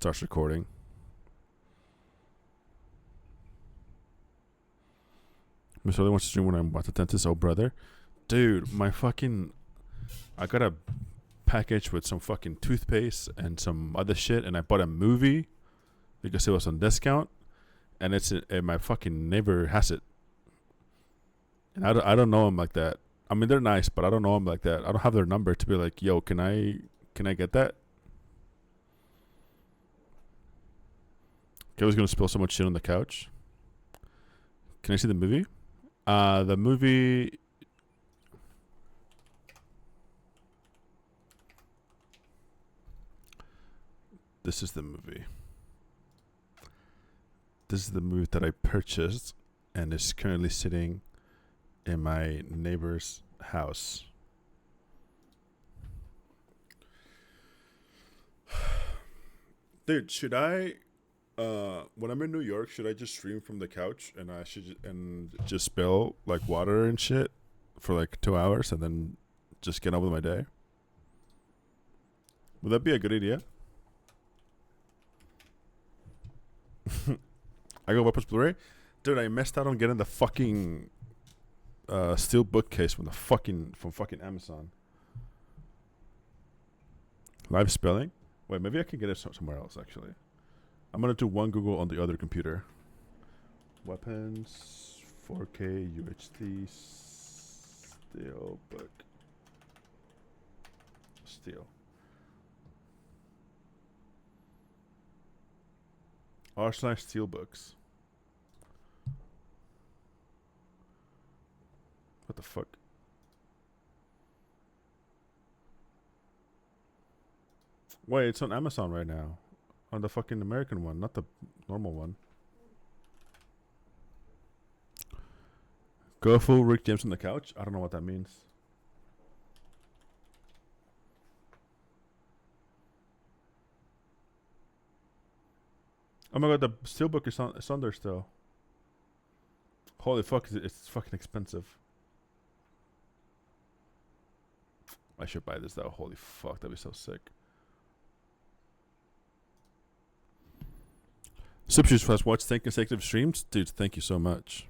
Starts recording. Miss only wants to stream when I'm at the dentist. Oh, brother. Dude, I got a package with some fucking toothpaste and some other shit, and I bought a movie because it was on discount, and my fucking neighbor has it. And I don't know him like that. I mean, they're nice, but I don't know him like that. I don't have their number to be like, yo, can I get that? I was gonna spill so much shit on the couch. Can I see the movie? The movie. This is the movie. This is the movie that I purchased and is currently sitting in my neighbor's house. Dude, should I when I'm in New York, should I just stream from the couch and I should just spill like water and shit for like 2 hours and then just get on with my day? Would that be a good idea? I got Weapons Blu-ray. Dude, I missed out on getting the fucking steel bookcase from fucking Amazon. Live spelling? Wait, maybe I can get it somewhere else actually. I'm gonna do one Google on the other computer. Weapons 4K UHD steel book. Steel. r/steelbooks. What the fuck? Wait, it's on Amazon right now. On the fucking American one, not the normal one. Go full Rick James on the couch? I don't know what that means. Oh my god, the steelbook is on there still. Holy fuck, it's fucking expensive. I should buy this though. Holy fuck, that'd be so sick. Substitutes has watched 10 consecutive streams? Dude, thank you so much.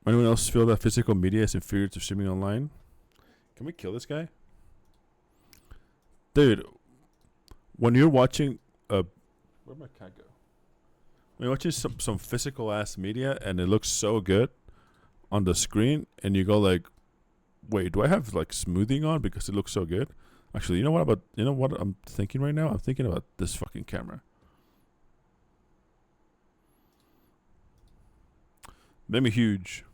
Anyone else feel that physical media is inferior to streaming online? Can we kill this guy? Dude, when you're watching where'd my cat go? When you're watching some physical ass media and it looks so good on the screen and you go like, wait, do I have like smoothing on because it looks so good? Actually, you know what I'm thinking right now? I'm thinking about this fucking camera. Make me huge.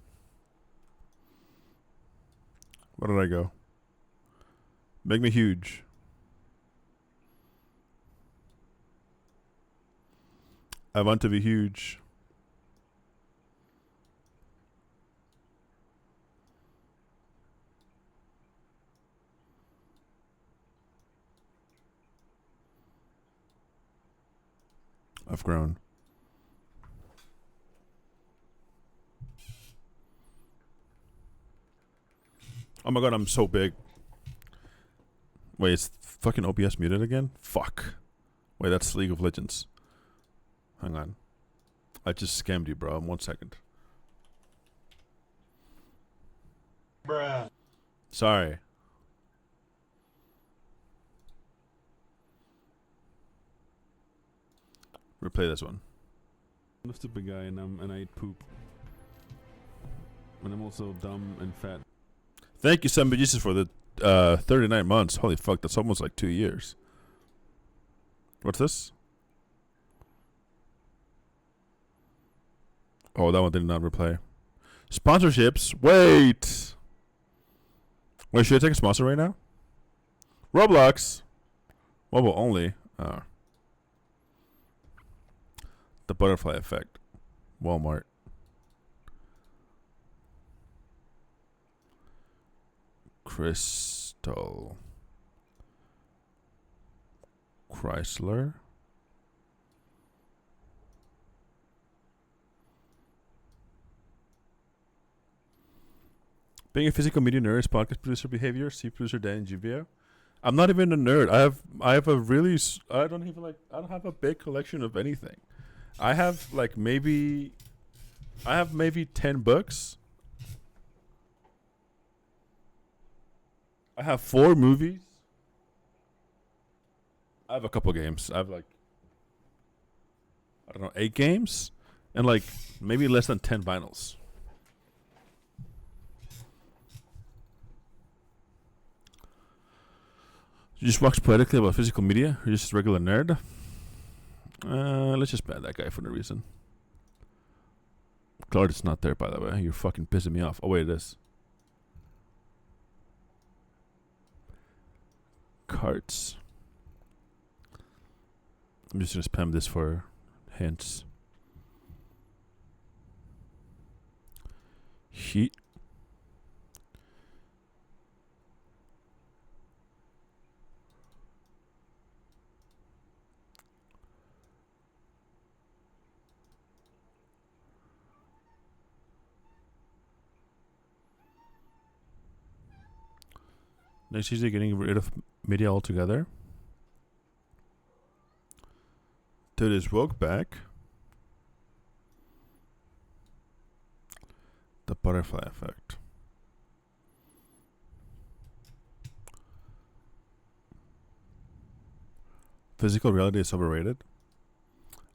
Where did I go? Make me huge. I want to be huge. I've grown. Oh my god, I'm so big. Wait, is fucking OBS muted again? Fuck. Wait, that's League of Legends. Hang on. I just scammed you, bro. 1 second. Bruh. Sorry. Replay this one. I'm a stupid guy and I eat poop. And I'm also dumb and fat. Thank you, Son Jesus, for the 39 months. Holy fuck, that's almost like 2 years. What's this? Oh, that one did not replay. Sponsorships? Wait! Wait, should I take a sponsor right now? Roblox! Mobile only. Oh. The butterfly effect. Walmart. Crystal. Chrysler. Being a physical media nerd is podcast producer behavior. See producer Dan Juvia. I'm not even a nerd. I have a really I don't have a big collection of anything. I have maybe 10 books. I have 4 movies. I have a couple games. I have I don't know, 8 games and maybe less than 10 vinyls. You just wax poetically about physical media? You're just a regular nerd? Let's just ban that guy for no reason. Claude is not there, by the way. You're fucking pissing me off. Oh, wait, it is. Carts. I'm just gonna spam this for hints. Heat. Next Tuesday, getting rid of media altogether. Dude, is Rogue back? The butterfly effect. Physical reality is overrated?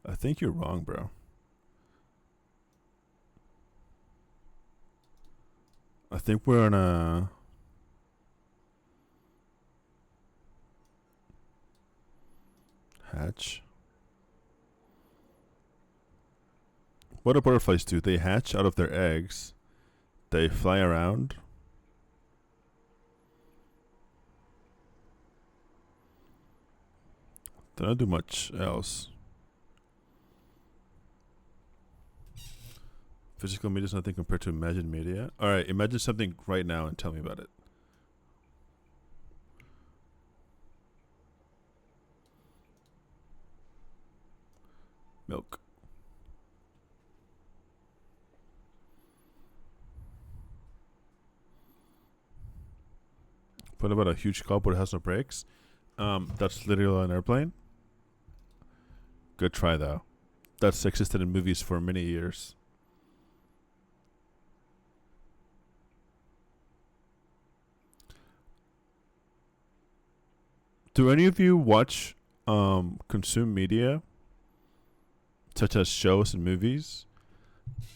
I think you're wrong, bro. I think we're on a... hatch. What do butterflies do? They hatch out of their eggs. They fly around. They don't do much else. Physical media is nothing compared to imagined media. Alright, imagine something right now and tell me about it. Milk. What about a huge car but it has no brakes? That's literally an airplane. Good try though. That's existed in movies for many years. Do any of you watch consume media such as shows and movies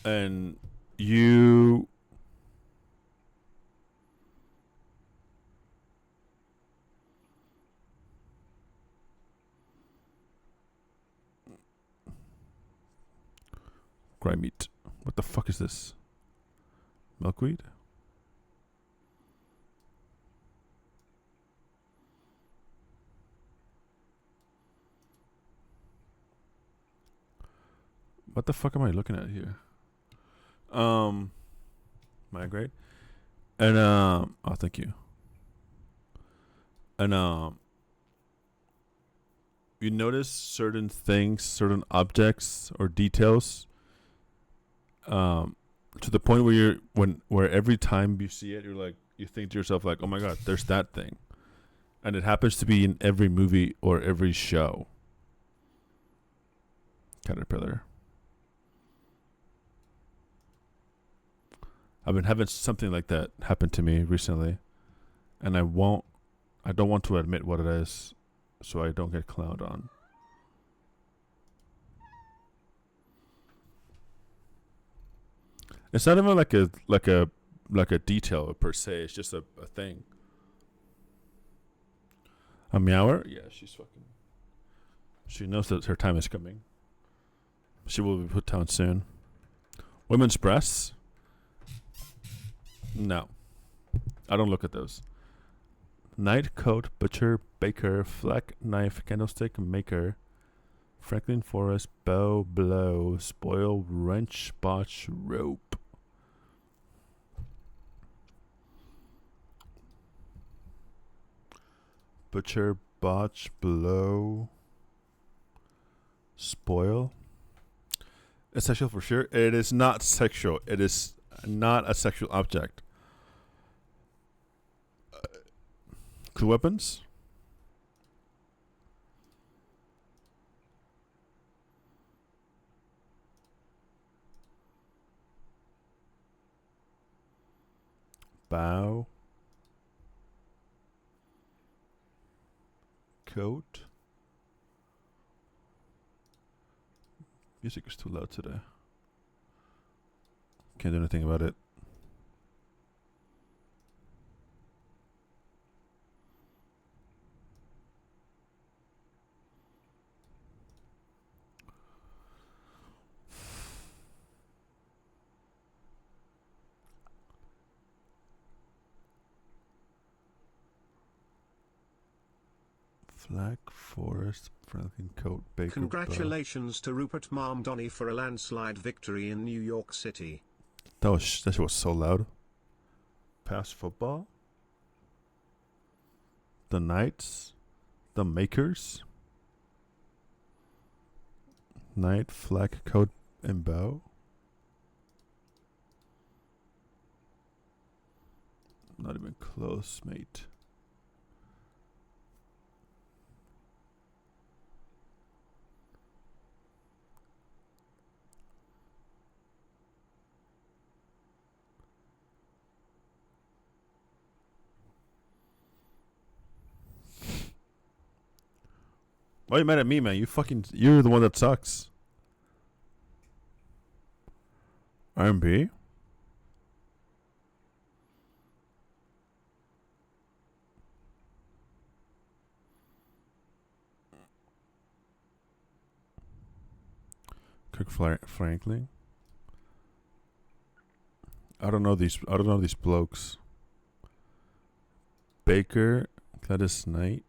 and you grime meat? What the fuck is this? Milkweed? What the fuck am I looking at here? Migrate. And oh, thank you. And you notice certain things, certain objects or details to the point where where every time you see it you think to yourself oh my god, there's that thing. And it happens to be in every movie or every show. Caterpillar. I've been having something like that happen to me recently, and I don't want to admit what it is, so I don't get clowned on. It's not even like a detail per se. It's just a thing. A meower? Yeah, she's fucking. She knows that her time is coming. She will be put down soon. Women's breasts? No. I don't look at those. Knight, coat, butcher, baker, fleck, knife, candlestick, maker, Franklin Forest, bow, blow, spoil, wrench, botch, rope. Butcher, botch, blow, spoil. It's sexual for sure. It is not sexual. It is not a sexual object. Clue weapons? Bow. Coat. Music is too loud today. Can't do anything about it. Flag, Forest, Franklin Coat, Baker. Congratulations to Rupert Mamdani for a landslide victory in New York City. That shit was so loud. Past football. The Knights. The Makers. Knight, Flag, Coat, and Bow. Not even close, mate. Why are you mad at me, man? You're the one that sucks. R&B? Franklin? I don't know these blokes. Baker, Gladys Knight.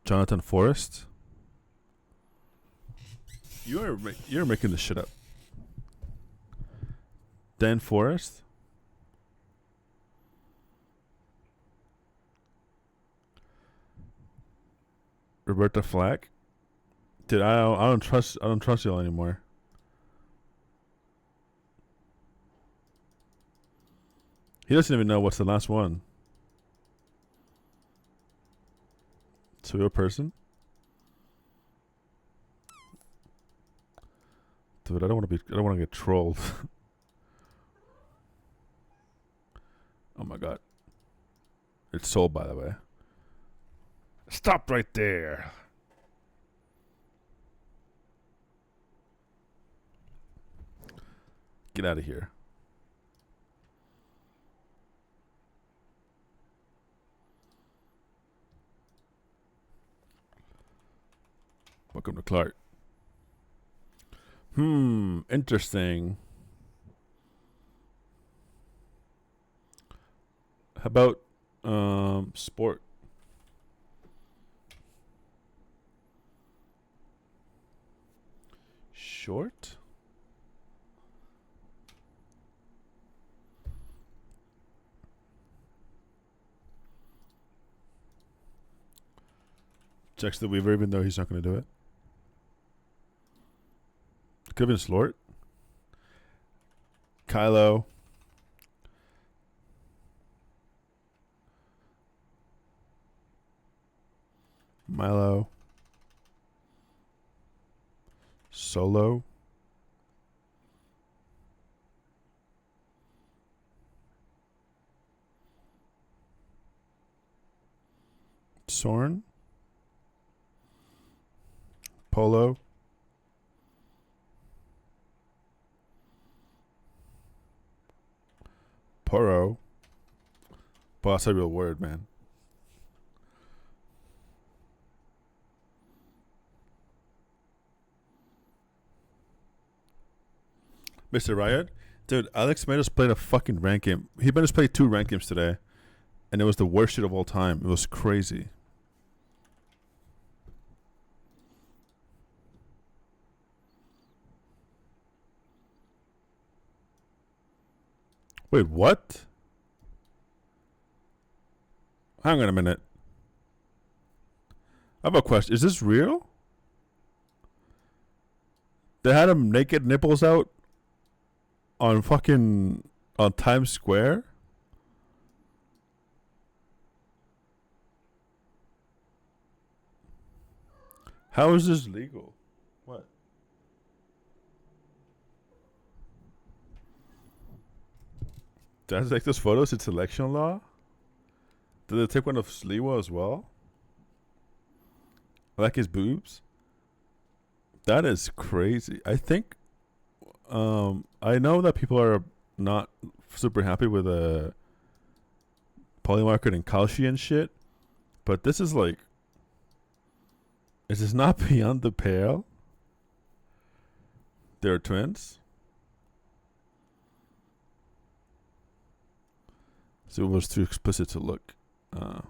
Jonathan Forrest. You're making this shit up. Dan Forrest. Roberta Flack. Dude, I don't trust y'all anymore. He doesn't even know what's the last one. It's a real person? Dude, I don't want to get trolled. Oh my god. It's sold, by the way. Stop right there. Get out of here. Welcome to Clark. Interesting. How about sport? Short? Checks the Weaver even though he's not going to do it. Could have been Slort. Kylo. Milo. Solo. Sorn. Polo. Poro. But that's a real word, man. Mr. Riot? Dude, Alex made us play a fucking rank game. He made us play 2 rank games today. And it was the worst shit of all time. It was crazy. Wait, what? Hang on a minute. I have a question. Is this real? They had him naked nipples out on Times Square? How is this legal? What? Did I take those photos? It's election law. Did they take one of Sliwa as well? I like his boobs. That is crazy. I think. I know that people are not super happy with Polymarket and Kalshi and shit, but this is like. Is this not beyond the pale? They're twins. So it was too explicit to look. To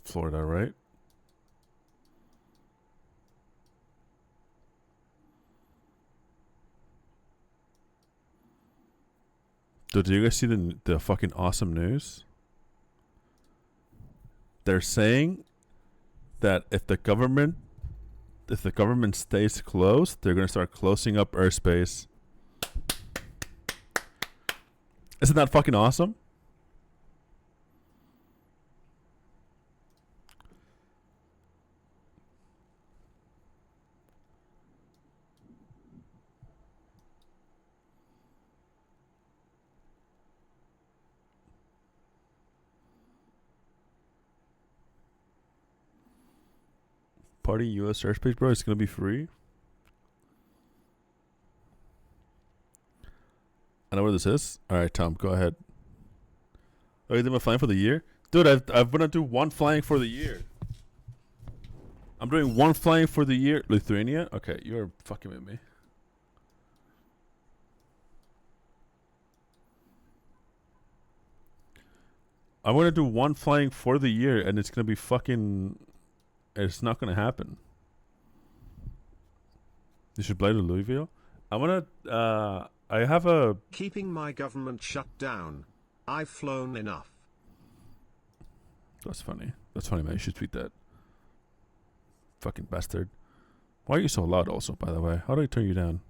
Florida, right? Dude, did you guys see the fucking awesome news? They're saying that if the government stays closed, they're gonna start closing up airspace. Isn't that fucking awesome? Party US airspace, bro. It's gonna be free. I know where this is. All right, Tom, go ahead. Oh, you doing flying for the year, dude? I'm gonna do one flying for the year. I'm doing one flying for the year. Lithuania. Okay, you're fucking with me. I'm gonna do one flying for the year, and it's gonna be fucking. It's not gonna happen. You should fly to Louisville. I wanna. I have a. Keeping my government shut down. I've flown enough. That's funny. That's funny, man. You should tweet that. Fucking bastard. Why are you so loud? Also, by the way, how do I turn you down?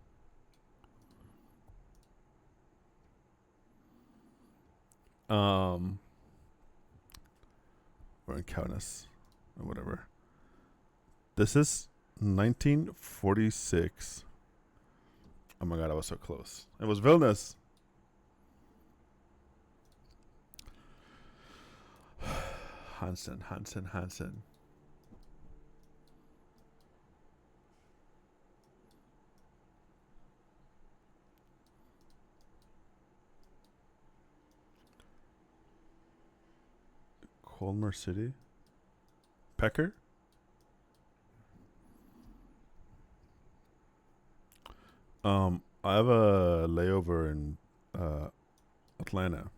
We're in Kaunas or whatever. This is 1946. Oh my god, I was so close. It was Vilnius. Hansen. Colmar City. Pecker? I have a layover in Atlanta.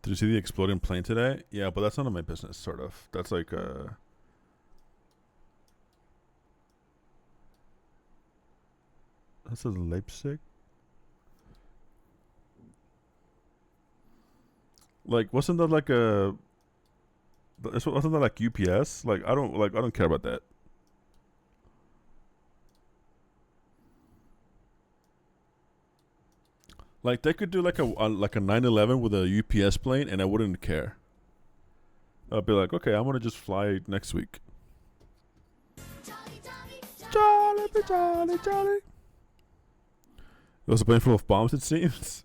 Did you see the exploding plane today? Yeah, but that's none of my business, sort of. That's like That says Leipzig. Like, wasn't that like a? Wasn't that like UPS? Like, I don't care about that. Like, they could do like a 911 with a UPS plane, and I wouldn't care. I'd be like, okay, I'm gonna just fly next week. Charlie. It was a plane full of bombs, it seems.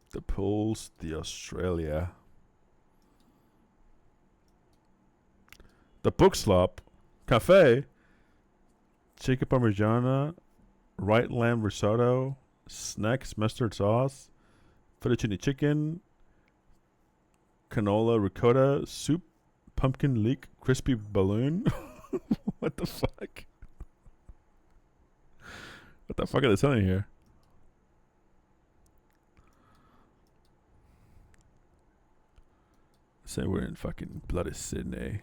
The Poles, the Australia. The Bookslop Cafe. Chicken Parmigiana. Right lamb risotto. Snacks, mustard sauce. Fettuccine chicken. Canola ricotta. Soup. Pumpkin leek. Crispy balloon. What the fuck? What the fuck are they selling here? Say we're in fucking bloody Sydney.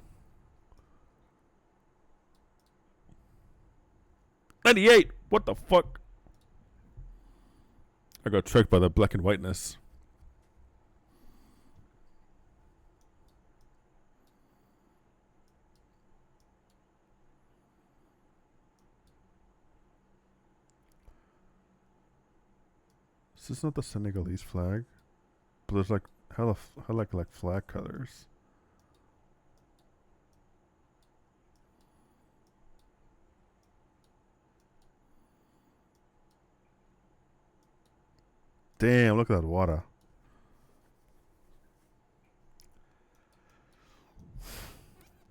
98! What the fuck? I got tricked by the black and whiteness. This is not the Senegalese flag, but there's like hella like flag colors. Damn, look at that water.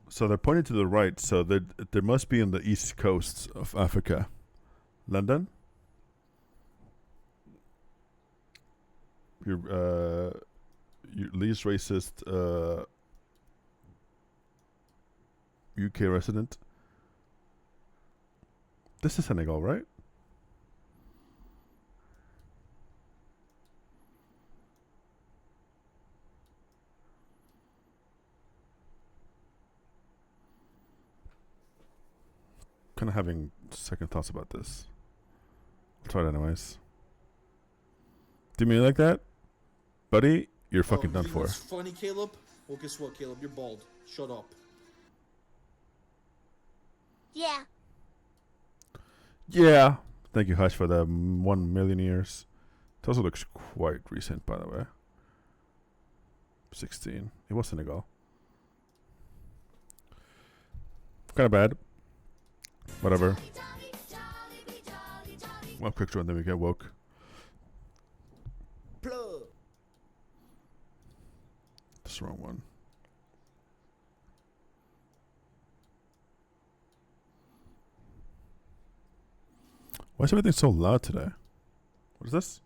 So they're pointing to the right, so there must be in the east coast of Africa. London? Your least racist UK resident. This is Senegal, right? Kind of having second thoughts about this. I'll try it anyways. Do you mean like that? Buddy, you're fucking done for. That's funny, Caleb? Well, guess what, Caleb? You're bald. Shut up. Yeah. Yeah. Thank you, Hush, for the 1 million years. It also looks quite recent, by the way. 16. It was Senegal. Kind of bad. Whatever. One picture and then we get woke. Plug. That's the wrong one. Why is everything so loud today? What is this?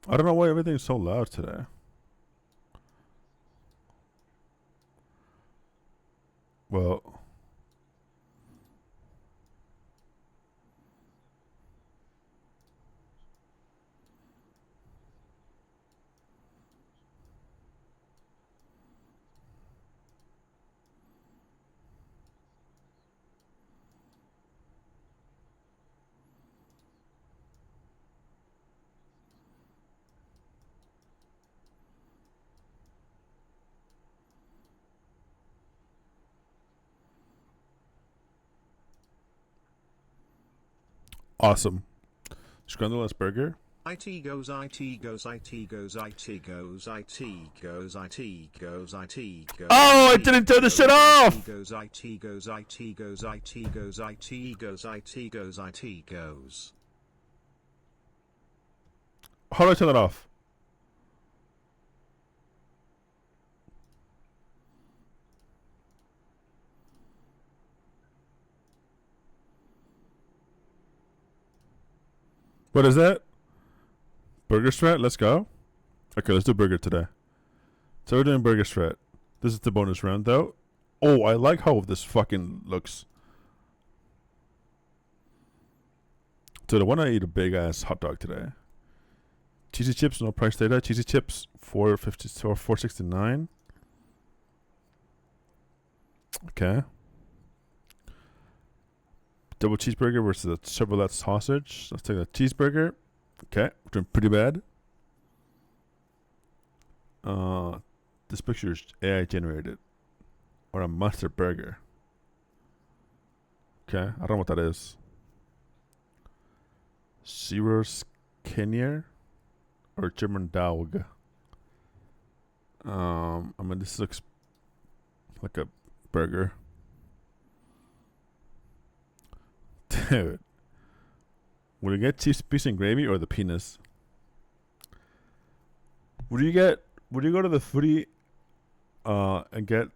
I don't know why everything's so loud today. Well, awesome. Scrunderless burger. IT goes, IT goes, IT goes, IT goes, IT goes, IT goes, IT goes. Oh, I didn't turn the shit off! Goes, IT goes, IT goes, IT goes, IT goes, IT goes, IT goes. How do I turn that off? What is that? Burger Strat? Let's go. Okay, let's do burger today. So we're doing burger strat. This is the bonus round though. Oh, I like how this fucking looks. So I want to eat a big ass hot dog today. Cheesy chips, no price data. Cheesy chips, $4.50 or $4.69. Okay. Double cheeseburger versus a Chevrolet sausage. Let's take a cheeseburger. Okay, we're doing pretty bad. This picture is AI generated. Or a monster burger. Okay, I don't know what that is. Zero Skinnier or German Dog. I mean, this looks like a burger. Dude. Would you get cheese piece and gravy or the penis? Would you go to the foodie and get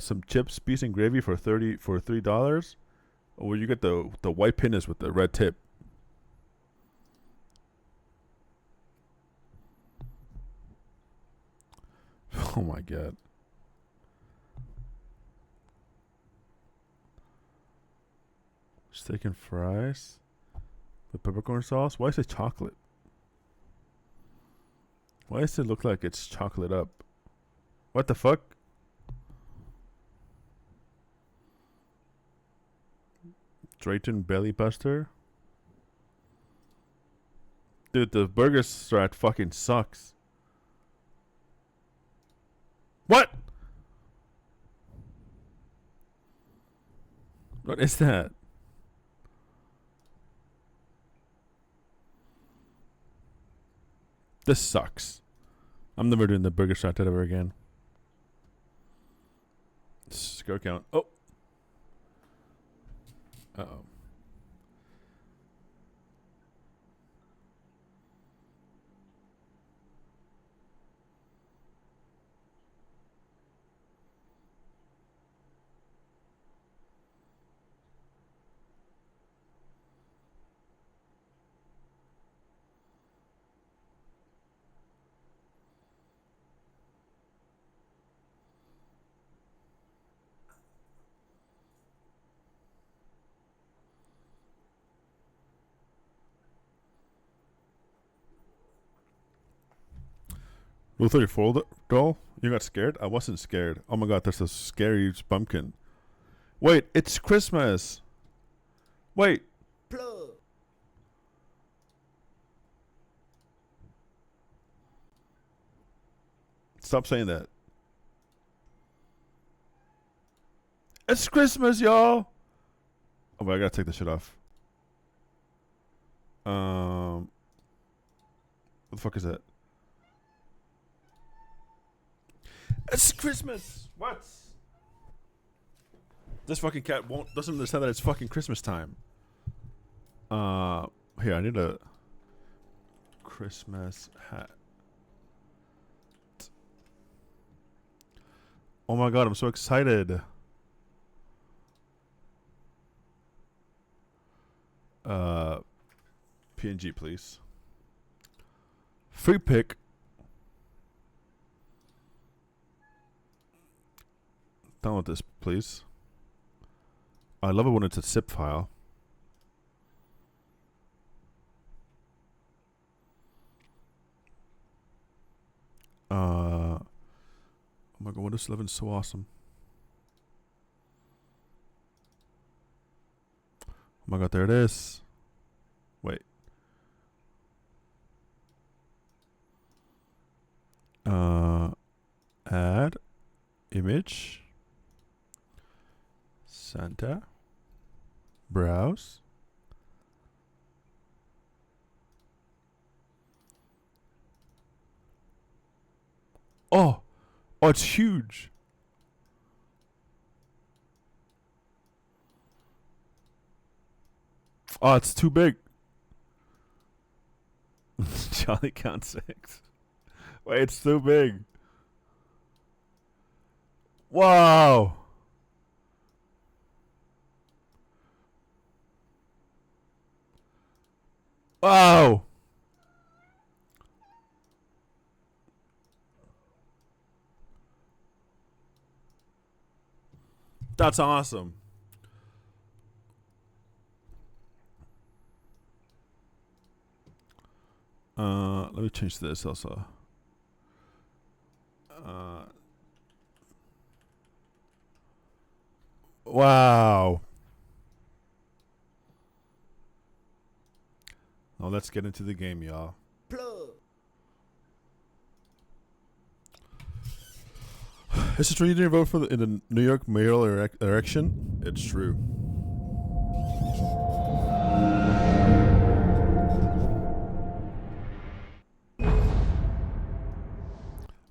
some chips, piece and gravy for $3? Or would you get the white penis with the red tip? Oh my god. Steak and fries with peppercorn sauce. Why is it chocolate? Why does it look like it's chocolate up? What the fuck? Straighten Belly Buster. Dude, the burger strat fucking sucks. What? What is that? This sucks. I'm never doing the burger strat ever again. Score count. Oh. Uh-oh. Rule 34 doll? You got scared? I wasn't scared. Oh my god, there's a scary pumpkin. Wait, it's Christmas. Wait. Plug. Stop saying that. It's Christmas, y'all. Oh, but I gotta take the shit off. What the fuck is that? It's Christmas. What? This fucking cat doesn't understand that it's fucking Christmas time. Here, I need a Christmas hat. Oh my god, I'm so excited. PNG, please. Free pick. Download this, please. I love it when it's a zip file. Oh my god, Windows 11 is so awesome. Oh my god, there it is. Wait. Add image. Santa. Browse. Oh, it's huge. Oh, it's too big. Charlie count 6. Wait, it's too big. Wow. Wow. That's awesome. Let me change this also. Wow. Now let's get into the game, y'all. Plug. Is it true you didn't vote for in the New York mayoral election? It's true.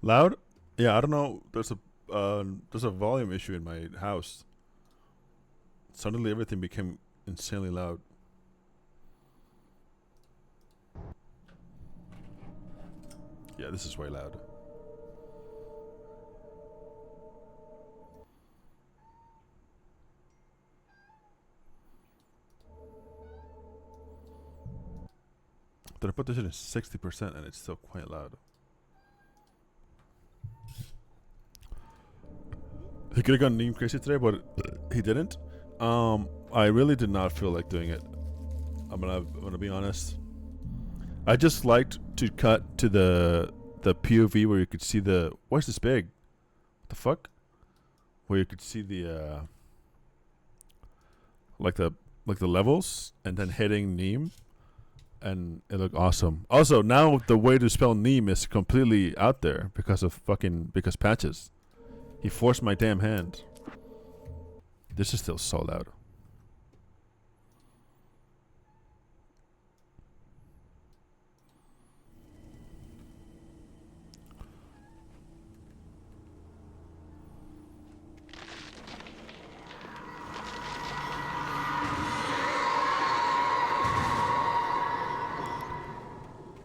Loud? Yeah, I don't know. There's a volume issue in my house. Suddenly everything became insanely loud. Yeah, this is way loud. Did I put this in at 60% and it's still quite loud? He could have gone Neem crazy today, but he didn't. I really did not feel like doing it. I'm gonna be honest. I just liked to cut to the POV where you could see the. Why is this big? What the fuck? Where you could see the like the like the levels and then hitting Neem, and it looked awesome. Also, now the way to spell Neem is completely out there because patches. He forced my damn hand. This is still so loud.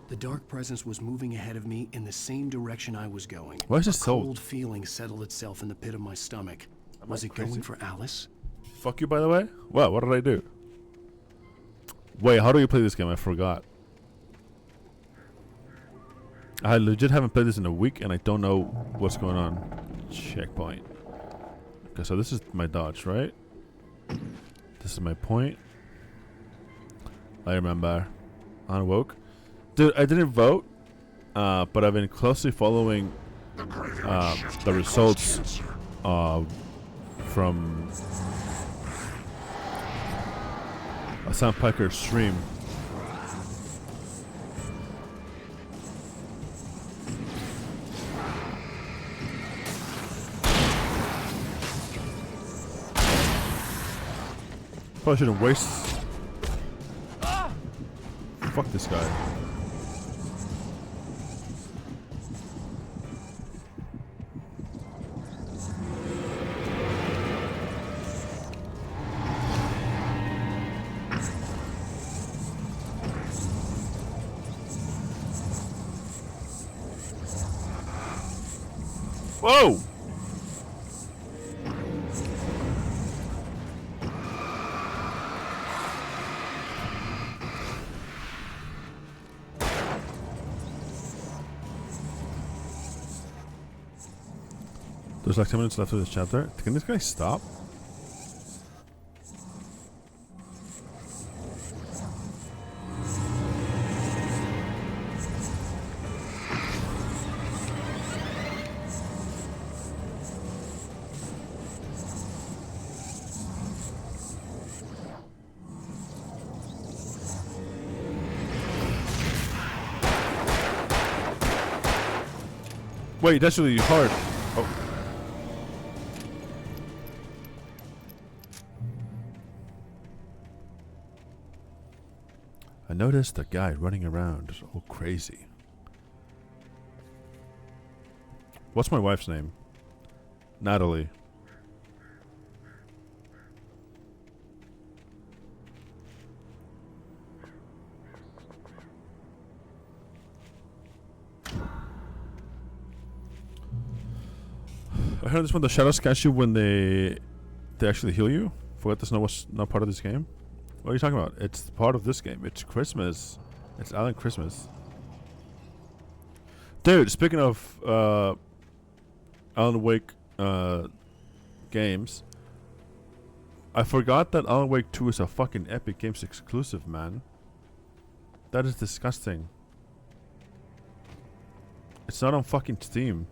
The dark presence was moving ahead of me in the same direction I was going. Why is A this so? cold feeling settled itself in the pit of my stomach. Was it going for Alice? Fuck you, by the way. Wow, what did I do? Wait, how do you play this game? I forgot. I legit haven't played this in a week, and I don't know what's going on. Checkpoint. Okay, so this is my dodge, right? This is my point. I remember. Unwoke. Dude, I didn't vote, but I've been closely following the results from a Sam Piker stream. Probably shouldn't waste. Fuck this guy. Whoa! There's like 10 minutes left of this chapter. Can this guy stop? Wait, that's really hard. Oh. I noticed a guy running around all crazy. What's my wife's name? Natalie. I heard this one, the shadows catch you when they actually heal you. Forgot this was not part of this game. What are you talking about? It's part of this game. It's Christmas. It's Alan Christmas. Dude, speaking of Alan Wake games, I forgot that Alan Wake 2 is a fucking Epic Games exclusive, man. That is disgusting. It's not on fucking Steam.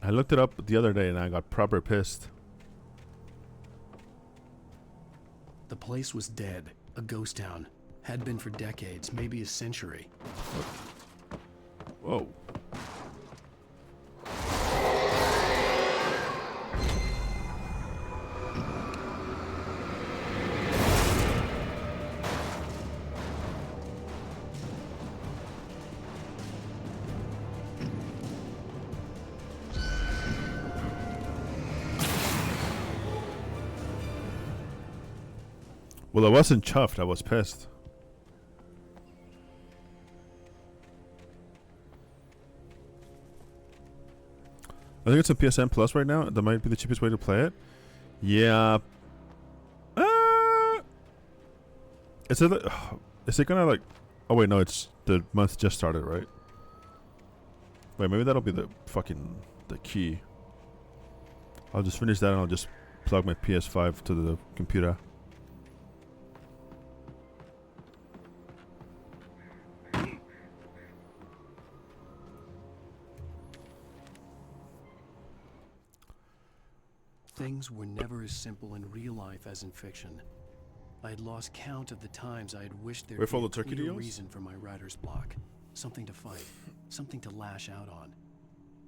I looked it up the other day and I got proper pissed. The place was dead. A ghost town. Had been for decades, maybe a century. Whoa. Well, I wasn't chuffed, I was pissed. I think it's a PSN Plus right now. That might be the cheapest way to play it. Yeah. Is it gonna like... Oh wait, no, it's... The month just started, right? Wait, maybe that'll be the key. I'll just finish that and I'll just plug my PS5 to the computer. Things were never as simple in real life as in fiction. I had lost count of the times I had wished there'd Wait for be a the turkey clear deals? reason for my writer's block. Something to fight. Something to lash out on.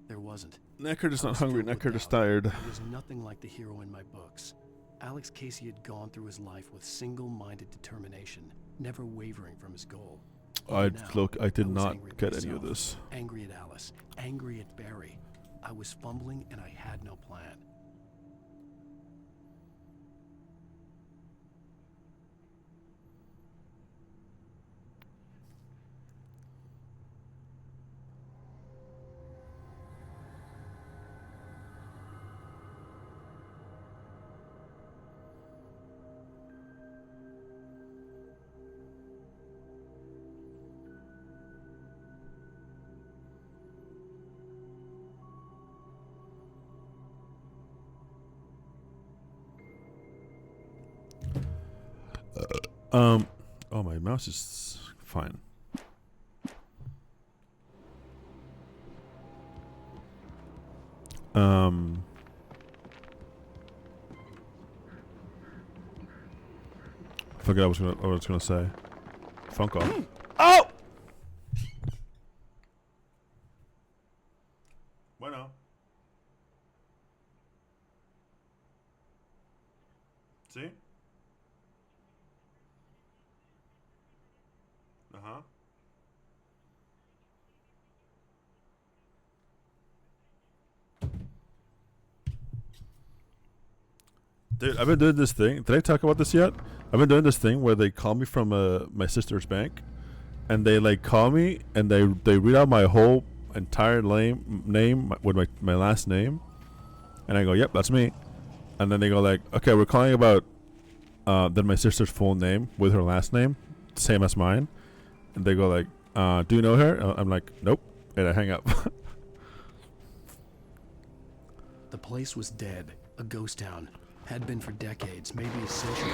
There wasn't. Neckard is I not was hungry. filled with Neckard is doubt. tired. He was nothing like the hero in my books. Alex Casey had gone through his life with single-minded determination, never wavering from his goal. Now, I did was not angry at get any myself, of this. Angry at Alice, angry at Barry. I was fumbling and I had no plan. Oh, my mouse is fine. Forget what I was gonna say. Funk off. Oh! Bueno. See? Uh-huh. Dude, I've been doing this thing. Did I talk about this yet? I've been doing this thing where they call me from my sister's bank, and they like call me and they read out my whole entire name with my last name, and I go, "Yep, that's me." And then they go like, "Okay, we're calling about then my sister's full name with her last name, same as mine." And they go like, "Do you know her?" I'm like, "Nope," and I hang up. The place was dead, a ghost town. Had been for decades, maybe a century.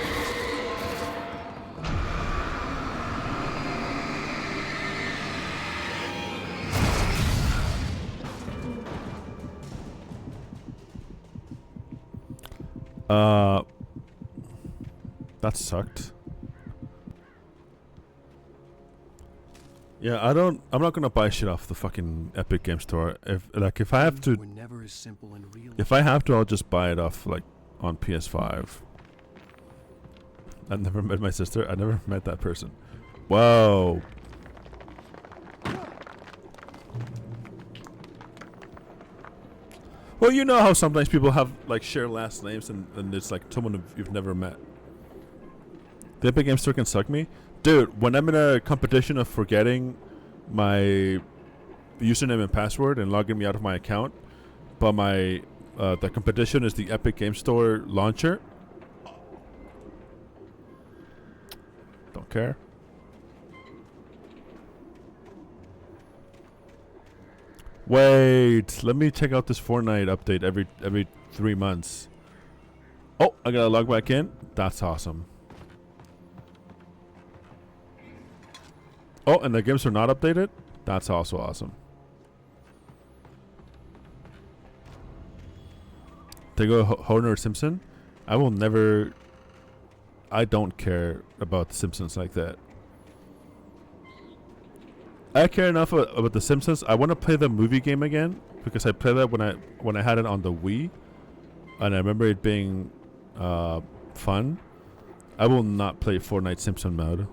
That sucked. Yeah, I'm not gonna buy shit off the fucking Epic Game Store. If I have to, Were never as simple in real if I have to, I'll just buy it off like on PS5. I've never met my sister. I never met that person. Whoa. Well, you know how sometimes people have like share last names and it's like someone you've never met. The Epic Game Store can suck me. Dude, when I'm in a competition of forgetting my username and password and logging me out of my account, but my the competition is the Epic Game Store launcher. Don't care. Wait, let me check out this Fortnite update every 3 months. Oh, I gotta log back in. That's awesome. Oh, and the games are not updated? That's also awesome. They go Homer Simpson. I will never. I don't care about The Simpsons like that. I care enough about The Simpsons. I want to play the movie game again because I played that when I had it on the Wii, and I remember it being fun. I will not play Fortnite Simpson mode.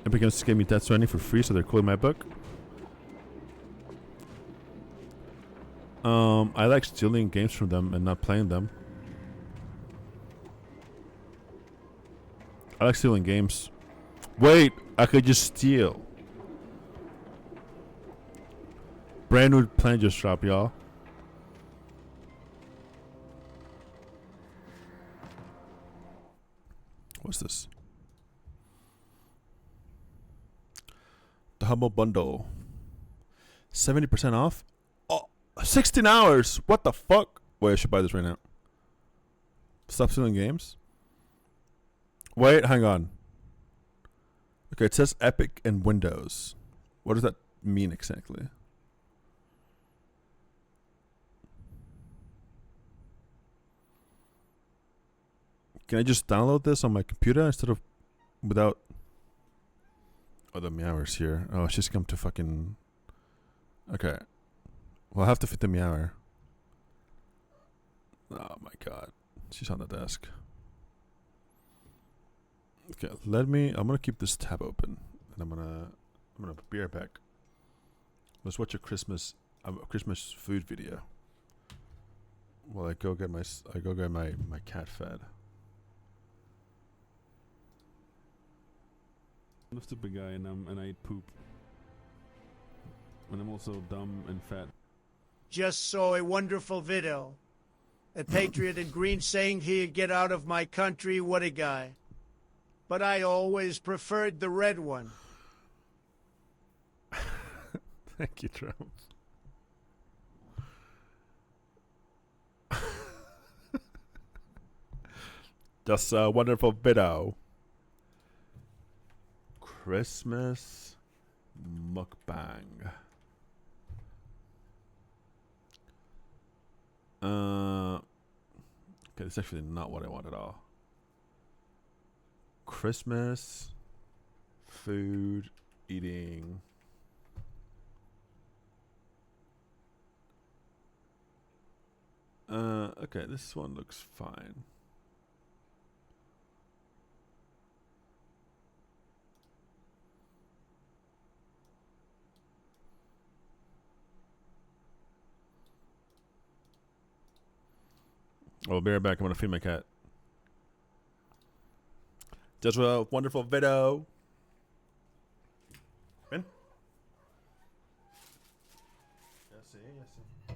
Epic Games gave me Death Stranding for free, so they're cool in my book. I like stealing games from them and not playing them. I like stealing games. Wait, I could just steal. Brand new plan just dropped, y'all. What's this? The Humble Bundle. 70% off? Oh, 16 hours! What the fuck? Wait, I should buy this right now. Stop stealing games? Wait, hang on. Okay, it says Epic and Windows. What does that mean exactly? Can I just download this on my computer instead of without? Oh, the meowers here. Oh, she's come to fucking. Okay. Well, I have to fit the meower. Oh my god, she's on the desk. Okay, I'm gonna keep this tab open, and I'm gonna be right back. Let's watch a Christmas food video. While I go get my cat fed. I'm a stupid guy, and I eat poop. And I'm also dumb and fat. Just saw a wonderful video. A patriot in green saying he'd get out of my country. What a guy. But I always preferred the red one. Thank you, Trump. Just a wonderful video. Christmas mukbang. Okay, that's actually not what I want at all. Christmas food eating. Okay, this one looks fine. I'll be right back. I'm gonna feed my cat. Just a wonderful video. Ben? Yes, see, yes, see.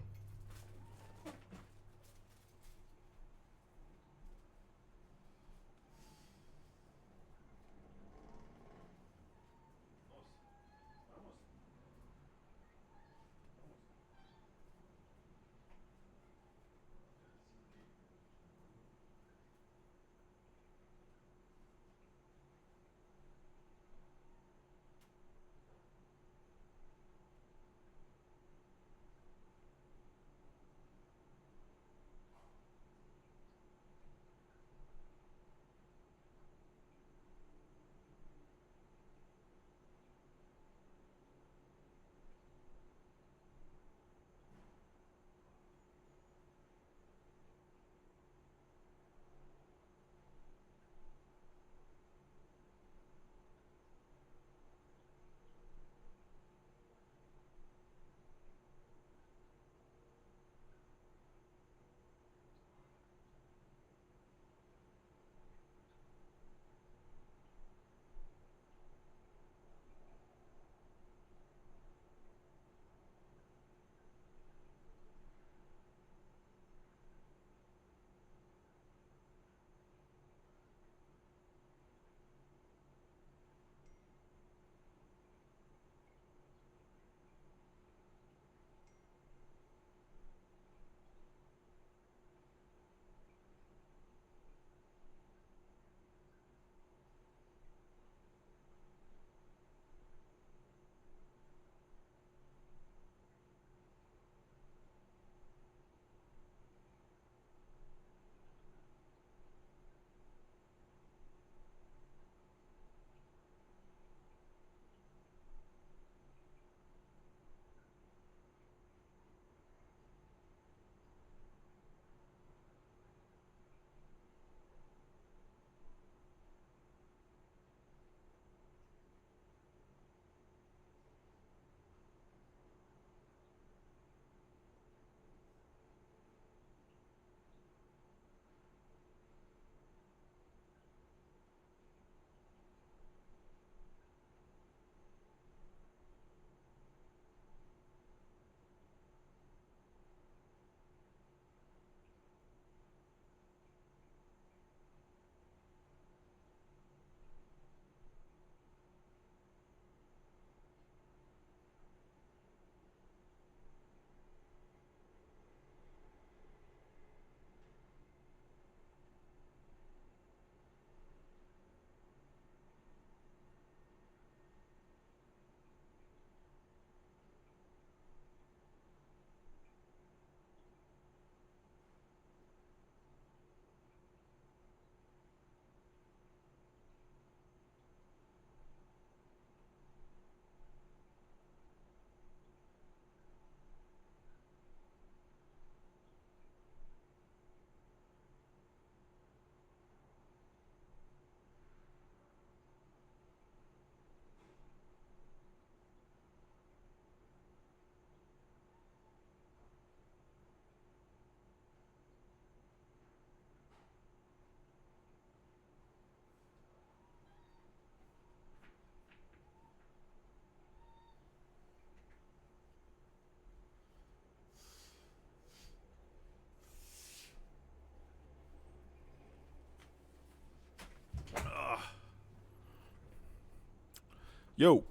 Yo.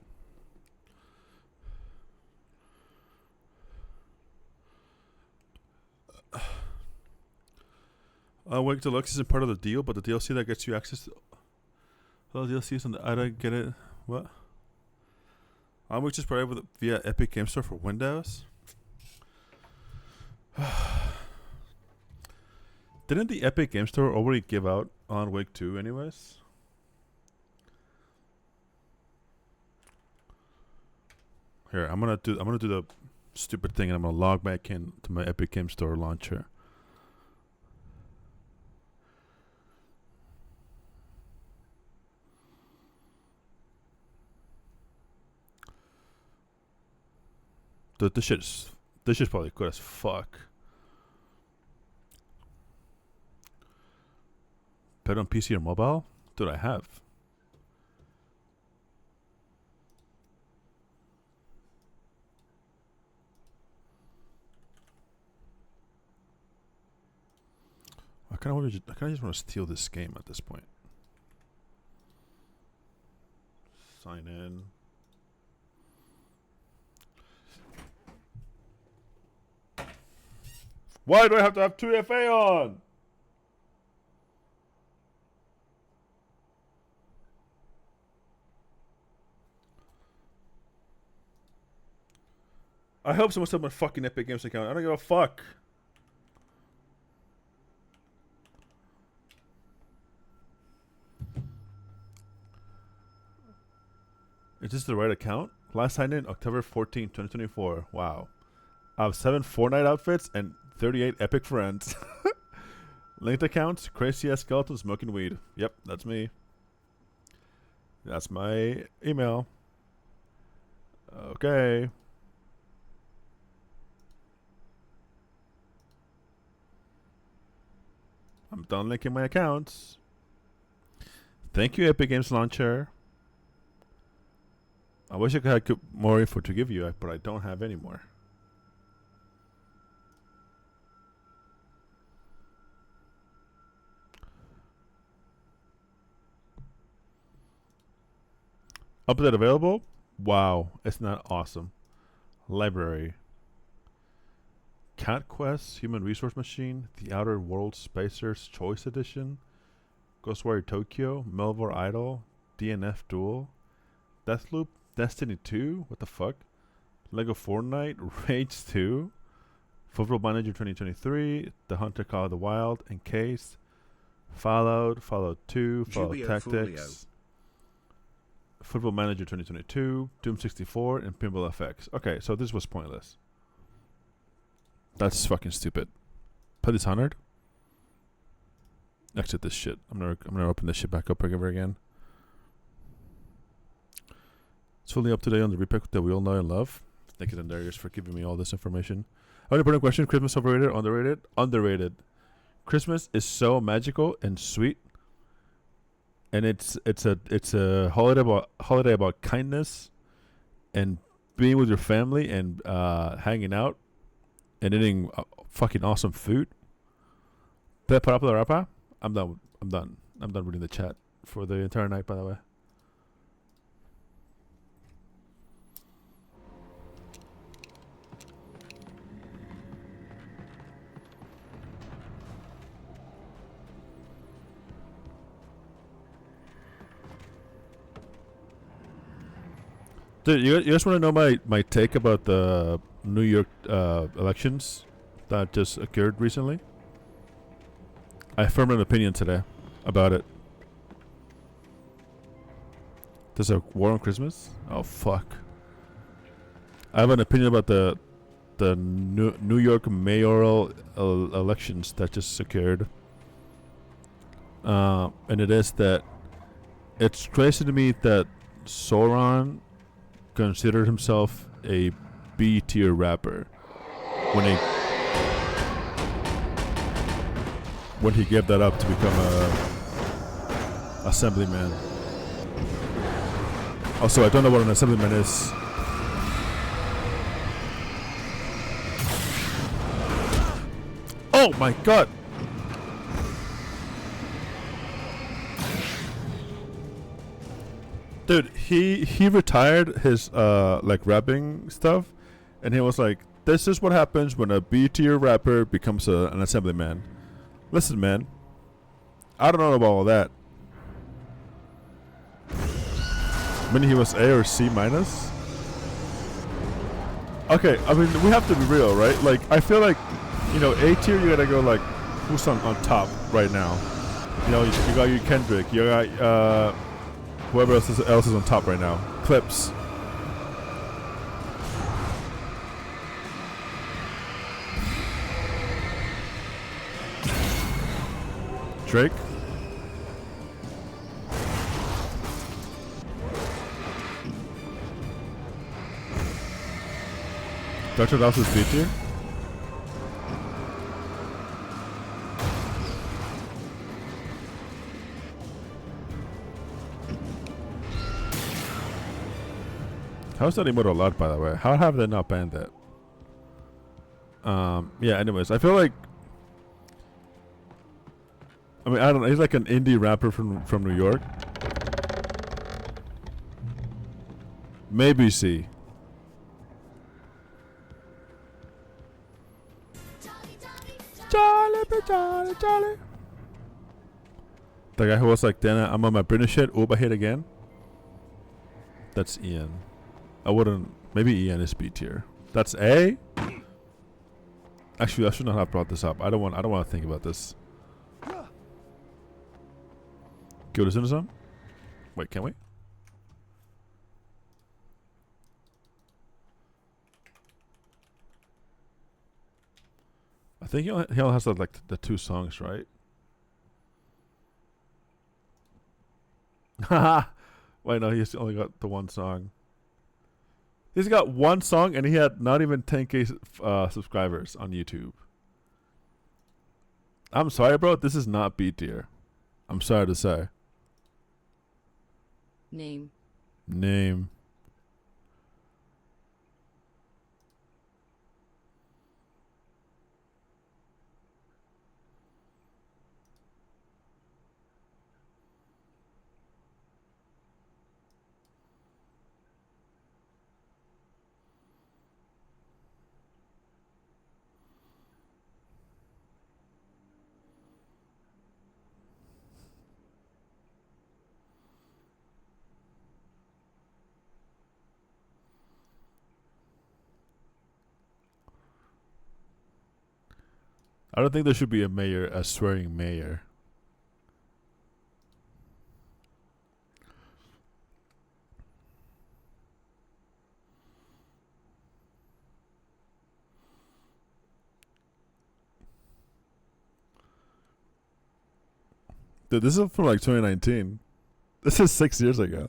Wake Deluxe isn't part of the deal, but the DLC that gets you access to all the DLCs and I don't get it. What? Wake is provided with via Epic Game Store for Windows. Didn't the Epic Game Store already give out Alan Wake 2 anyways? Here, I'm gonna do the stupid thing and I'm gonna log back in to my Epic Game Store launcher. Dude, this shit's probably good as fuck. Bet on PC or mobile? Dude, I have. I kind of just want to steal this game at this point. Sign in. Why do I have to have 2FA on? I hope someone set my fucking Epic Games account. I don't give a fuck. Is this the right account? Last signed in October 14, 2024. Wow. I have 7 Fortnite outfits and 38 epic friends. Linked accounts, crazy ass skeleton smoking weed. Yep, that's me. That's my email. Okay. I'm done linking my accounts. Thank you, Epic Games Launcher. I wish I could have more info to give you, but I don't have any more. Update available? Wow, it's not awesome. Library. Cat Quest, Human Resource Machine, The Outer Worlds Spacer's Choice Edition, Ghostwire Tokyo, Melvor Idol, DNF Duel, Deathloop, Destiny 2, what the fuck? Lego Fortnite, Rage 2, Football Manager 2023, The Hunter Call of the Wild, Encased, Fallout, Fallout 2, Fallout Jubio Tactics, Fulio. Football Manager 2022, Doom 64, and Pinball FX. Okay, so this was pointless. That's fucking stupid. Play Dishonored. Exit this shit. I'm gonna open this shit back up ever again. It's fully up to date on the repack that we all know and love. Thank you, Darius, for giving me all this information. An important question: Christmas overrated, underrated? Underrated. Christmas is so magical and sweet, and it's a holiday about kindness and being with your family and hanging out and eating fucking awesome food. Pe para la rapa. I'm done reading the chat for the entire night, by the way. Dude, you guys want to know my take about the New York elections that just occurred recently? I formed an opinion today about it. There's a war on Christmas? Oh, fuck. I have an opinion about the New York mayoral elections that just occurred. And it is that it's crazy to me that Sauron considered himself a B-tier rapper when he gave that up to become a assemblyman. Also, I don't know what an assemblyman is. Oh my god! Dude, he retired his like rapping stuff, and he was like, "This is what happens when a B tier rapper becomes an assemblyman." Listen, man, I don't know about all that. Maybe he was A or C minus. Okay, I mean we have to be real, right? Like I feel like, you know, A tier you gotta go like who's on top right now. You know, you got your Kendrick, you got whoever else is on top right now. Clips. Drake. Dr. Dawson's B tier. How's that emote allowed, by the way? How have they not banned that? Yeah, anyways, I feel like, I mean, I don't know, he's like an indie rapper from New York. Maybe C. Charlie, Charlie, Charlie. The guy who was like, then I'm on my British shit, oop, I hit again. That's Ian. I wouldn't, maybe Ian is B tier. That's A? Actually, I should not have brought this up. I don't want to think about this. Go to Cinezone? Wait, can we? I think he only has like the 2 songs, right? Haha. Wait, no, he's only got the 1 song. He's got 1 song and he had not even 10k subscribers on YouTube. I'm sorry, bro. This is not B tier. I'm sorry to say. Name. Name. I don't think there should be a swearing mayor. Dude, this is from like 2019. This is 6 years ago.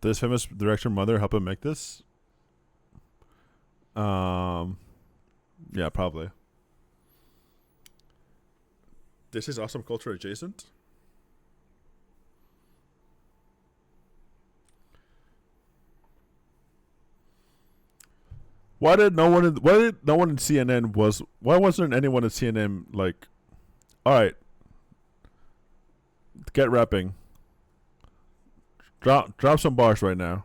Did this famous director mother help him make this? Yeah, probably. This is awesome culture adjacent. Why did no one in CNN why wasn't anyone in CNN like, all right, get rapping. Drop some bars right now.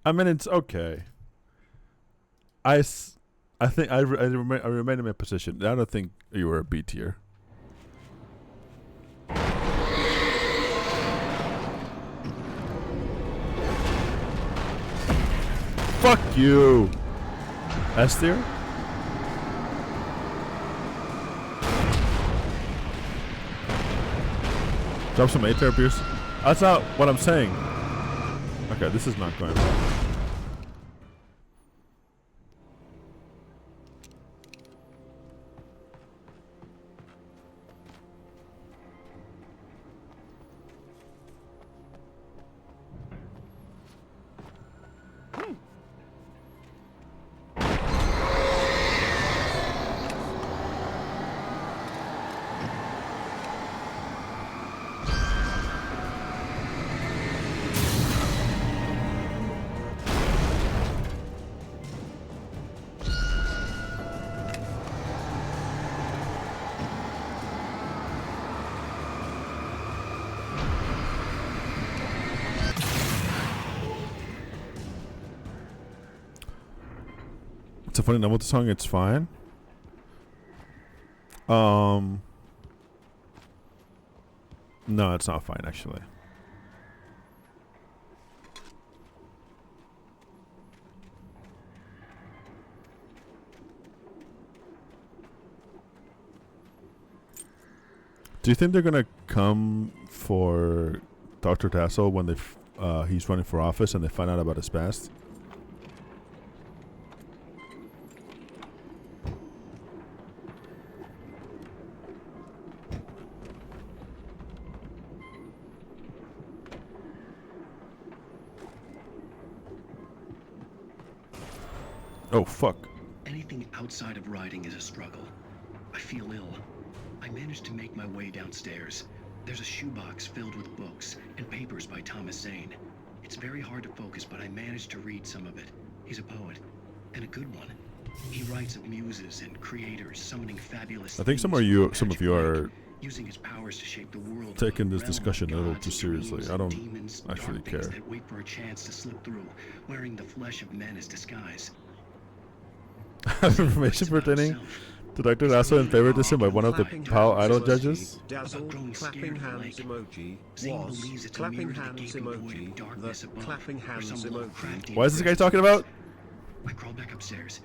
I mean, it's okay. I think I remain in my position. I don't think you were a B tier. Fuck you. S tier? Drop some A tier abuse. That's not what I'm saying. Okay, this is not going well. It's a funny number with the song. It's fine. No, it's not fine actually. Do you think they're gonna come for Dr. Tassel when he's running for office and they find out about his past? Oh, fuck. Anything outside of writing is a struggle. I feel ill. I managed to make my way downstairs. There's a shoebox filled with books and papers by Thomas Zane. It's very hard to focus, but I managed to read some of it. He's a poet, and a good one. He writes of muses and creators summoning fabulous I think some of things you from are using his powers to shape the world. taking this realm of discussion a little gods too and seriously. dreams I and don't demons, actually dark things care. that wait for a chance to slip through, wearing the flesh of men as disguise. Information pertaining to Dr. Tassel in favoritism by one of the PAL Idol judges. Dazzle, clapping hands emoji, was, clapping hands emoji, the clapping hands emoji. Why is this guy talking about? I crawl back upstairs.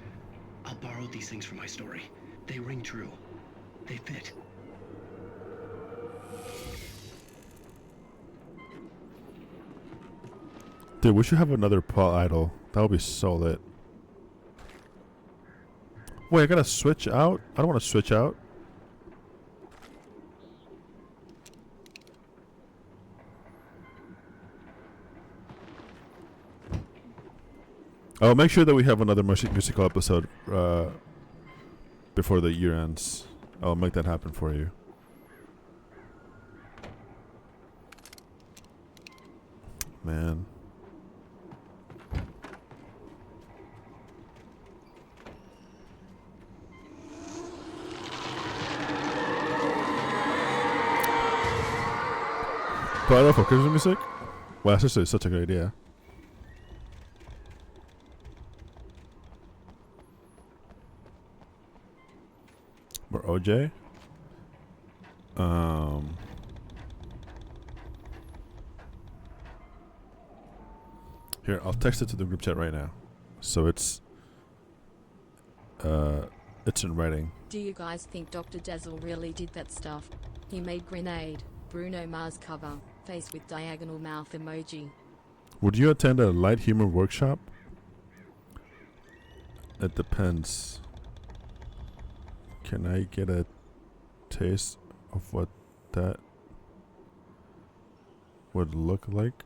I'll borrow these things for my story. They ring true. They fit. Dude, we should have another PAL Idol. That would be so lit. Wait, I gotta switch out? I don't want to switch out. I'll make sure that we have another musical episode before the year ends. I'll make that happen for you. Man. But I love for Christmas music. Wow, that's just such a good idea. Or OJ. Here, I'll text it to the group chat right now. So it's in writing. Do you guys think Dr. Dazzle really did that stuff? He made Grenade, Bruno Mars cover, face with diagonal mouth emoji. Would you attend a light humor workshop? It depends. Can I get a taste of what that would look like?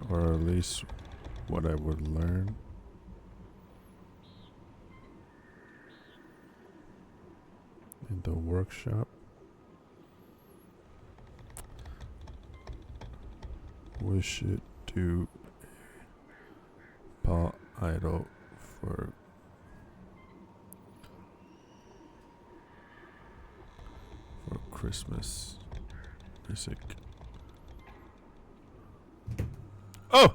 Or at least what I would learn? In the workshop? We should do a PAL Idol for Christmas music. Oh!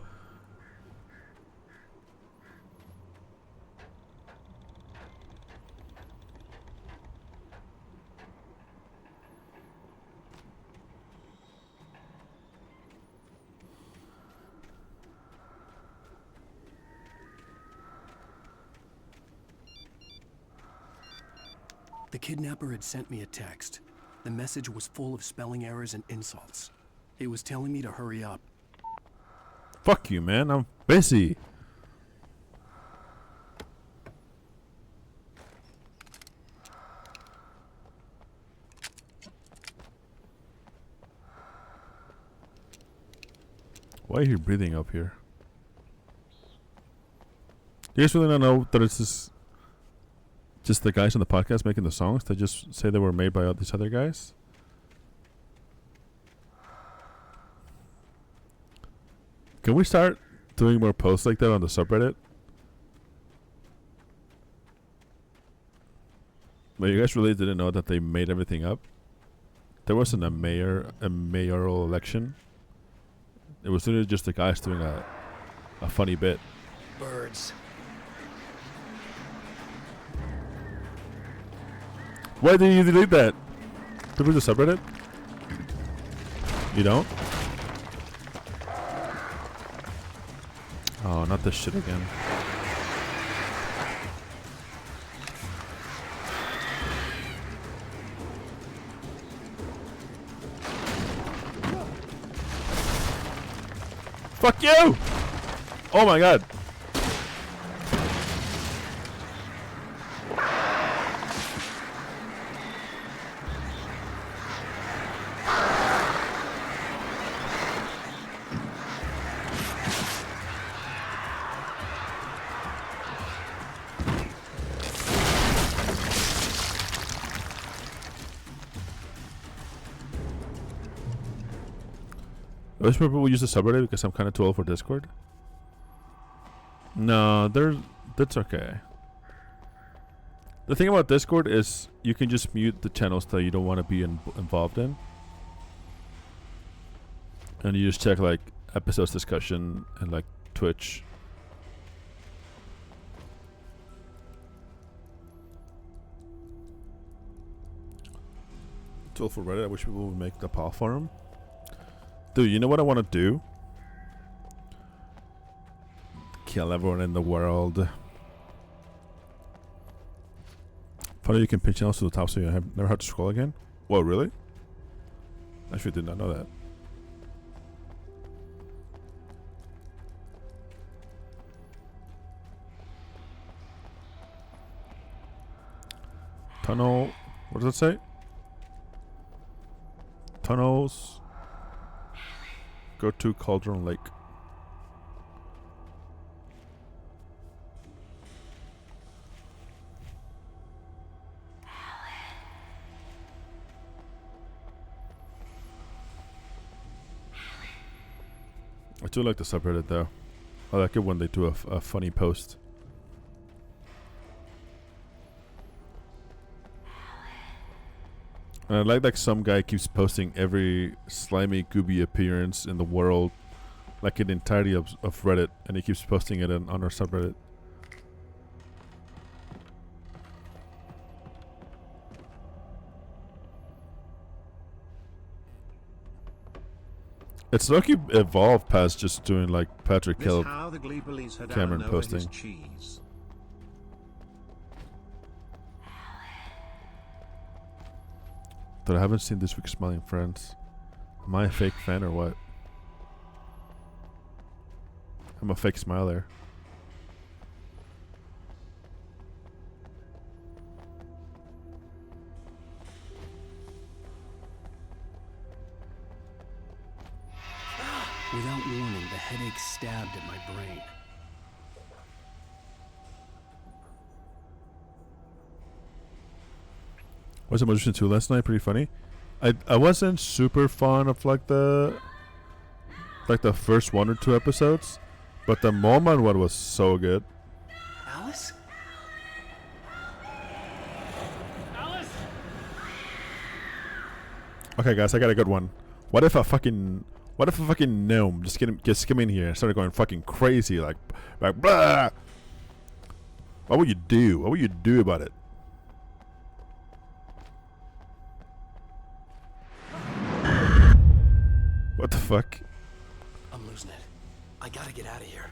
The kidnapper had sent me a text. The message was full of spelling errors and insults. He was telling me to hurry up. Fuck you, man. I'm busy. Why are you breathing up here? You guys really don't know that it's just the guys on the podcast making the songs? They just say they were made by all these other guys? Can we start doing more posts like that on the subreddit? But you guys really didn't know that they made everything up? There wasn't a mayoral election. It was literally just the guys doing a funny bit. Birds. Why did you delete that? Did we the subreddit? You don't? Oh, not this shit again. Fuck you! Oh my god. I wish more people use the subreddit because I'm kind of too old for Discord. No, that's okay. The thing about Discord is you can just mute the channels that you don't want to be involved in. And you just check like episodes discussion and like Twitch. Too old for Reddit. I wish people would make the PAL forum. Dude, you know what I want to do? Kill everyone in the world. Funny you can pin channels to the top so you never have to scroll again? Whoa, really? I actually did not know that. Tunnel... What does it say? Tunnels... Go to Cauldron Lake. I do like the subreddit though. I like it when they do a funny post. And I like that some guy keeps posting every slimy gooby appearance in the world, like an entirety of Reddit, and he keeps posting it on our subreddit. It's lucky evolved past just doing like Patrick Kelly Cameron posting. But I haven't seen this week's Smiling Friends. Am I a fake fan or what? I'm a fake smiler. Without warning, the headache stabbed at my brain. Watched Magician 2 last night, pretty funny. I wasn't super fond of like the first 1 or 2 episodes, but the moment one was so good. Alice? Okay guys, I got a good one. What if a fucking What if a fucking gnome just came in here and started going fucking crazy, like blah? What would you do? What would you do about it? What the fuck? I'm losing it. I gotta get out of here.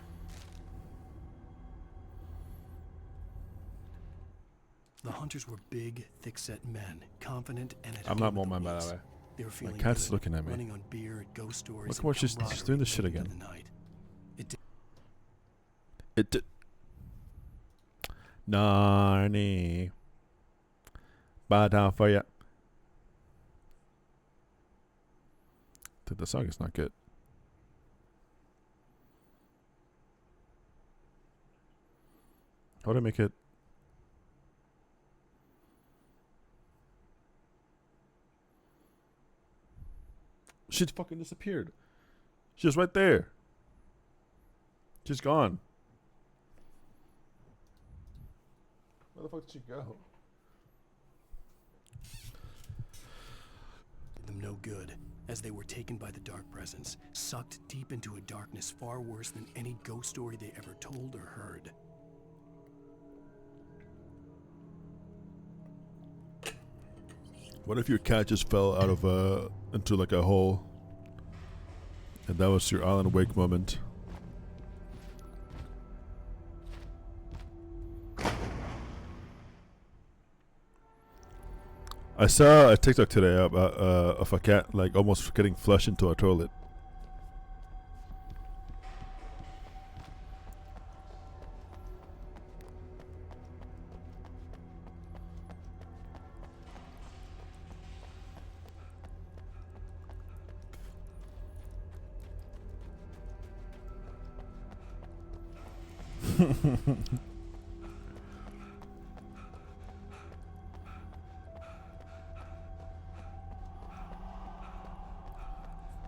The hunters were big, thick-set men, confident and at I'm home not with more the man, by woods. the way. They were feeling cat's good, looking at me. running on beer, ghost stories. Look and what she's camaraderie doing this shit late into again. the night. It did. Narnie. Bow down for ya. Dude, the song is not good. How do I make it? She fucking disappeared. She was right there. She's gone. Where the fuck did she go? Did them no good, as they were taken by the dark presence, sucked deep into a darkness far worse than any ghost story they ever told or heard. What if your cat just fell out of into like a hole, and that was your Alan Wake moment? I saw a TikTok today of a cat like almost getting flushed into a toilet.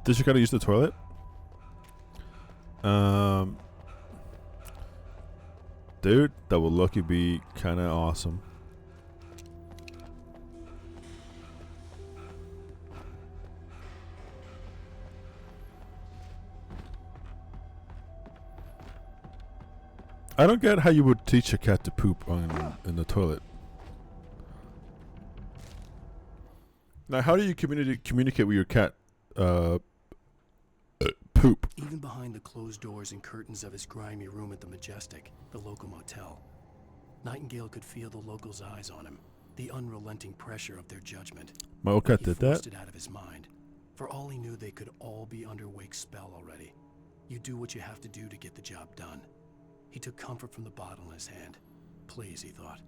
Did you gotta use the toilet? Dude, that would lucky be kind of awesome. I don't get how you would teach a cat to poop in the toilet. Now, how do you communicate with your cat? Poop. Even behind the closed doors and curtains of his grimy room at the Majestic, the local motel, Nightingale could feel the locals' eyes on him, the unrelenting pressure of their judgment. My old cat He did forced that. it out of his mind. For all he knew, they could all be under Wake's spell already. You do what you have to do to get the job done. He took comfort from the bottle in his hand. Please, he thought,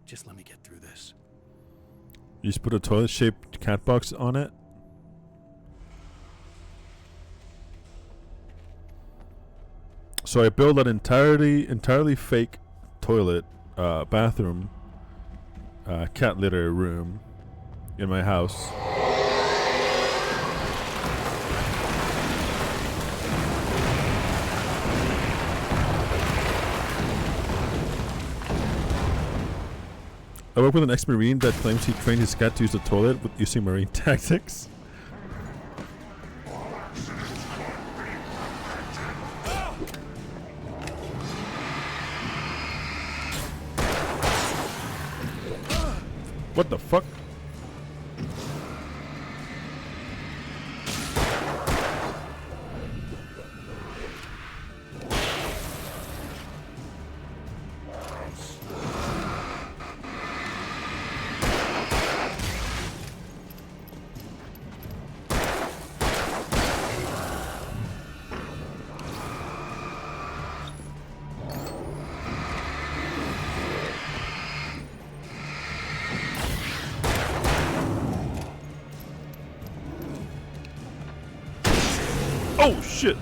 just let me get through this. You just put a toilet-shaped cat box on it. So I built an entirely fake toilet, bathroom, cat litter room in my house. I work with an ex-Marine that claims he trained his cat to use the toilet with using Marine tactics. What the fuck? Oh shit!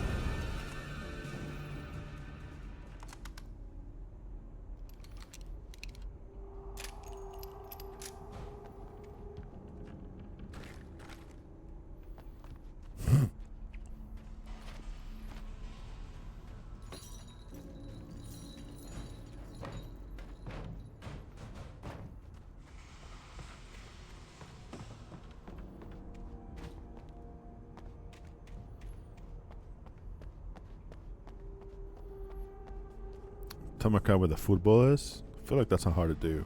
time I got where the football is. I feel like that's not hard to do.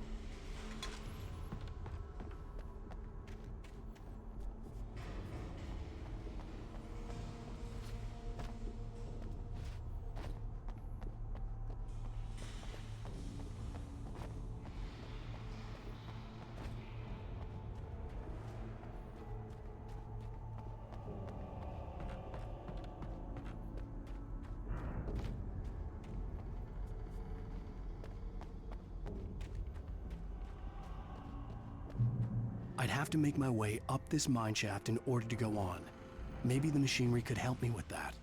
I'd have to make my way up this mine shaft in order to go on. Maybe the machinery could help me with that.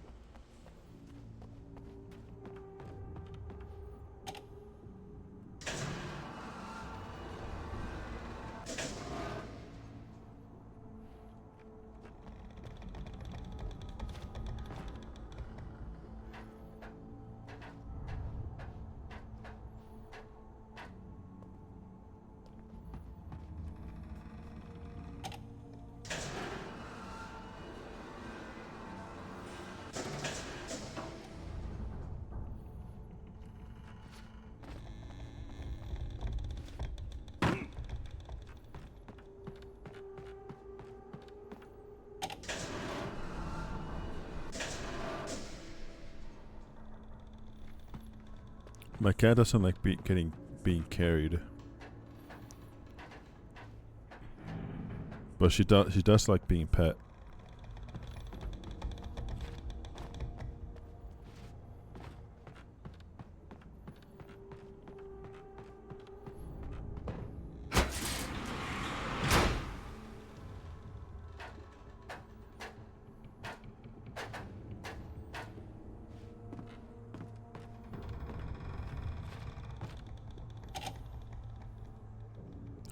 My cat doesn't like being carried, but she does like being pet.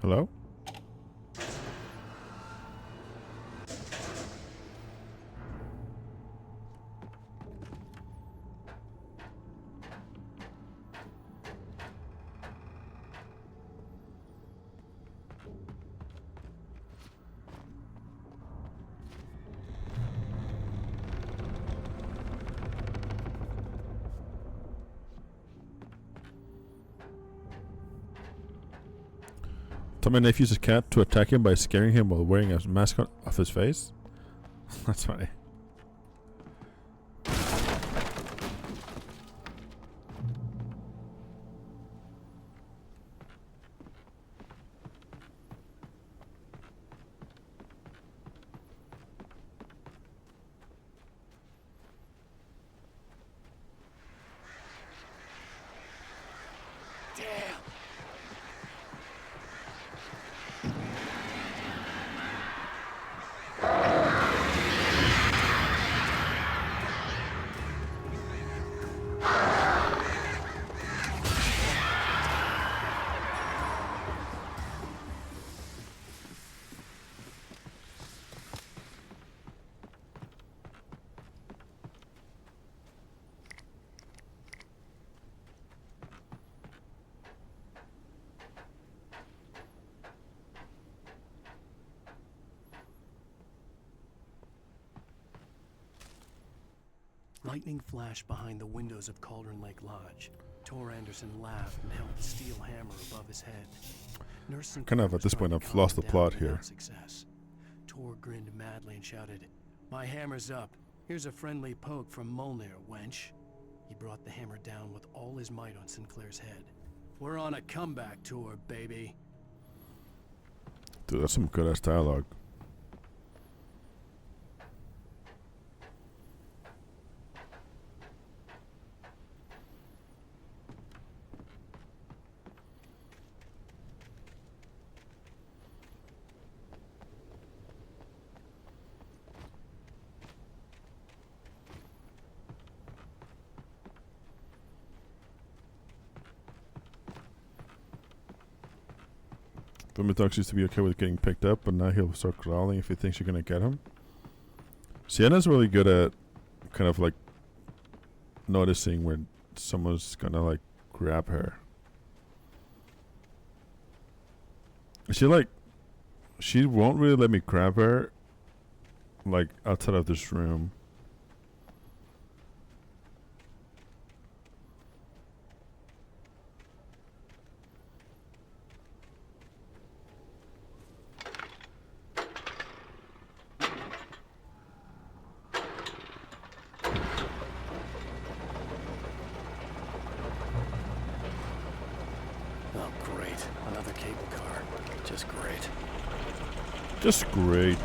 Hello? Tell my nephew uses a cat to attack him by scaring him while wearing a mask off his face. That's funny. Lightning flashed behind the windows of Cauldron Lake Lodge. Tor Anderson laughed and held the steel hammer above his head. Nurse Kind of at this point, I've lost the plot here. Success. Tor grinned madly and shouted, "My hammer's up. Here's a friendly poke from Molnir, wench." He brought the hammer down with all his might on Sinclair's head. "We're on a comeback tour, baby." Dude, that's some good ass dialogue. Vomitox used to be okay with getting picked up, but now he'll start growling if he thinks you're gonna get him. Sienna's really good at kind of like noticing when someone's gonna like grab her. She won't really let me grab her like outside of this room. another cable car. Just great. Just great.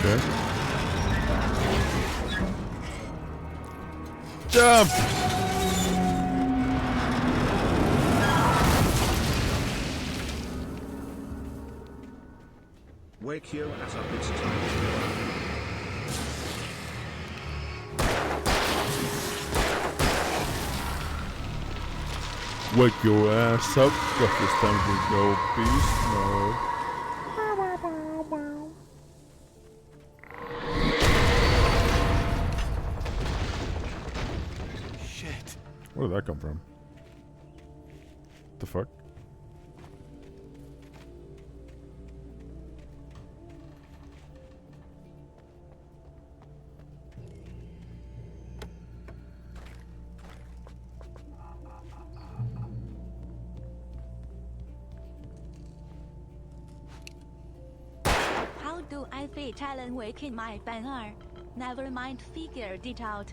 Okay. Jump! Wake your ass up, it's time to go. Wake your ass up, cause it's time to go beast mode. Shit. Where did that come from? The fuck? How do I fit Alan Wake in my banner? Never mind, figured it out.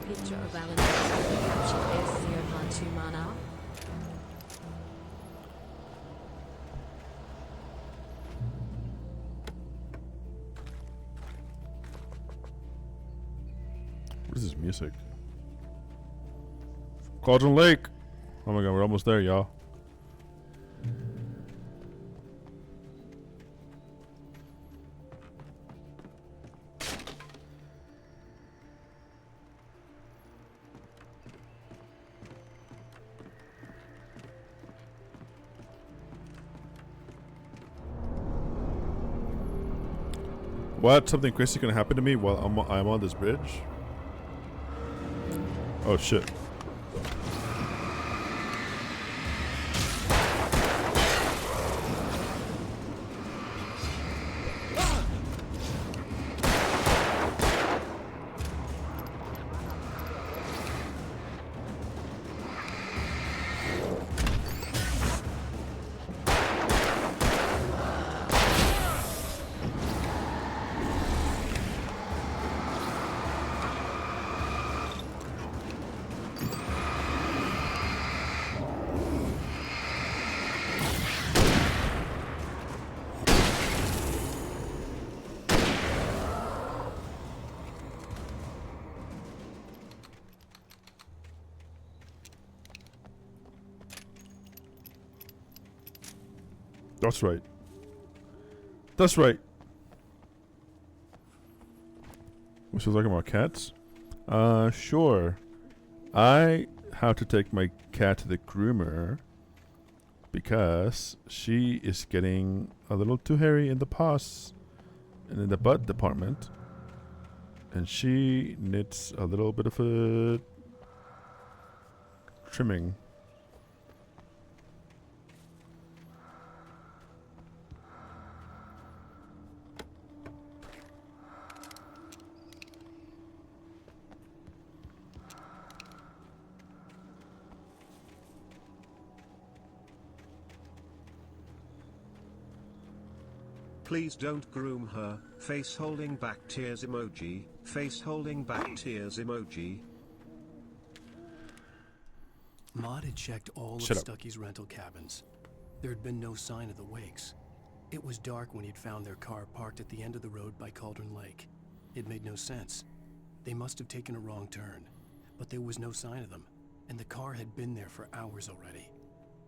Picture of Alan captured S012 mana. What is this music? Cauldron Lake! Oh my god, we're almost there, y'all. What? Something crazy gonna happen to me while I'm on this bridge? Oh shit. That's right. That's right. Was talking about cats? Sure. I have to take my cat to the groomer because she is getting a little too hairy in the paws and in the butt department. And she needs a little bit of a trimming. Please don't groom her. Face holding back tears emoji. Face holding back tears emoji. Maud had checked all Shut of up. Stucky's rental cabins. There had been no sign of the wakes. It was dark when he'd found their car parked at the end of the road by Cauldron Lake. It made no sense. They must have taken a wrong turn, but there was no sign of them, and the car had been there for hours already.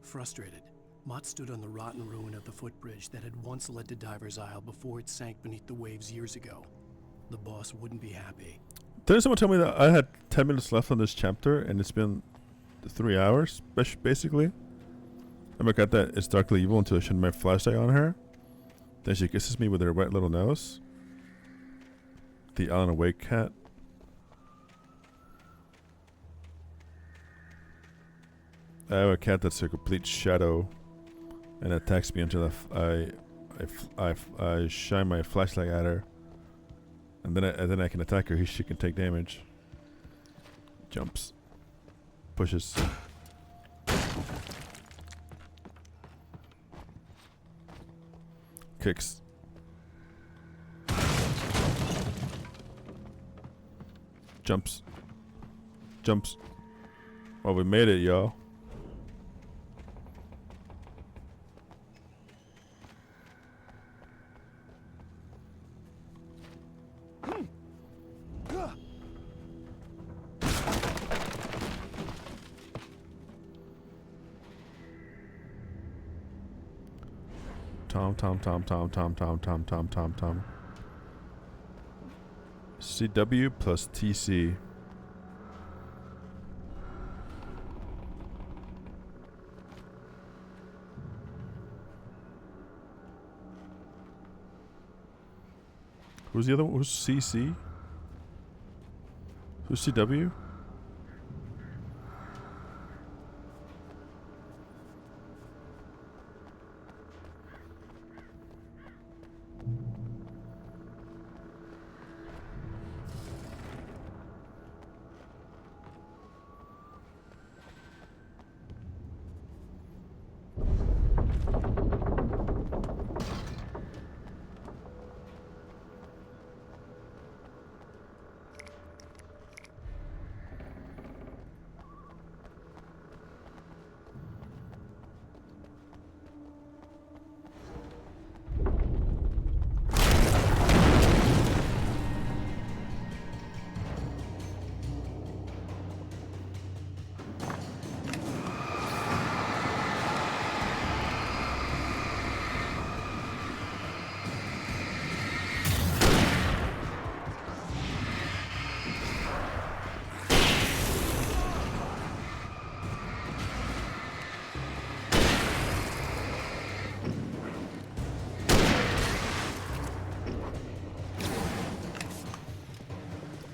Frustrated, Mott stood on the rotten ruin of the footbridge that had once led to Diver's Isle before it sank beneath the waves years ago. The boss wouldn't be happy. Didn't someone tell me that I had 10 minutes left on this chapter and it's been 3 hours, basically? I'm like at that it's darkly evil until I shine my flashlight on her. Then she kisses me with her wet little nose. The Alan Wake cat. I have a cat that's a complete shadow and attacks me until I shine my flashlight at her. And then I can attack her. She can take damage. Jumps. Pushes. Kicks. Jumps. Jumps. Well, we made it, y'all. Tom. CW plus TC. Who's the other one? Who's CC? Who's CW?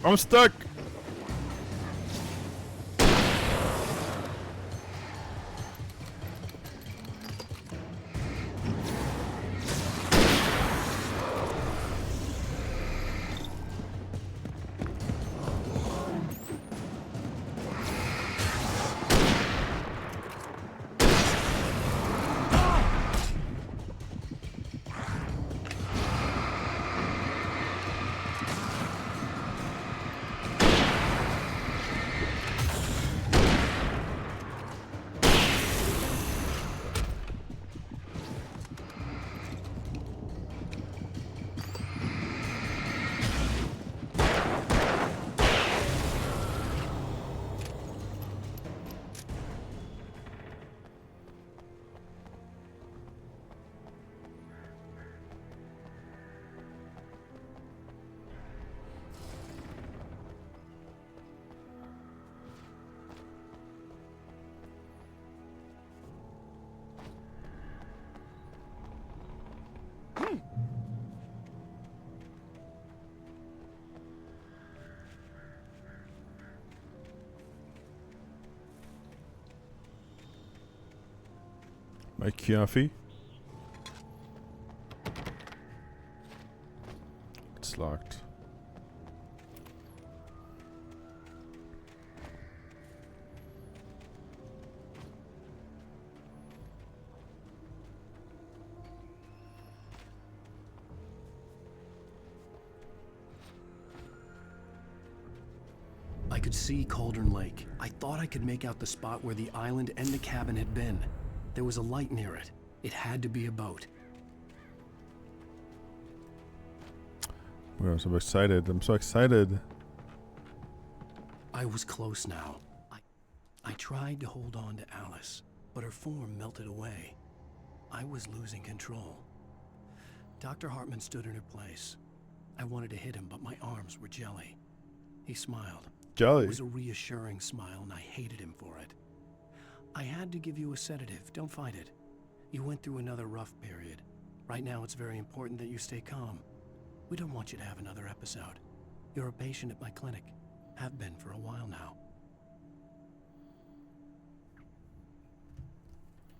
I'm stuck. My coffee. It's locked. I could see Cauldron Lake. I thought I could make out the spot where the island and the cabin had been. There was a light near it. It had to be a boat. I'm so excited. I'm so excited. I was close now. I tried to hold on to Alice, but her form melted away. I was losing control. Dr. Hartman stood in her place. I wanted to hit him, but my arms were jelly. He smiled. Jelly. It was a reassuring smile, and I hated him for it. I had to give you a sedative. Don't fight it. You went through another rough period. Right now, it's very important that you stay calm. We don't want you to have another episode. You're a patient at my clinic. Have been for a while now.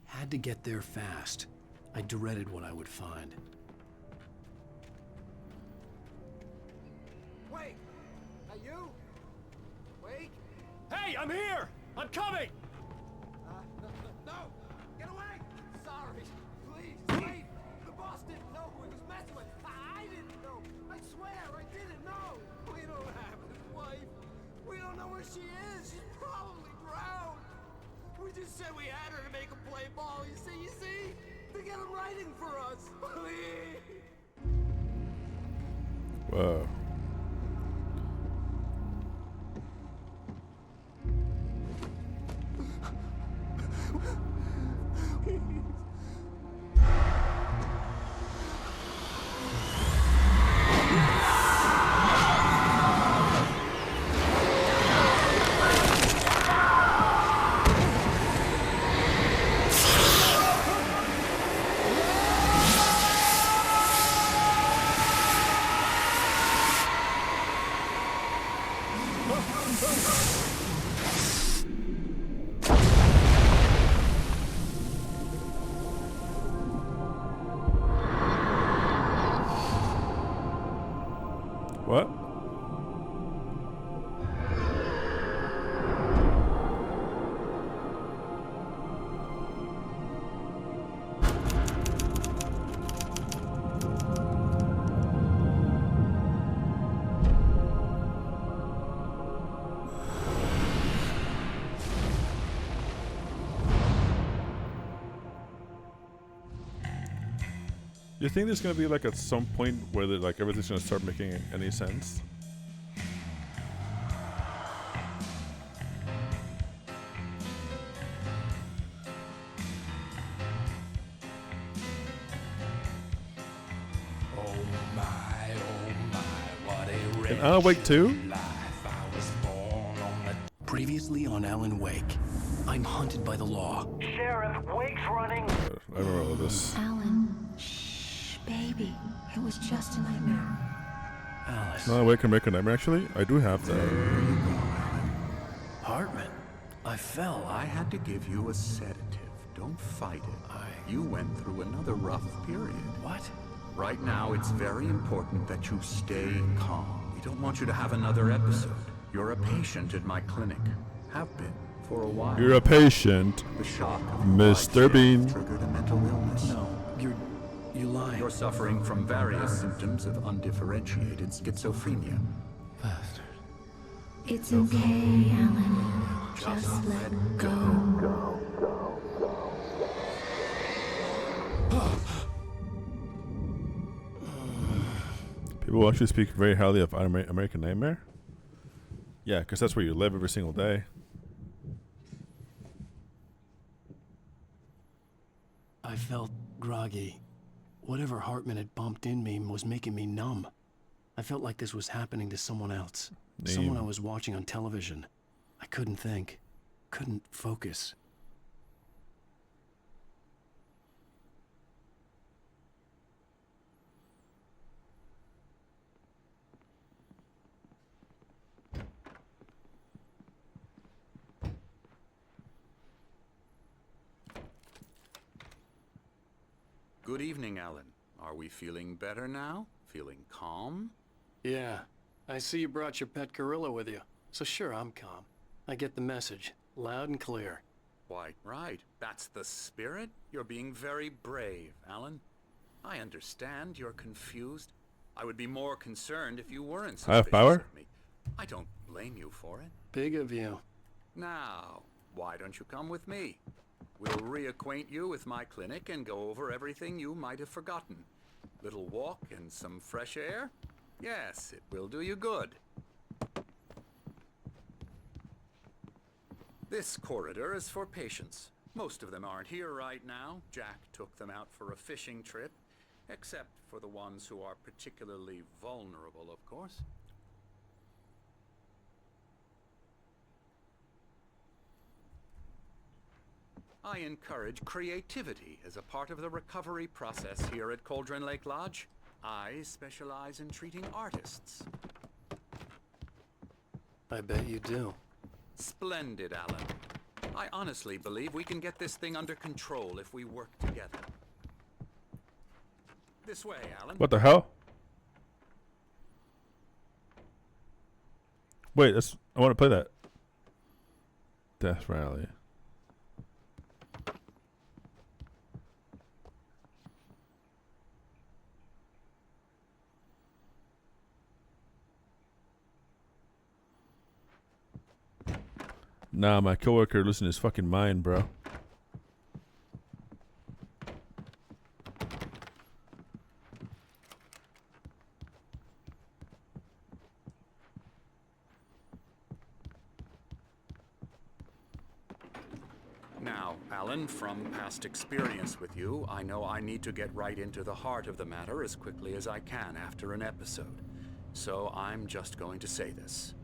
Had to get there fast. I dreaded what I would find. Wait! Are you? Wait! Hey, I'm here! I'm coming! No! Get away! Sorry. Please, wait! The boss didn't know who he was messing with. I didn't know. I swear, I didn't know. We don't have his wife. We don't know where she is. She's probably drowned. We just said we had her to make him play ball. You see? To get him writing for us. Please! Whoa. What? You think there's gonna be like at some point where like everything's gonna start making any sense? In Alan Wake 2? Previously on Alan Wake, I'm hunted by the law. Sheriff, Wake's running. I remember all this. Alan, shh, baby. It was just a nightmare. Alice. Alan Wake can make a nightmare. Actually, I do have that. Hartman. I fell. I had to give you a sedative. Don't fight it. You went through another rough period. What? Right now, it's very important that you stay calm. We don't want you to have another episode. You're a patient at my clinic. Have been for a while. You're a patient, The shock of Mr. Bean. triggered a mental illness. No, you lying. You're suffering from various symptoms of undifferentiated schizophrenia. It's okay, Alan. Just let go. People actually speak very highly of American Nightmare. Yeah, because that's where you live every single day. I felt groggy. Whatever Hartman had bumped in me was making me numb. I felt like this was happening to someone else. Someone I was watching on television. I couldn't think. Couldn't focus. Good evening, Alan. Are we feeling better now? Feeling calm? Yeah. I see you brought your pet gorilla with you. So sure, I'm calm. I get the message. Loud and clear. Quite right. That's the spirit. You're being very brave, Alan. I understand you're confused. I would be more concerned if you weren't I have suspicious power? of me. I don't blame you for it. Big of you. Now, why don't you come with me? We'll reacquaint you with my clinic and go over everything you might have forgotten. Little walk and some fresh air? Yes, it will do you good. This corridor is for patients. Most of them aren't here right now. Jack took them out for a fishing trip, except for the ones who are particularly vulnerable, of course. I encourage creativity as a part of the recovery process here at Cauldron Lake Lodge. I specialize in treating artists. I bet you do. Splendid, Alan. I honestly believe we can get this thing under control if we work together. This way, Alan. What the hell? Wait, I want to play that. Death Rally. Nah, my coworker losing his fucking mind, bro. Now, Alan, from past experience with you, I know I need to get right into the heart of the matter as quickly as I can after an episode. So I'm just going to say this.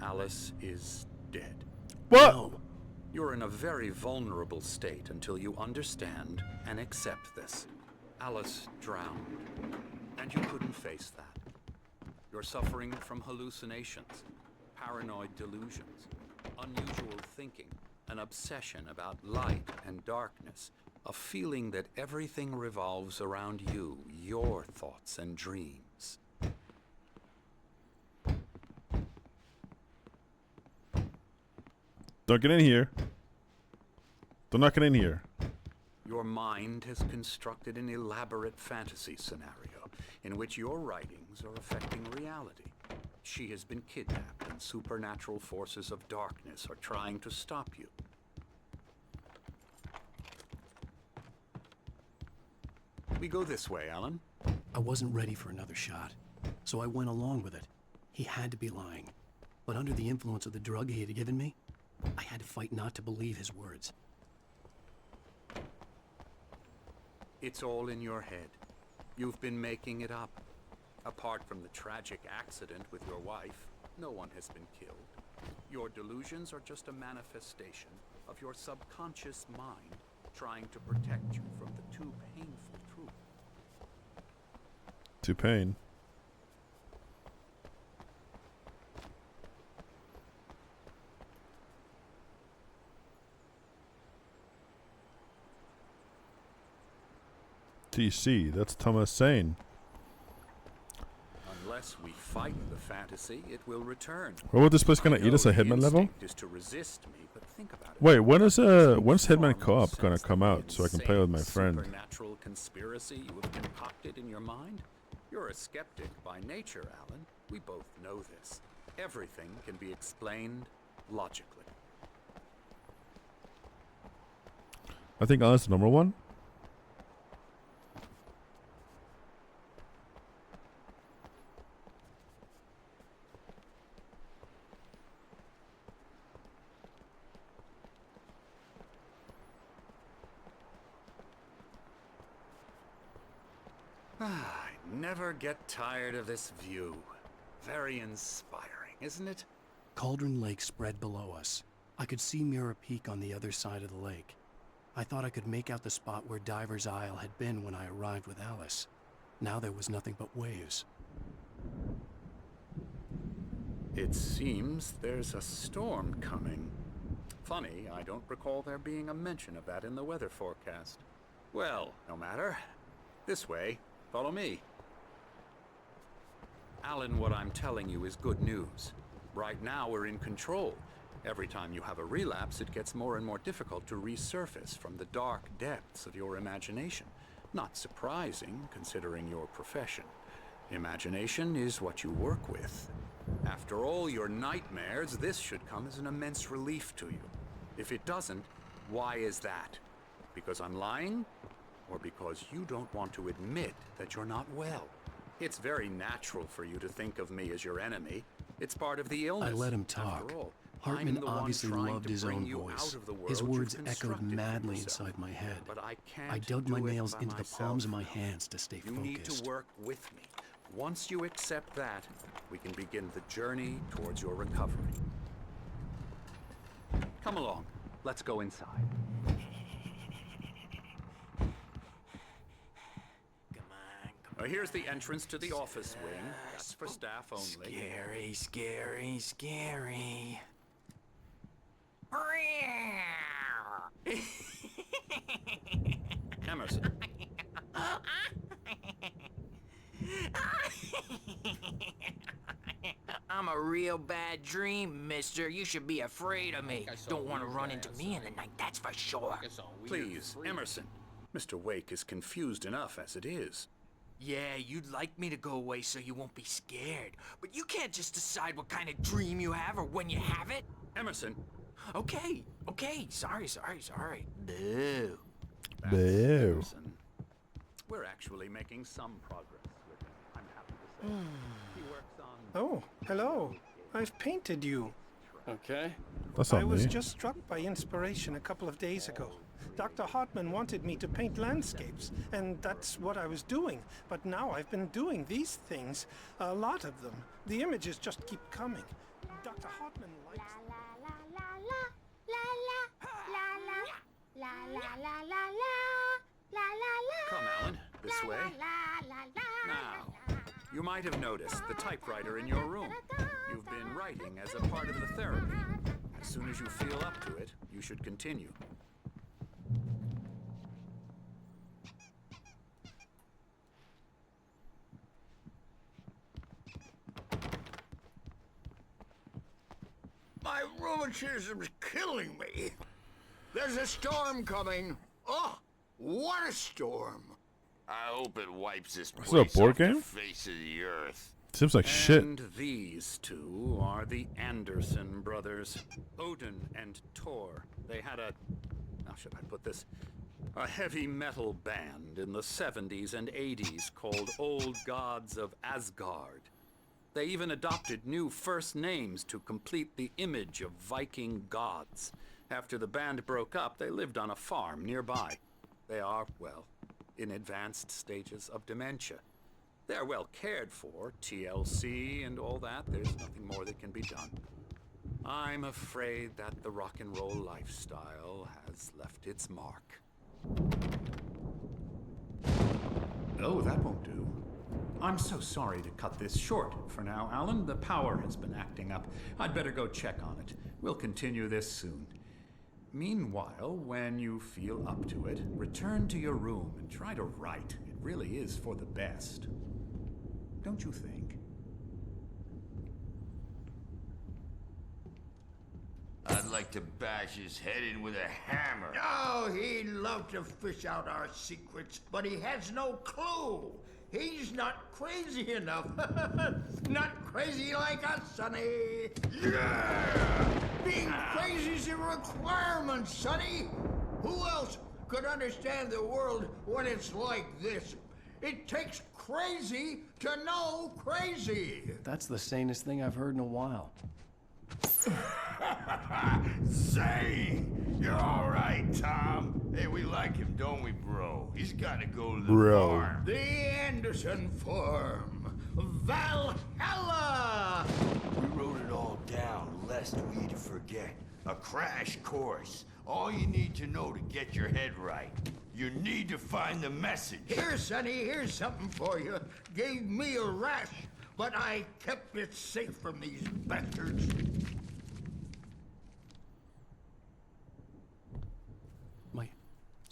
Alice is dead. What? No. You're in a very vulnerable state until you understand and accept this. Alice drowned, and you couldn't face that. You're suffering from hallucinations, paranoid delusions, unusual thinking, an obsession about light and darkness, a feeling that everything revolves around you, your thoughts and dreams. Don't get in here. Don't not get in here. Your mind has constructed an elaborate fantasy scenario in which your writings are affecting reality. She has been kidnapped and supernatural forces of darkness are trying to stop you. We go this way, Alan. I wasn't ready for another shot, so I went along with it. He had to be lying. But under the influence of the drug he had given me, I had to fight not to believe his words. It's all in your head. You've been making it up. Apart from the tragic accident with your wife, no one has been killed. Your delusions are just a manifestation of your subconscious mind trying to protect you from the too painful truth. To pain. TC, that's Thomas Sane. Unless we fight the fantasy, it will return. What was this place gonna eat us at Hitman level? Is to resist me, but think about it. Wait, when's Hitman Co-op gonna come out so I can play with my friend? Supernatural conspiracy you have concocted in your mind? You're a skeptic by nature, Alan. We both know this. Everything can be explained logically. I think Alan's the number one. I never get tired of this view. Very inspiring, isn't it? Cauldron Lake spread below us. I could see Mirror Peak on the other side of the lake. I thought I could make out the spot where Diver's Isle had been when I arrived with Alice. Now there was nothing but waves. It seems there's a storm coming. Funny, I don't recall there being a mention of that in the weather forecast. Well, no matter. This way. Follow me. Alan, what I'm telling you is good news. Right now, we're in control. Every time you have a relapse, it gets more and more difficult to resurface from the dark depths of your imagination. Not surprising, considering your profession. Imagination is what you work with. After all your nightmares, this should come as an immense relief to you. If it doesn't, why is that? Because I'm lying? Or because you don't want to admit that you're not well? It's very natural for you to think of me as your enemy. It's part of the illness. I let him talk. After all, Hartman I'm the one obviously trying loved to his bring own you voice. out of the His world words you've echoed constructed for madly yourself. inside my head. But I can't I dug my do it nails by into the myself. palms of my hands to stay You focused. need to work with me. Once you accept that, we can begin the journey towards your recovery. Come along. Let's go inside. Here's the entrance to the office wing. That's for staff only. Scary, scary, scary. Emerson. I'm a real bad dream, mister. You should be afraid of me. Don't want to run into me in the night, that's for sure. Please, Emerson. Mr. Wake is confused enough as it is. Yeah, you'd like me to go away so you won't be scared. But you can't just decide what kind of dream you have or when you have it. Emerson. Okay, sorry. Boo. That's Boo. Emerson. We're actually making some progress with him, I'm happy to say. He works on... Oh, hello. I've painted you. Okay. That's I not was me. just struck by inspiration a couple of days ago. Dr. Hartman wanted me to paint landscapes, and that's what I was doing. But now I've been doing these things, a lot of them. The images just keep coming. Dr. Hartman likes... Come, Alan. This way. Now, you might have noticed the typewriter in your room. You've been writing as a part of the therapy. As soon as you feel up to it, you should continue. My rheumatism's killing me. There's a storm coming. Oh, what a storm. I hope it wipes this Is it a board off the game? face of the earth. Seems like shit. And these two are the Anderson brothers, Odin and Thor. They had a, how should I put this? A heavy metal band in the 70s and 80s called Old Gods of Asgard. They even adopted new first names to complete the image of Viking gods. After the band broke up, they lived on a farm nearby. They are, well, in advanced stages of dementia. They're well cared for, TLC and all that. There's nothing more that can be done. I'm afraid that the rock and roll lifestyle has left its mark. Oh, that won't do. I'm so sorry to cut this short for now, Alan. The power has been acting up. I'd better go check on it. We'll continue this soon. Meanwhile, when you feel up to it, return to your room and try to write. It really is for the best. Don't you think? I'd like to bash his head in with a hammer. Oh, he'd love to fish out our secrets, but he has no clue. He's not crazy enough. Not crazy like us, Sonny. Yeah! Being crazy's a requirement, Sonny. Who else could understand the world when it's like this? It takes crazy to know crazy. That's the sanest thing I've heard in a while. Say, you're all right, Tom. Hey, we like him, don't we, bro? He's got to go to the Bro. farm. The Anderson farm. Valhalla! We wrote it all down, lest we forget. A crash course. All you need to know to get your head right. You need to find the message. Here, Sonny, here's something for you. Gave me a rash, but I kept it safe from these bastards.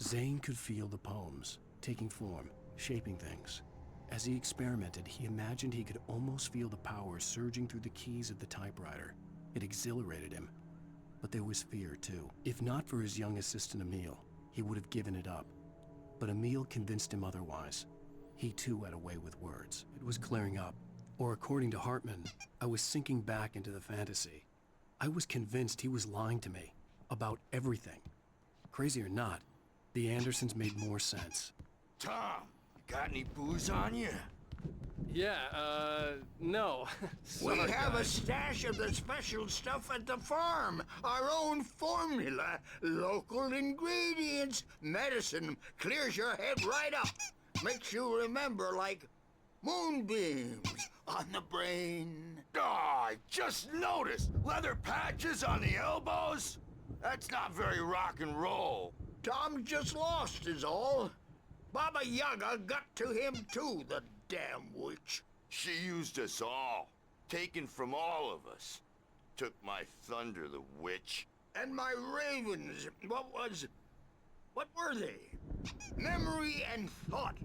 Zane could feel the poems, taking form, shaping things. As he experimented, he imagined he could almost feel the power surging through the keys of the typewriter. It exhilarated him. But there was fear, too. If not for his young assistant Emil, he would have given it up. But Emil convinced him otherwise. He too had a way with words. It was clearing up. Or according to Hartman, I was sinking back into the fantasy. I was convinced he was lying to me. About everything. Crazy or not, the Andersons made more sense. Tom, got any booze on you? Yeah, no. We have a stash of the special stuff at the farm. Our own formula. Local ingredients. Medicine clears your head right up. Makes you remember like moonbeams on the brain. Oh, I just noticed. Leather patches on the elbows? That's not very rock and roll. Tom just lost is all. Baba Yaga got to him too, the damn witch. She used us all. Taken from all of us. Took my thunder, the witch. And my ravens. What were they? Memory and thought,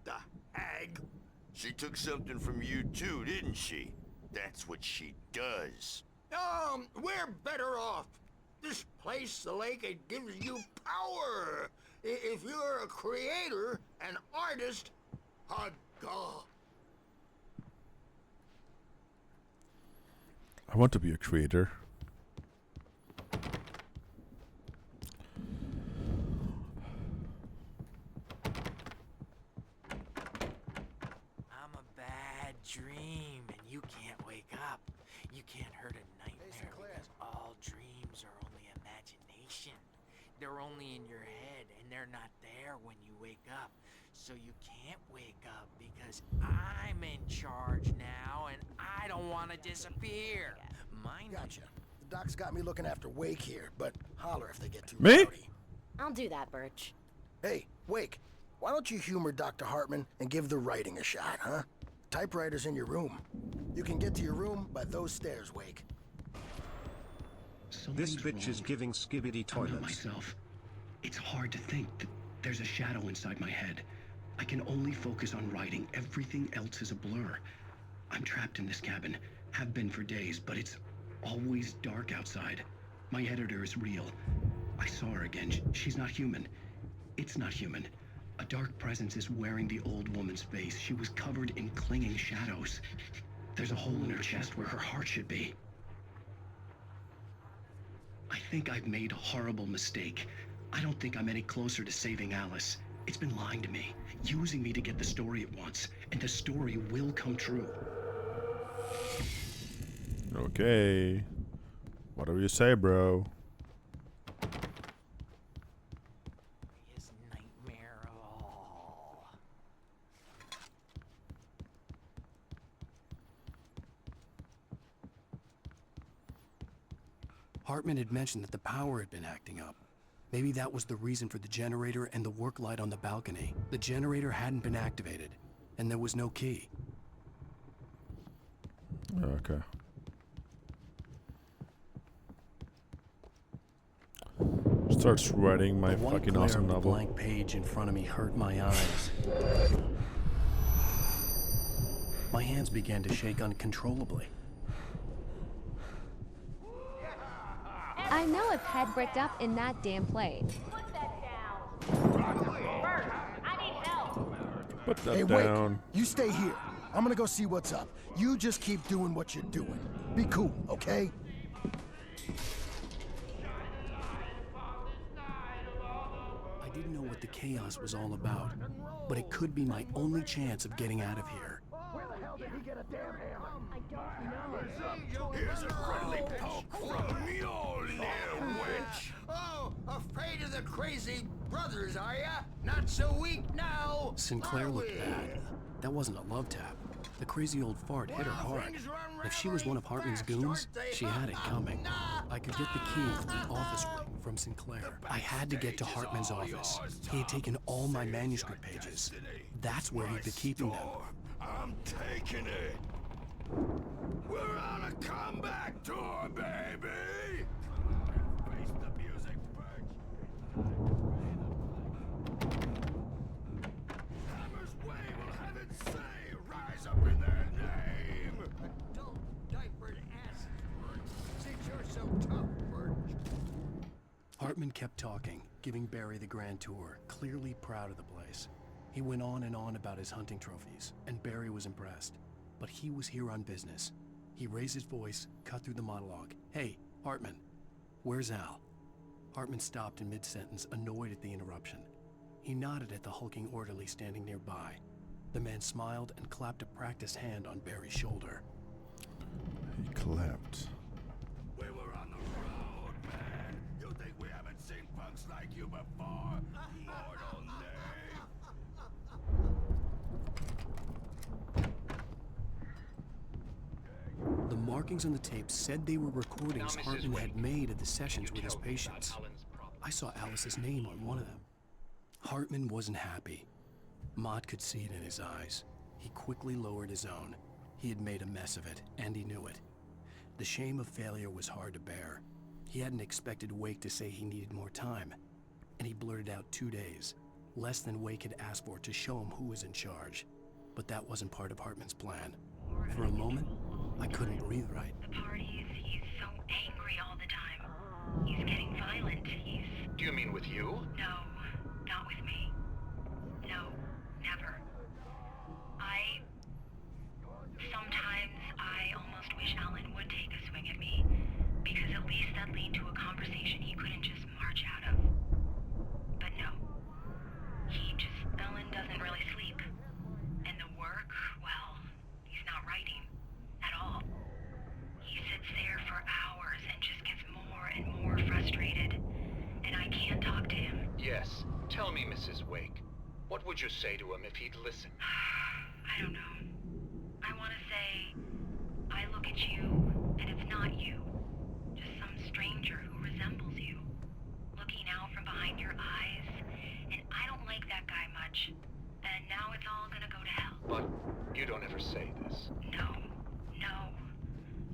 the hag. She took something from you too, didn't she? That's what she does. We're better off. This place, the lake, it gives you power. If you're a creator, an artist, a god. I want to be a creator. I'm a bad dream, and you can't wake up. You can't hurt a nightmare because all dreams are only imagination. They're only in your head, and they're not there when you wake up. So you can't wake up because I'm in charge now, and I don't want to disappear. Mind Gotcha. The doc's got me looking after Wake here, but holler if they get too Me? rowdy. I'll do that, Birch. Hey, Wake, why don't you humor Dr. Hartman and give the writing a shot, huh? Typewriter's in your room. You can get to your room by those stairs, Wake. This bitch is giving skibbity toilets. I'm not myself. It's hard to think that there's a shadow inside my head. I can only focus on writing. Everything else is a blur. I'm trapped in this cabin. Have been for days, but it's always dark outside. My editor is real. I saw her again. She's not human. It's not human. A dark presence is wearing the old woman's face. She was covered in clinging shadows. There's a hole in her chest where her heart should be. I think I've made a horrible mistake. I don't think I'm any closer to saving Alice. It's been lying to me, using me to get the story it wants, and the story will come true. Okay. Whatever you say, bro. His nightmare of all. Hartman had mentioned that the power had been acting up. Maybe that was the reason for the generator and the work light on the balcony. The generator hadn't been activated, and there was no key. Okay. Starts writing my fucking awesome The novel. blank page in front of me hurt my eyes. My hands began to shake uncontrollably. I know I've had bricked up in that damn plate. Put that Hey, down. Wake, you stay here. I'm gonna go see what's up. You just keep doing what you're doing. Be cool, okay? I didn't know what the chaos was all about, but it could be my only chance of getting out of here. Where the hell did he get a damn hammer? I don't know. Here's a friendly poke from Mjolnir, witch. Oh, afraid of the crazy brothers, are ya? Not so weak now. Sinclair are looked we? bad. That wasn't a love tap. The crazy old fart hit her hard. If she was one of Hartman's goons, she had it coming. I could get the key to the office room from Sinclair. I had to get to Hartman's office. He had taken all my manuscript pages. That's where he'd been keeping them. I'm taking it. We're on a comeback tour, baby. Face the music, Birch. Hartman kept talking, giving Barry the grand tour, clearly proud of the place. He went on and on about his hunting trophies, and Barry was impressed. But he was here on business. He raised his voice, cut through the monologue. Hey, Hartman, where's Al? Hartman stopped in mid-sentence, annoyed at the interruption. He nodded at the hulking orderly standing nearby. The man smiled and clapped a practiced hand on Barry's shoulder. He clapped. We were on the road, man. You think we haven't seen punks like you before? Mortal name. The markings on the tape said they were recordings Hartman had made of the sessions with his patients. I saw Alice's name on one of them. Hartman wasn't happy. Mott could see it in his eyes. He quickly lowered his own. He had made a mess of it, and he knew it. The shame of failure was hard to bear. He hadn't expected Wake to say he needed more time, and he blurted out 2 days, less than Wake had asked for to show him who was in charge. But that wasn't part of Hartman's plan. For a moment, I couldn't breathe right. The parties, he's so angry all the time. He's getting violent. Do you mean with you? No, not with me. No, never. Sometimes I almost wish Alan would take a swing at me, because at least that lead to a conversation he couldn't just march out of. But no. Alan doesn't really sleep. And the work, well, he's not writing. At all. He sits there for hours and just gets more and more frustrated. And I can't talk to him. Yes. Tell me, Mrs. Wake. What would you say to him if he'd listen? I don't know. I want to say, I look at you, and it's not you. Just some stranger who resembles you. Looking out from behind your eyes. And I don't like that guy much. And now it's all gonna go to hell. But you don't ever say this. No.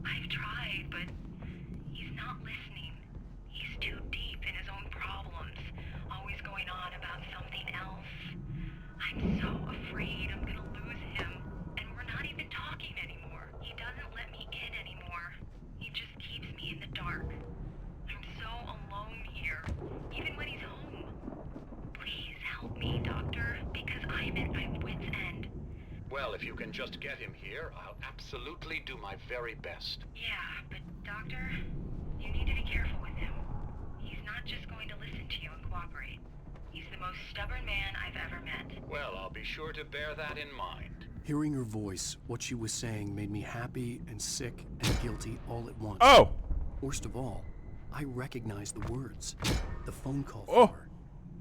I've tried, but he's not listening. He's too deep in his own problems, always going on about something else. I'm so afraid I'm gonna lose him, and we're not even talking anymore. He doesn't let me in anymore. He just keeps me in the dark. I'm so alone here, even when he's home. Please help me, Doctor, because I'm at my wit's end. Well, if you can just get him here, I'll absolutely do my very best. Yeah, but Doctor, you need to be careful with him. He's not just going to listen to you and cooperate. He's the most stubborn man I've ever met. Well, I'll be sure to bear that in mind. Hearing her voice, what she was saying made me happy and sick and guilty all at once. Oh! Worst of all, I recognized the words. The phone call Oh! for her.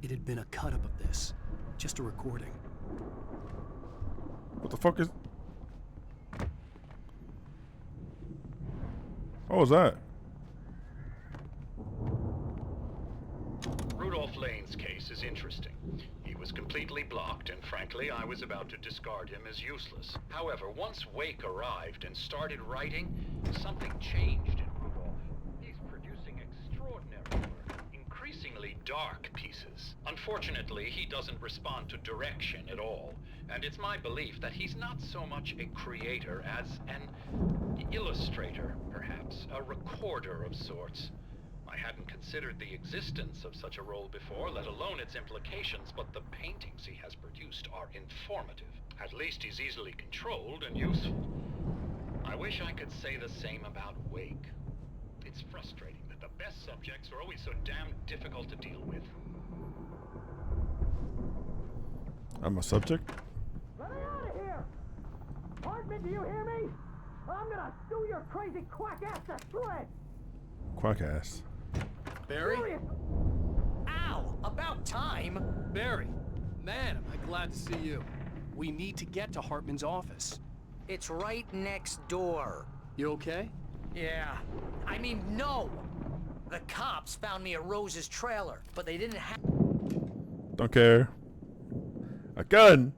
It had been a cut-up of this. Just a recording. What the fuck is... What was that? Rudolph Lane's case is interesting. He was completely blocked, and frankly, I was about to discard him as useless. However, once Wake arrived and started writing, something changed in Rudolph. He's producing extraordinary work, increasingly dark pieces. Unfortunately, he doesn't respond to direction at all, and it's my belief that he's not so much a creator as an illustrator, perhaps, a recorder of sorts. I hadn't considered the existence of such a role before, let alone its implications, but the paintings he has produced are informative. At least he's easily controlled and useful. I wish I could say the same about Wake. It's frustrating that the best subjects are always so damn difficult to deal with. I'm a subject? Let me out of here! Hartman, do you hear me? I'm gonna sue your crazy quack ass to shreds! Quack ass. Barry? Ow! About time! Barry, man, am I glad to see you. We need to get to Hartman's office. It's right next door. You okay? Yeah. I mean, no! The cops found me at Rose's trailer, but they didn't have... Don't care. A gun!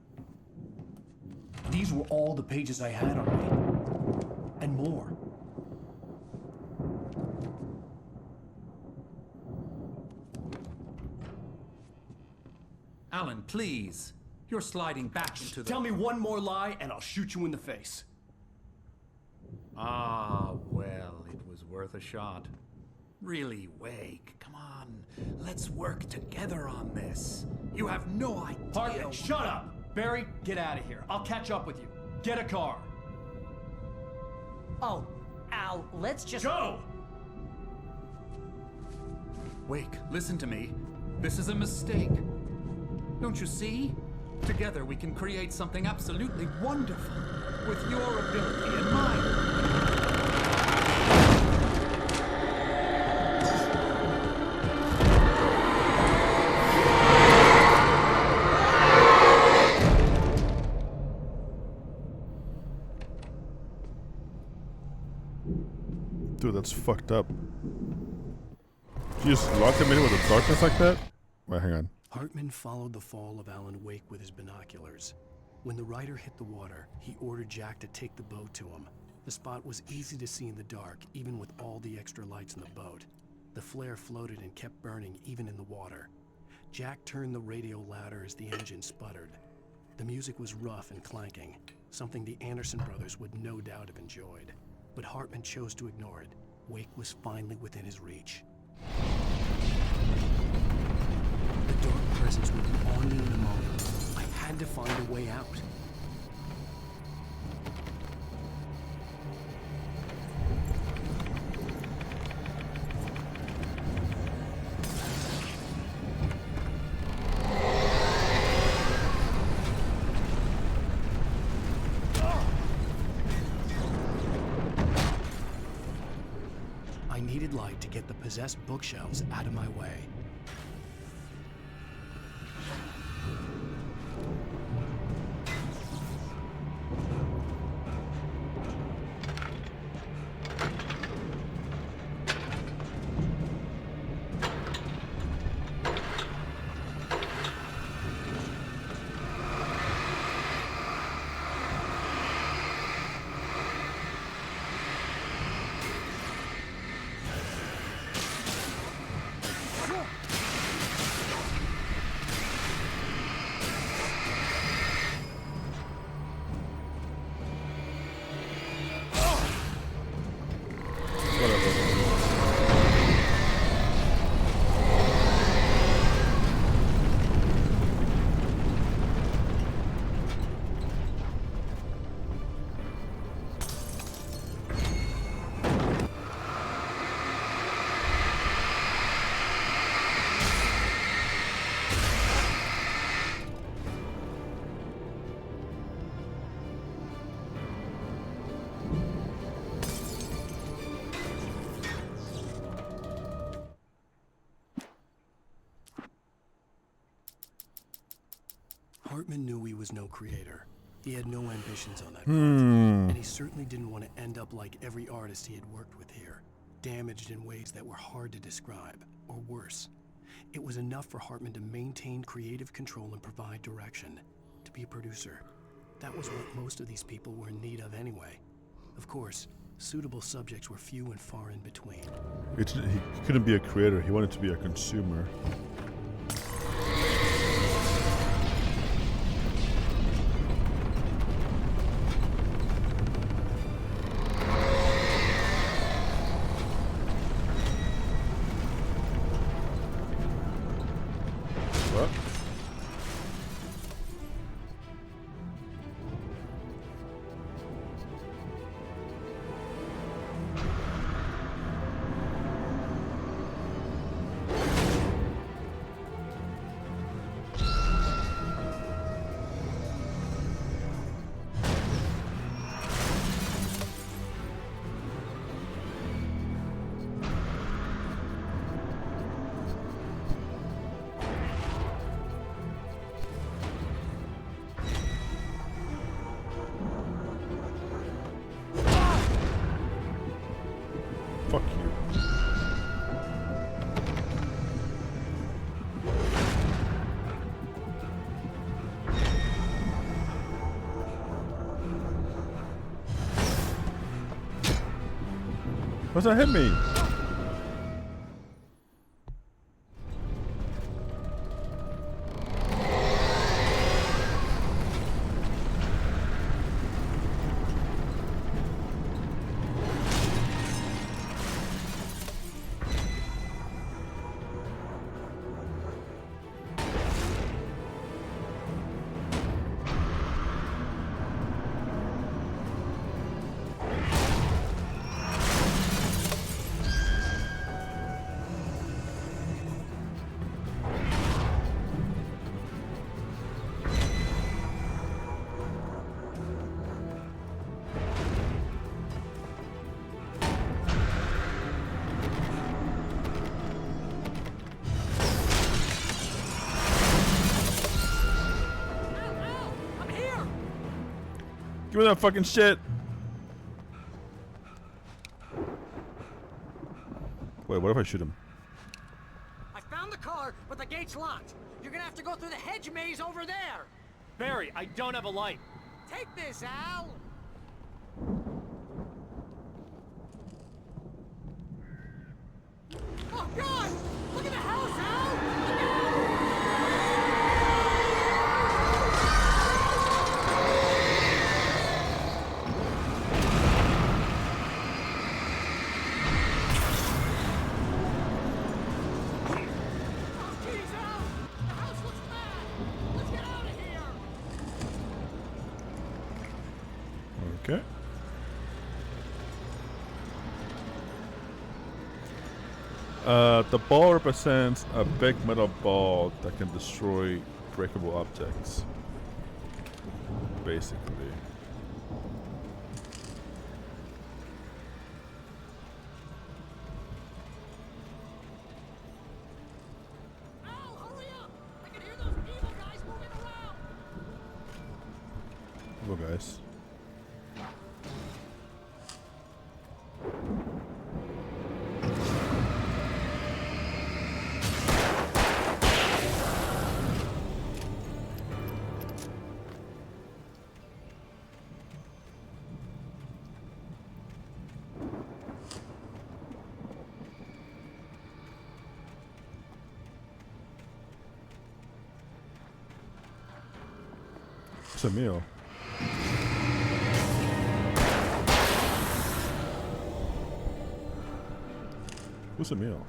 These were all the pages I had on me. And more. Alan, please. You're sliding back into the... Tell me one more lie and I'll shoot you in the face. Ah, well, it was worth a shot. Really, Wake, come on. Let's work together on this. You have no idea. Hartman, shut up! Barry, get out of here. I'll catch up with you. Get a car. Oh, Al, let's just... Go! Wake, listen to me. This is a mistake. Don't you see? Together we can create something absolutely wonderful. With your ability and mine. Dude, that's fucked up. You just locked him in with the darkness like that? Wait, hang on. Hartman followed the fall of Alan Wake with his binoculars. When the rider hit the water, he ordered Jack to take the boat to him. The spot was easy to see in the dark, even with all the extra lights in the boat. The flare floated and kept burning even in the water. Jack turned the radio louder as the engine sputtered. The music was rough and clanking, something the Anderson brothers would no doubt have enjoyed. But Hartman chose to ignore it. Wake was finally within his reach. The dark presence would be on me in a moment. I had to find a way out. I needed light to get the possessed bookshelves out of my way. Hartman knew he was no creator. He had no ambitions on that front, and he certainly didn't want to end up like every artist he had worked with here, damaged in ways that were hard to describe, or worse. It was enough for Hartman to maintain creative control and provide direction, to be a producer. That was what most of these people were in need of anyway. Of course, suitable subjects were few and far in between. He couldn't be a creator, he wanted to be a consumer. What? Fuck you. What's that hit me? Give me that fucking shit. Wait, what if I shoot him? I found the car, but the gate's locked. You're gonna have to go through the hedge maze over there. Barry, I don't have a light. Take this, Al. Oh God! Look at the house, Al! Look out! Okay. The ball represents a big metal ball that can destroy breakable objects. Basically. Hello, guys. It's a meal. Who's Emil?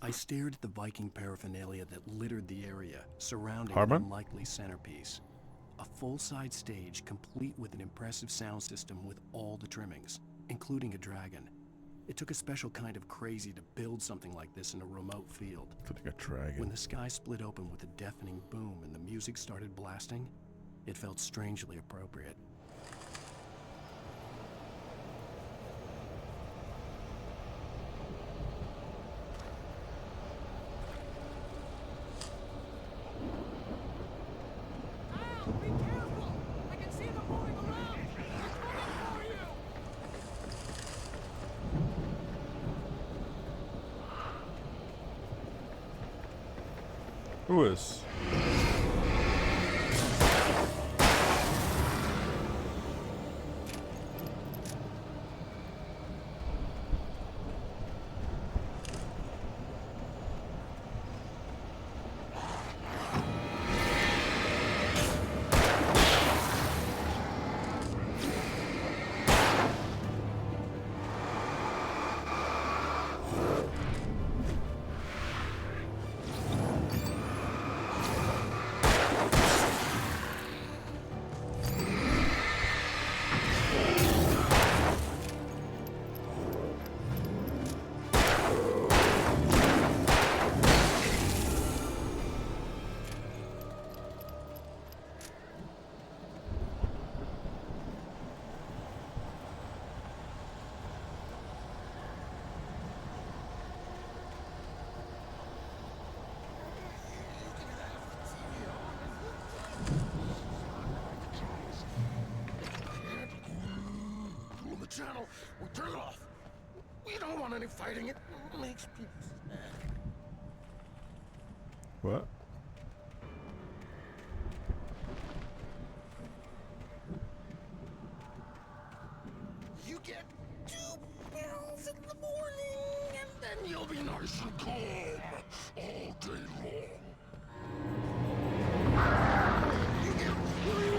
I stared at the Viking paraphernalia that littered the area, surrounding Harmon? an unlikely centerpiece. A full-size stage complete with an impressive sound system with all the trimmings, including a dragon. It took a special kind of crazy to build something like this in a remote field. Like a dragon. When the sky split open with a deafening boom and the music started blasting, it felt strangely appropriate. Who is? Channel, we'll turn it off. We don't want any fighting. It makes people sad. What? You get 2 pills in the morning, and then you'll be nice and calm all day long. You get 3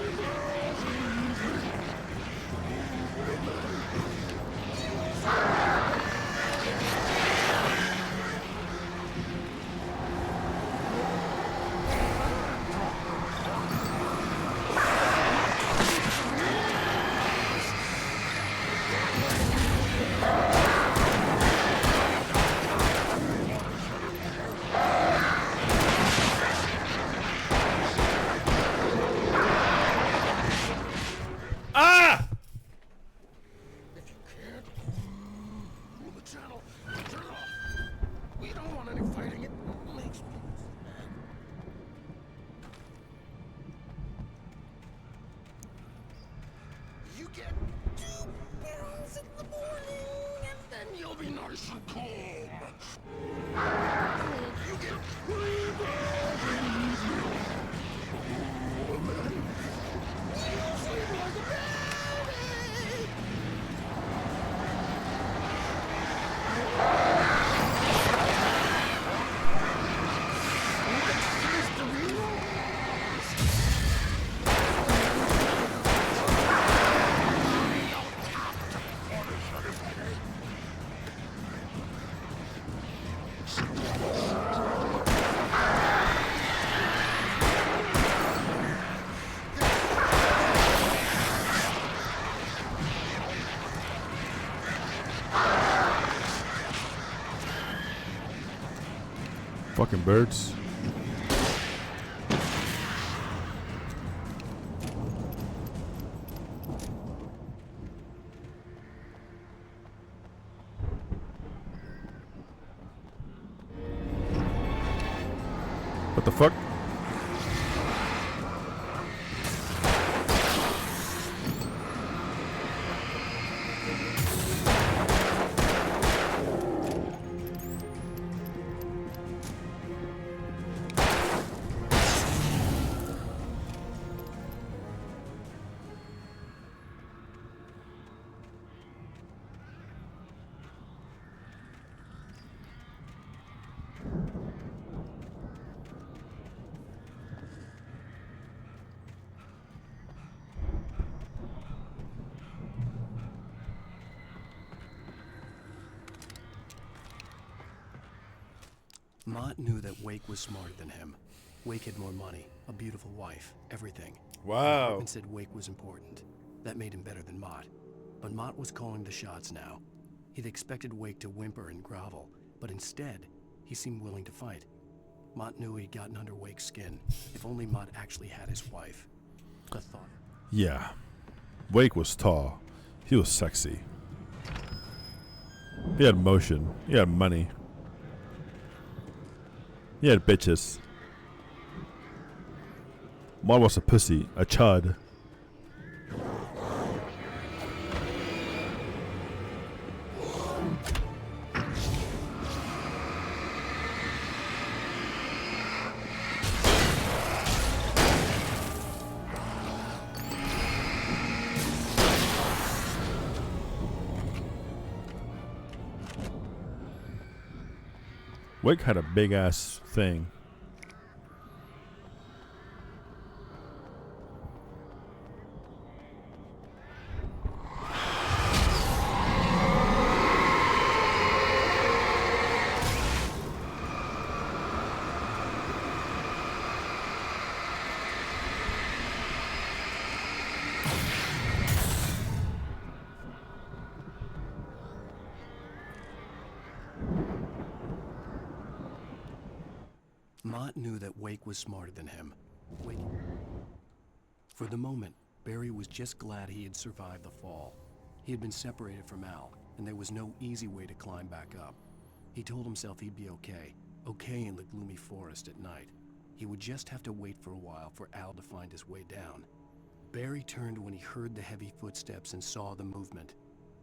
be nice and calm. You get Fucking birds. What the fuck? Mott knew that Wake was smarter than him. Wake had more money, a beautiful wife, everything. Wow. Hartman said Wake was important. That made him better than Mott. But Mott was calling the shots now. He'd expected Wake to whimper and grovel, but instead, he seemed willing to fight. Mott knew he'd gotten under Wake's skin. If only Mott actually had his wife. The thought. Yeah. Wake was tall. He was sexy. He had motion. He had money. He had bitches. Mott was a pussy. A chud. Wake had a big ass thing. Mott knew that Wake was smarter than him. Wake. For the moment, Barry was just glad he had survived the fall. He had been separated from Al, and there was no easy way to climb back up. He told himself he'd be okay in the gloomy forest at night. He would just have to wait for a while for Al to find his way down. Barry turned when he heard the heavy footsteps and saw the movement.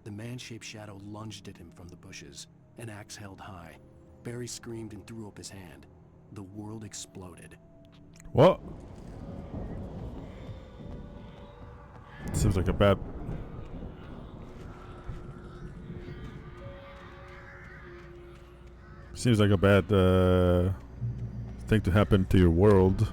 The man-shaped shadow lunged at him from the bushes, an axe held high. Barry screamed and threw up his hand. The world exploded. What? Seems like a bad... Seems like a bad thing to happen to your world.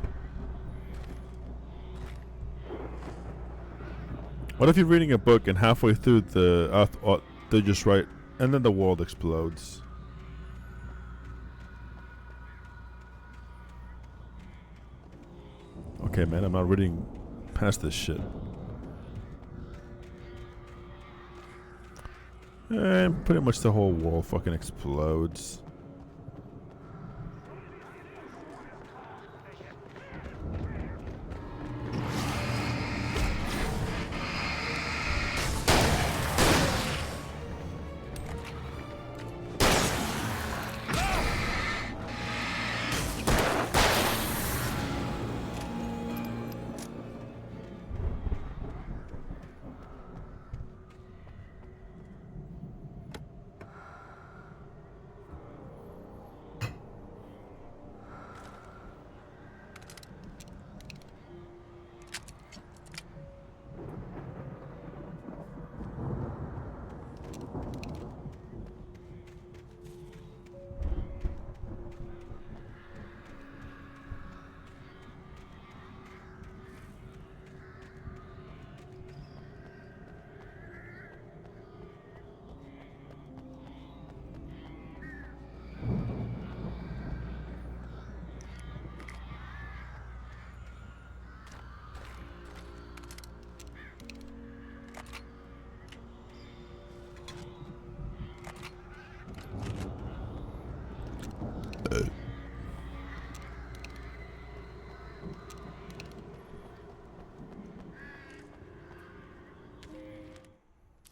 What if you're reading a book and halfway through they just write, and then the world explodes? Okay, man, I'm not reading past this shit. And pretty much the whole world fucking explodes.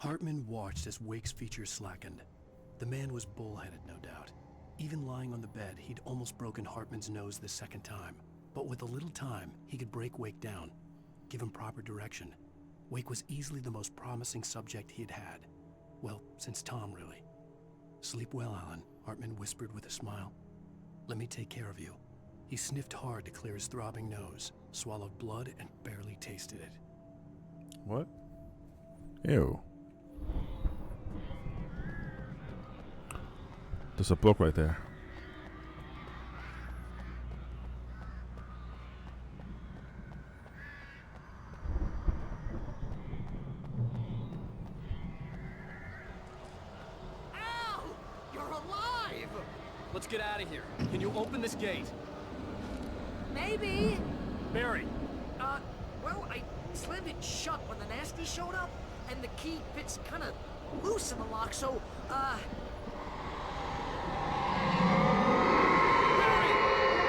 Hartman watched as Wake's features slackened. The man was bullheaded, no doubt. Even lying on the bed, he'd almost broken Hartman's nose the second time. But with a little time, he could break Wake down, give him proper direction. Wake was easily the most promising subject he had had. Well, since Tom, really. Sleep well, Alan, Hartman whispered with a smile. Let me take care of you. He sniffed hard to clear his throbbing nose, swallowed blood, and barely tasted it. What? Ew. There's a book right there. Al! You're alive! Let's get out of here. Can you open this gate? Maybe. Barry! Well, I slammed it shut when the nasty showed up, and the key fits kind of loose in the lock, so, Barry!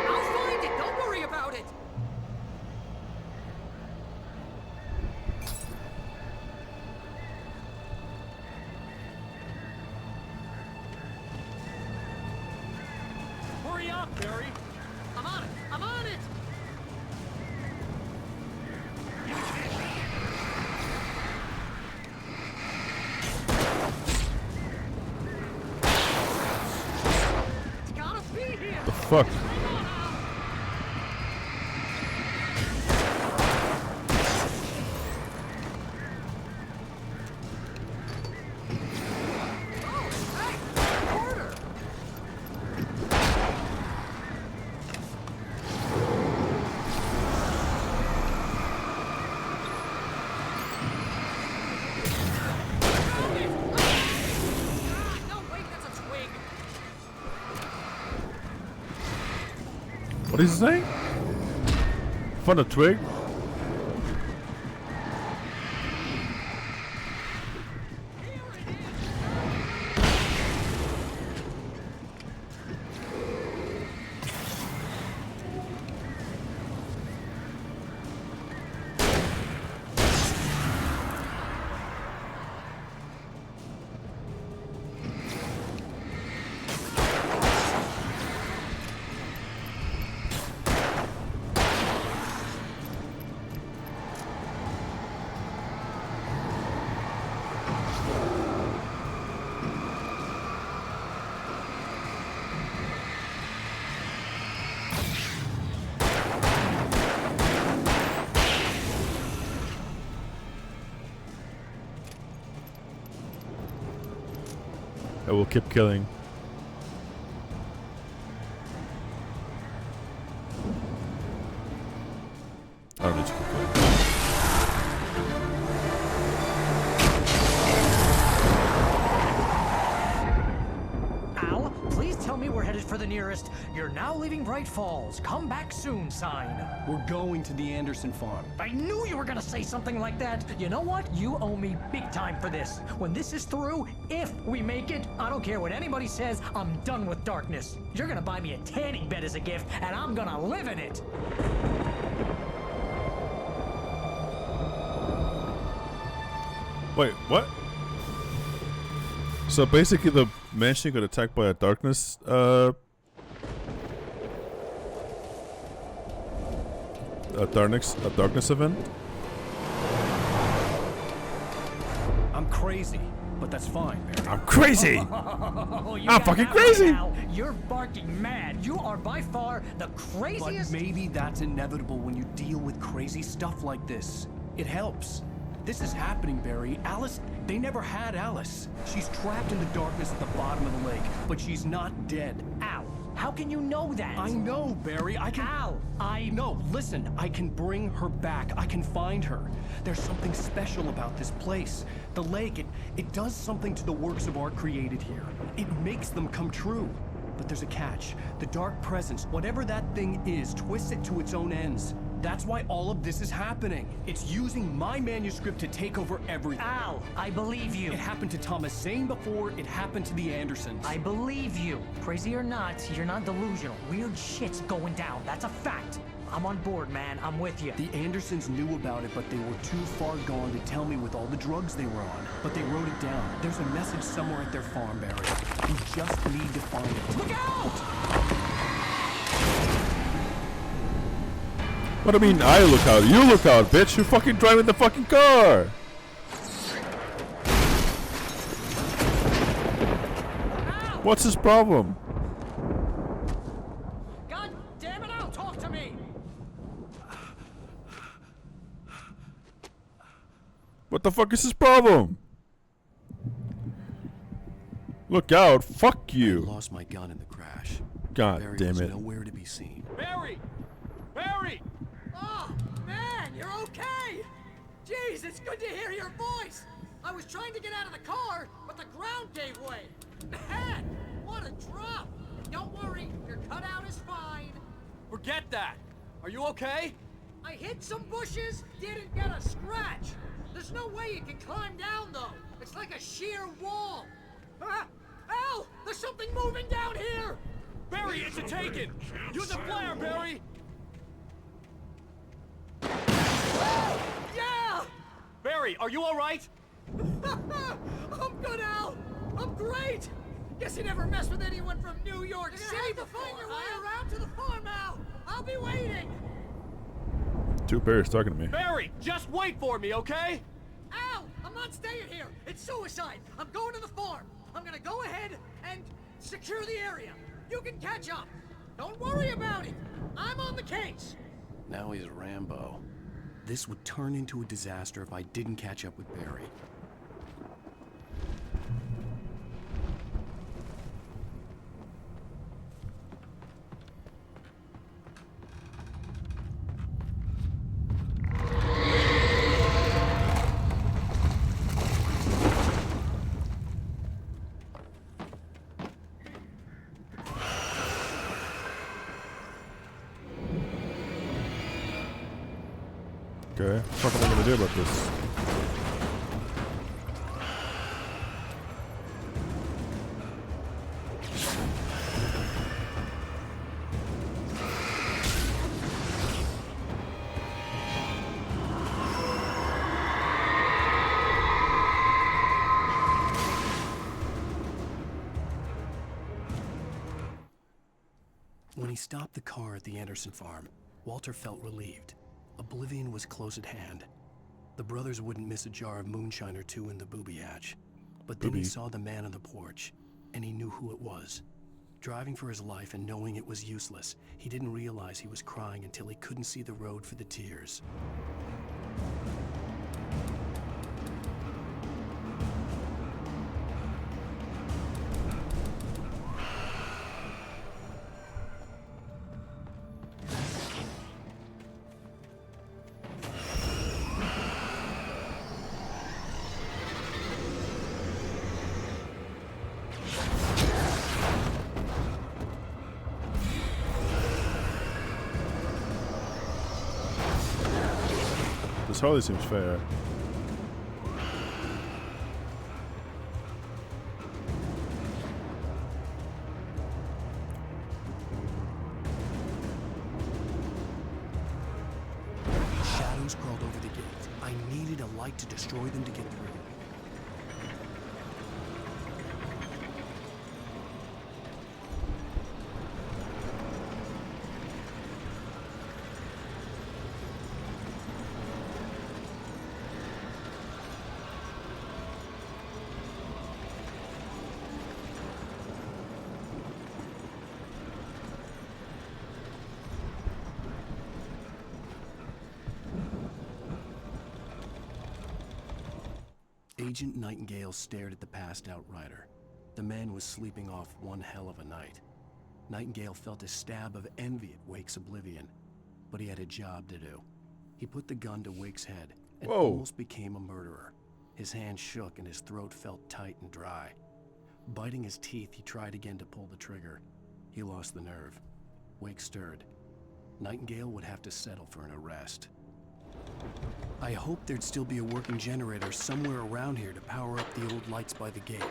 I'll find it! Don't worry about it! Hurry up, Barry! I'm on it! I'm on it! It's gotta be here! The fuck? What is he saying? Found a twig? I will keep killing. I don't need to keep killing. Al, please tell me we're headed for the nearest "You're now leaving Bright Falls. Come back soon" sign. We're going to the Anderson farm. I knew you were gonna say something like that. You know what? You owe me big time for this. When this is through, if we make it, I don't care what anybody says, I'm done with darkness. You're gonna buy me a tanning bed as a gift, and I'm gonna live in it. Wait, what? So basically the mansion got attacked by a darkness, a darkness event? I'm crazy, but that's fine, Barry. I'm crazy! You I'm got fucking that crazy! right, Al. You're barking mad. You are by far the craziest. But maybe that's inevitable when you deal with crazy stuff like this. It helps. This is happening, Barry. Alice, they never had Alice. She's trapped in the darkness at the bottom of the lake, but she's not dead. Al, how can you know that? I know, Barry. I can... Al, No, listen. I can bring her back. I can find her. There's something special about this place. The lake, it does something to the works of art created here. It makes them come true. But there's a catch. The dark presence, whatever that thing is, twists it to its own ends. That's why all of this is happening. It's using my manuscript to take over everything. Al, I believe you. It happened to Thomas Zane before it happened to the Andersons. I believe you. Crazy or not, you're not delusional. Weird shit's going down. That's a fact. I'm on board, man. I'm with you. The Andersons knew about it, but they were too far gone to tell me with all the drugs they were on. But they wrote it down. There's a message somewhere at their farm, Barry. We just need to find it. Look out! What do you mean I look out? You look out, bitch! You're fucking driving the fucking car! What's his problem? God damn it, Al, talk to me! What the fuck is his problem? Look out! Fuck you! I lost my gun in the crash. God Barry damn was it! nowhere to be seen. Barry! Barry! Oh, man, you're okay! Jeez, it's good to hear your voice! I was trying to get out of the car, but the ground gave way. Man, what a drop! Don't worry, your cutout is fine. Forget that! Are you okay? I hit some bushes, didn't get a scratch. There's no way you can climb down, though. It's like a sheer wall. Ah! Al! There's something moving down here! Barry, it's a taken! Use a flare, Barry! Yeah! Barry, are you alright? I'm good, Al! I'm great! Guess you never mess with anyone from New York City to find your way around to the farm, Al! I'll be waiting! Two bears talking to me. Barry, just wait for me, okay? Al! I'm not staying here! It's suicide! I'm going to the farm! I'm gonna go ahead and secure the area. You can catch up. Don't worry about it. I'm on the case. Now he's Rambo. This would turn into a disaster if I didn't catch up with Barry. Okay, what am I gonna do about this? When he stopped the car at the Anderson farm, Walter felt relieved. Oblivion was close at hand. The brothers wouldn't miss a jar of moonshine or two in the booby hatch. But then he saw the man on the porch, and he knew who it was. Driving for his life and knowing it was useless, he didn't realize he was crying until he couldn't see the road for the tears. This hardly seems fair. Shadows crawled over the gate. I needed a light to destroy them to get through. Agent Nightingale stared at the passed-out rider. The man was sleeping off one hell of a night. Nightingale felt a stab of envy at Wake's oblivion, but he had a job to do. He put the gun to Wake's head and almost became a murderer. His hand shook and his throat felt tight and dry. Biting his teeth, he tried again to pull the trigger. He lost the nerve. Wake stirred. Nightingale would have to settle for an arrest. I hoped there'd still be a working generator somewhere around here to power up the old lights by the gate.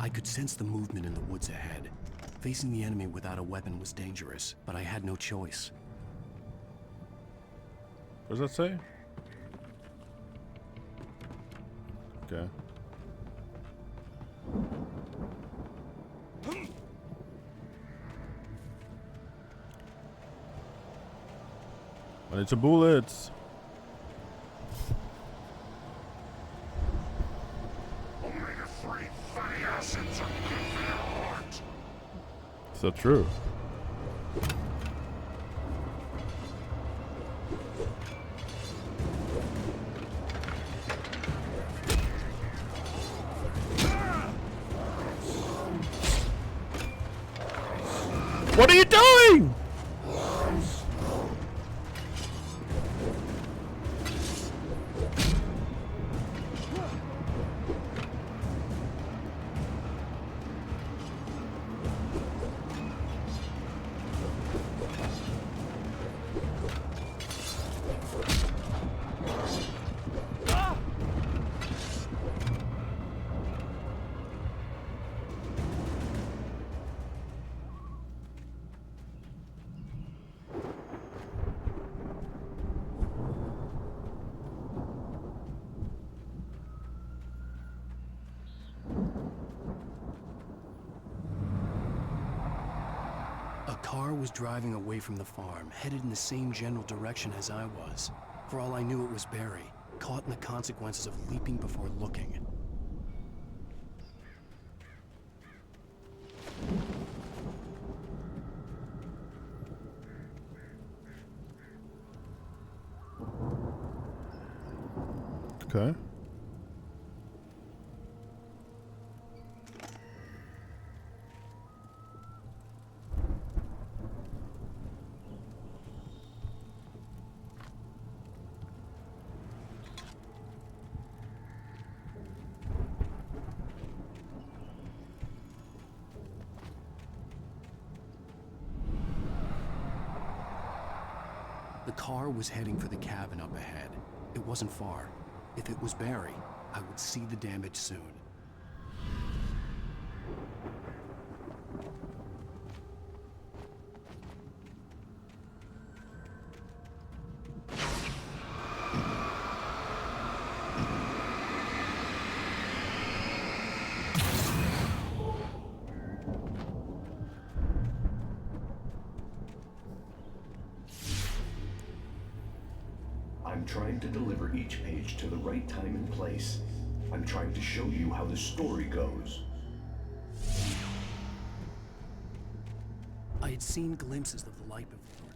I could sense the movement in the woods ahead. Facing the enemy without a weapon was dangerous, but I had no choice. What does that say? Okay. I need some bullets. So true. What are you doing? Car was driving away from the farm, headed in the same general direction as I was. For all I knew, it was Barry, caught in the consequences of leaping before looking. Okay. The car was heading for the cabin up ahead. It wasn't far. If it was Barry, I would see the damage soon. I'm trying to deliver each page to the right time and place. I'm trying to show you how the story goes. I had seen glimpses of the light before.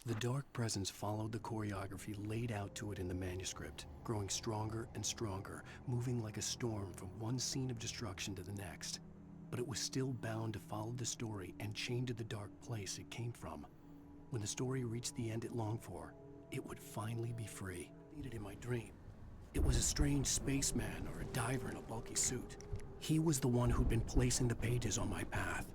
The dark presence followed the choreography laid out to it in the manuscript, growing stronger and stronger, moving like a storm from one scene of destruction to the next. But it was still bound to follow the story and chained to the dark place it came from. When the story reached the end it longed for, it would finally be free. Needed in my dream. It was a strange spaceman or a diver in a bulky suit. He was the one who'd been placing the pages on my path.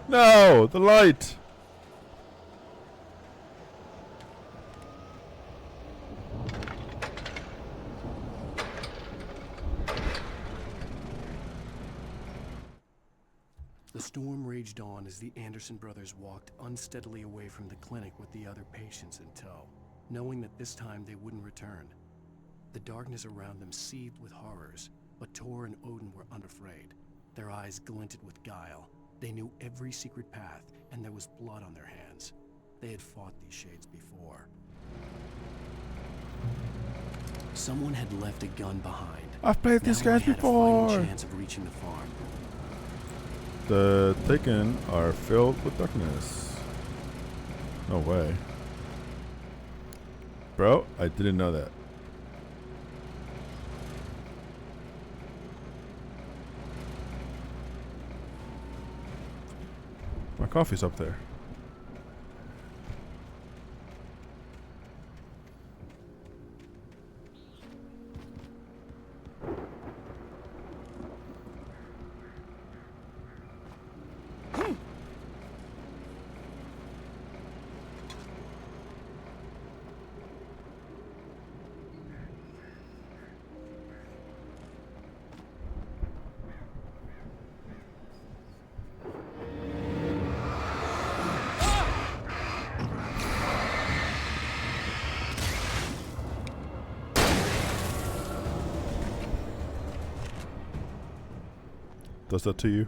No, the light. The storm raged on as the Anderson brothers walked unsteadily away from the clinic with the other patients in tow, knowing that this time they wouldn't return. The darkness around them seethed with horrors, but Tor and Odin were unafraid. Their eyes glinted with guile. They knew every secret path, and there was blood on their hands. They had fought these shades before. Someone had left a gun behind. I've played these Now I guys had a fighting before. chance of reaching the farm. The Taken are filled with darkness. No way. Bro, I didn't know that. My coffee's up there. Does that to you?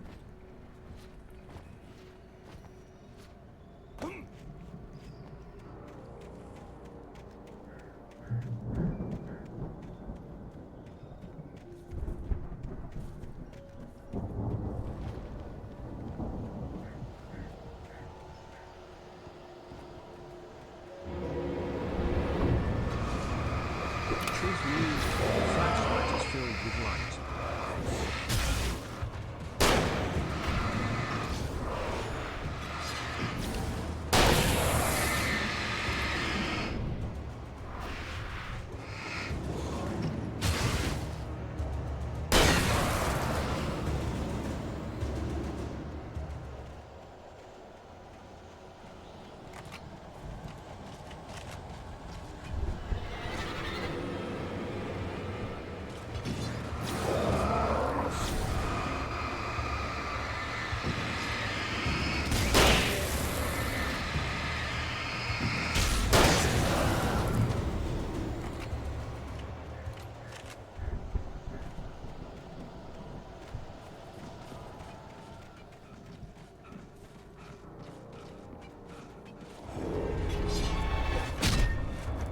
Truth means the flashlight is filled with light.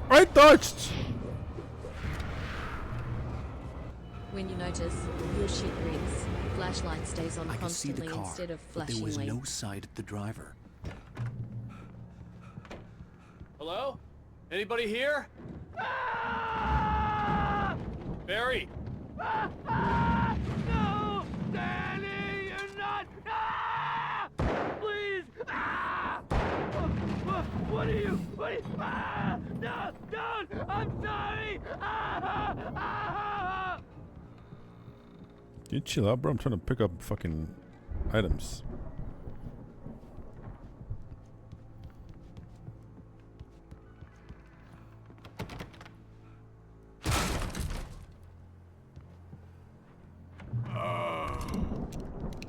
I dodged! When you notice, your shit grins. Flashlight stays on I could see the constantly car, instead of but there flashing was late. no sight of the driver. Hello? Anybody here? Barry! No! Danny, you're not! Ah! Please! Ah! What are you? Ah! No! Don't! I'm sorry! Ah! Ah! Can you chill out, bro? I'm trying to pick up fucking items.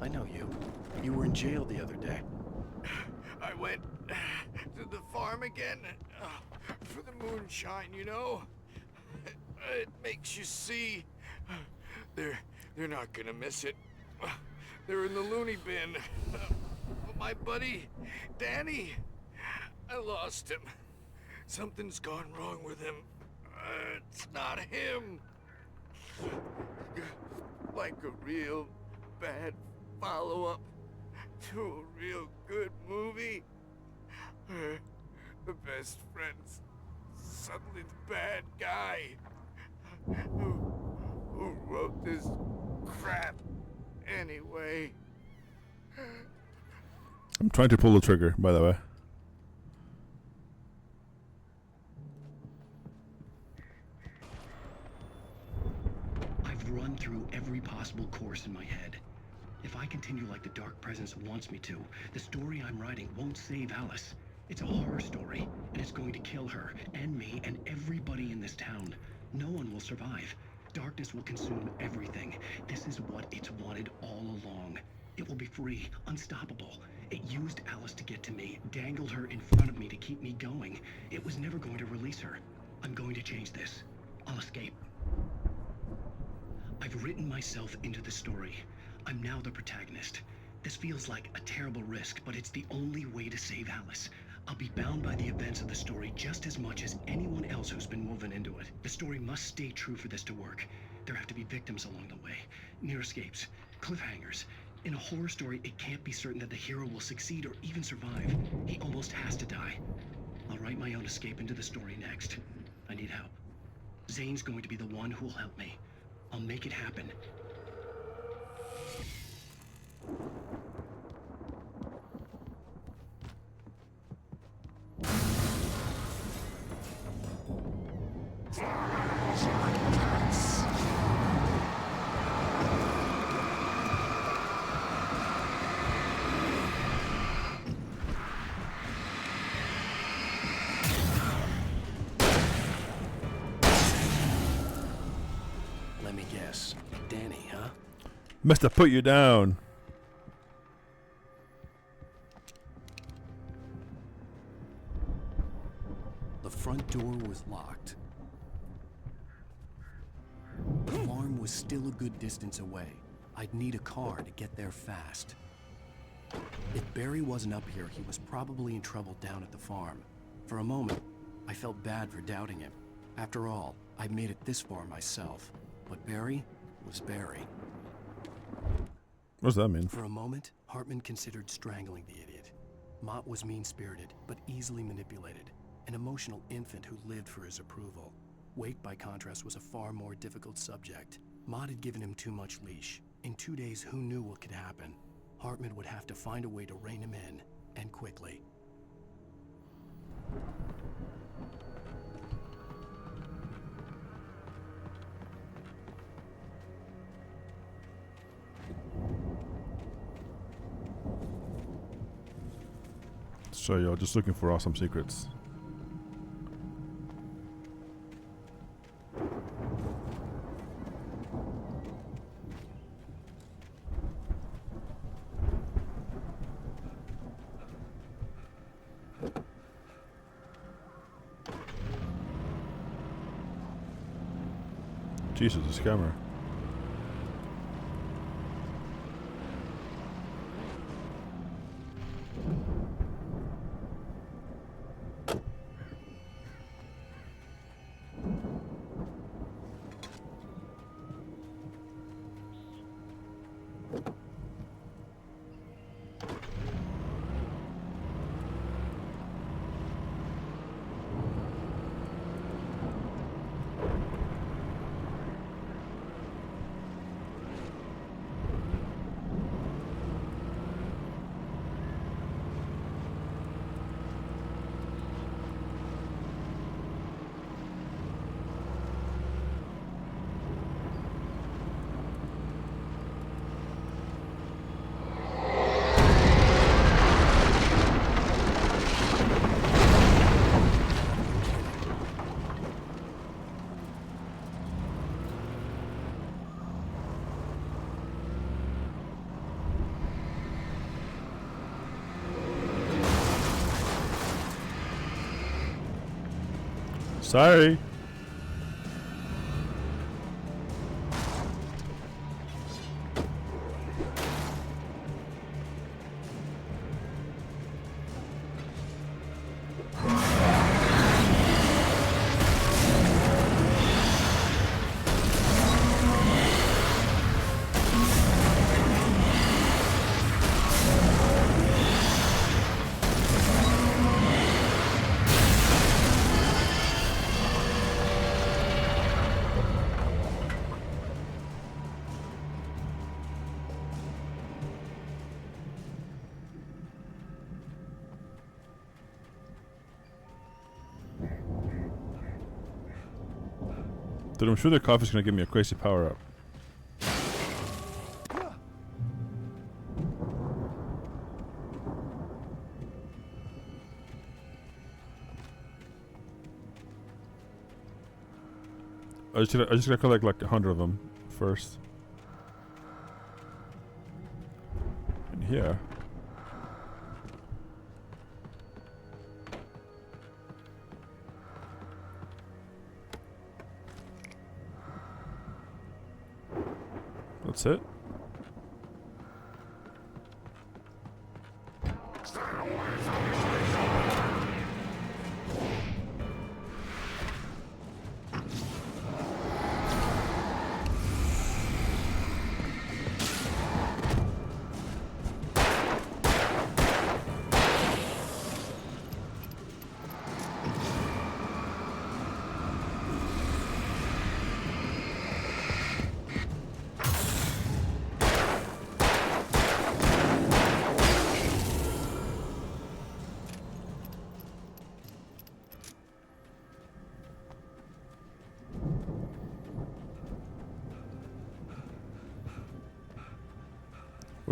I know you. You were in jail the other day. I went to the farm again for the moonshine, you know? It makes you see. They're not gonna miss it. They're in the loony bin. My buddy, Danny, I lost him. Something's gone wrong with him. It's not him. Like a real bad follow-up to a real good movie. The best friend's suddenly the bad guy. Who wrote this crap anyway? I'm trying to pull the trigger, by the way. I've run through every possible course in my head. If I continue like the Dark Presence wants me to, the story I'm writing won't save Alice. It's a horror story, and it's going to kill her, and me, and everybody in this town. No one will survive. Darkness will consume everything. This is what it's wanted all along. It will be free, unstoppable. It used Alice to get to me, dangled her in front of me to keep me going. It was never going to release her. I'm going to change this. I'll escape. I've written myself into the story. I'm now the protagonist. This feels like a terrible risk, but it's the only way to save Alice. I'll be bound by the events of the story just as much as anyone else who's been woven into it. The story must stay true for this to work. There have to be victims along the way, near escapes, cliffhangers. In a horror story, it can't be certain that the hero will succeed or even survive. He almost has to die. I'll write my own escape into the story next. I need help. Zane's going to be the one who will help me. I'll make it happen. Let me guess. Danny, huh? Must have put you down. The front door was locked. The farm was still a good distance away. I'd need a car to get there fast. If Barry wasn't up here, he was probably in trouble down at the farm. For a moment, I felt bad for doubting him. After all, I'd made it this far myself. But Barry was Barry. What does that mean? For a moment, Hartman considered strangling the idiot. Mott was mean-spirited, but easily manipulated. An emotional infant who lived for his approval. Wake, by contrast, was a far more difficult subject. Mott had given him too much leash. In 2 days, who knew what could happen? Hartman would have to find a way to rein him in, and quickly. So you're just looking for awesome secrets. Jesus, this camera. Sorry. Dude, I'm sure the coffee's gonna give me a crazy power up. I just gotta collect like 100 of them first. And here. That's it.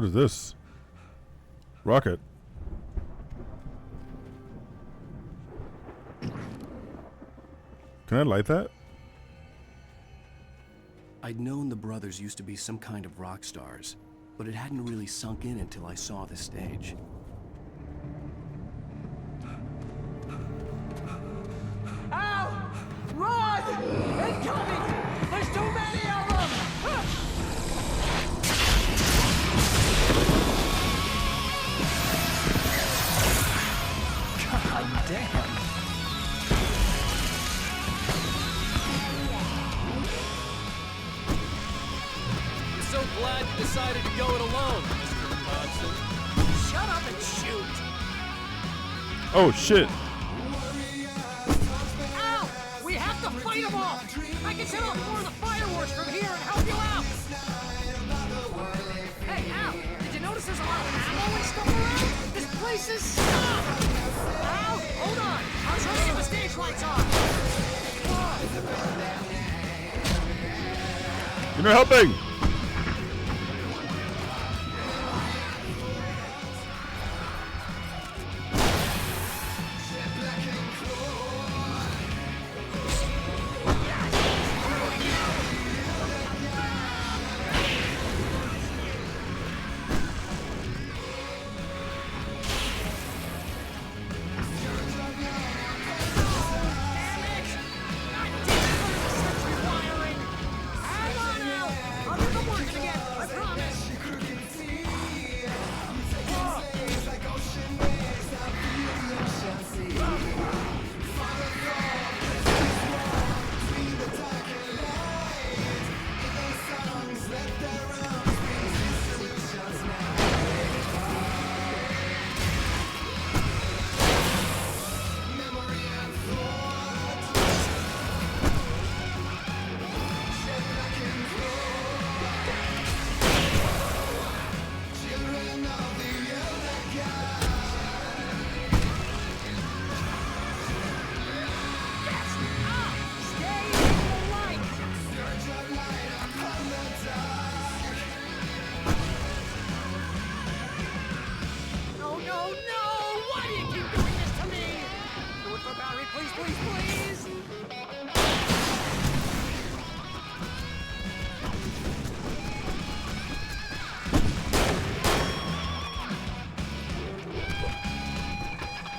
What is this? Rocket. Can I light that? I'd known the brothers used to be some kind of rock stars, but it hadn't really sunk in until I saw the stage. Ow! Run! Incoming! There's too many of them! God damn! I'm so glad you decided to go it alone, Mr. Hudson. Shut up and shoot! Oh shit! Ow! We have to fight them all! I can set off more of the fireworks from here and help you out! Hey, Al! Did you notice there's a lot of ammo and stuff around? This place is stuffed! Al, hold on! I'm trying to get the stage lights on! You're not helping!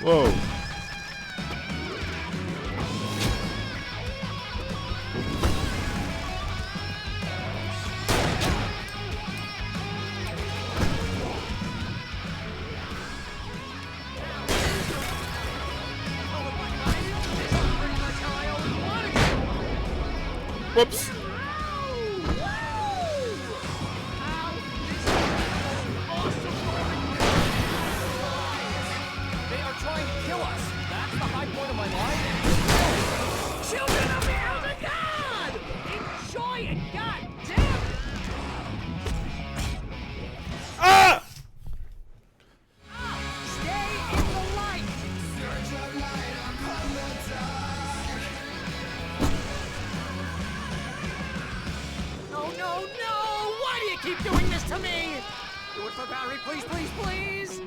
Whoa. Whoops. They are trying to kill us. That's the high point of my life. Children of the Elder God! Enjoy it, God damn it! Ah! Stay in the light! No, no, no! Why do you keep doing this to me? Do it for Barry, please, please, please!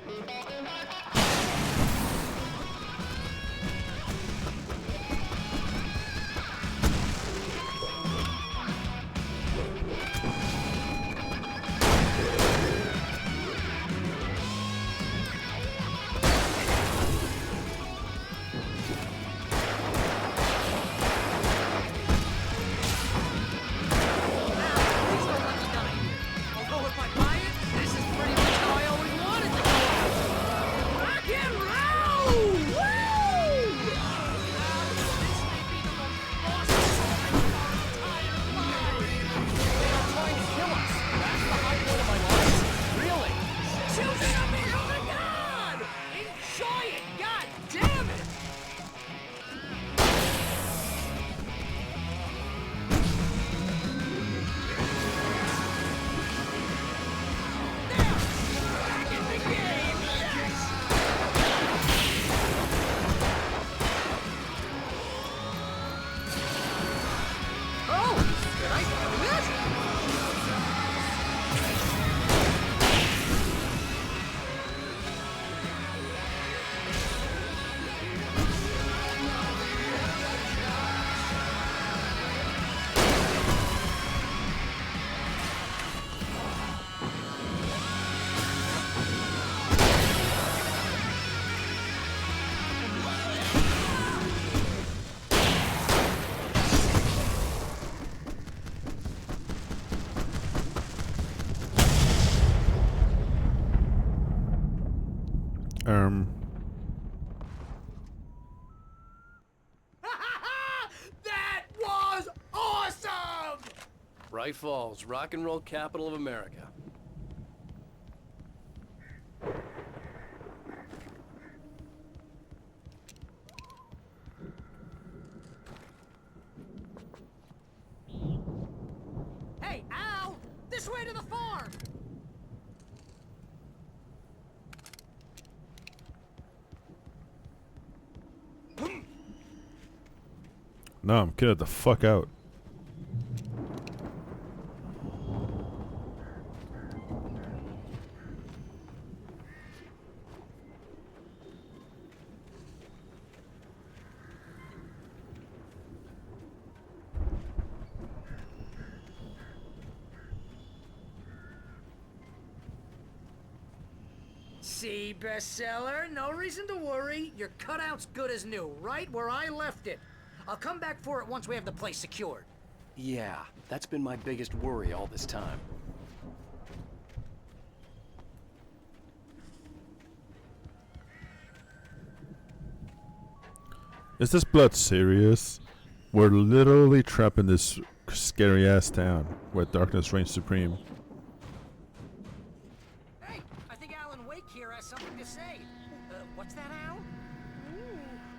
Although if I buy it, this is pretty much how I always wanted to go. That was awesome! Bright Falls, rock and roll capital of America. Hey, Al! This way to the farm! No, I'm kidding the fuck out. See, bestseller, no reason to worry. Your cutout's good as new, right where I left it. I'll come back for it once we have the place secured. Yeah, that's been my biggest worry all this time. Is this blood serious? We're literally trapped in this scary ass town where darkness reigns supreme. Hey, I think Alan Wake here has something to say. What's that, Al?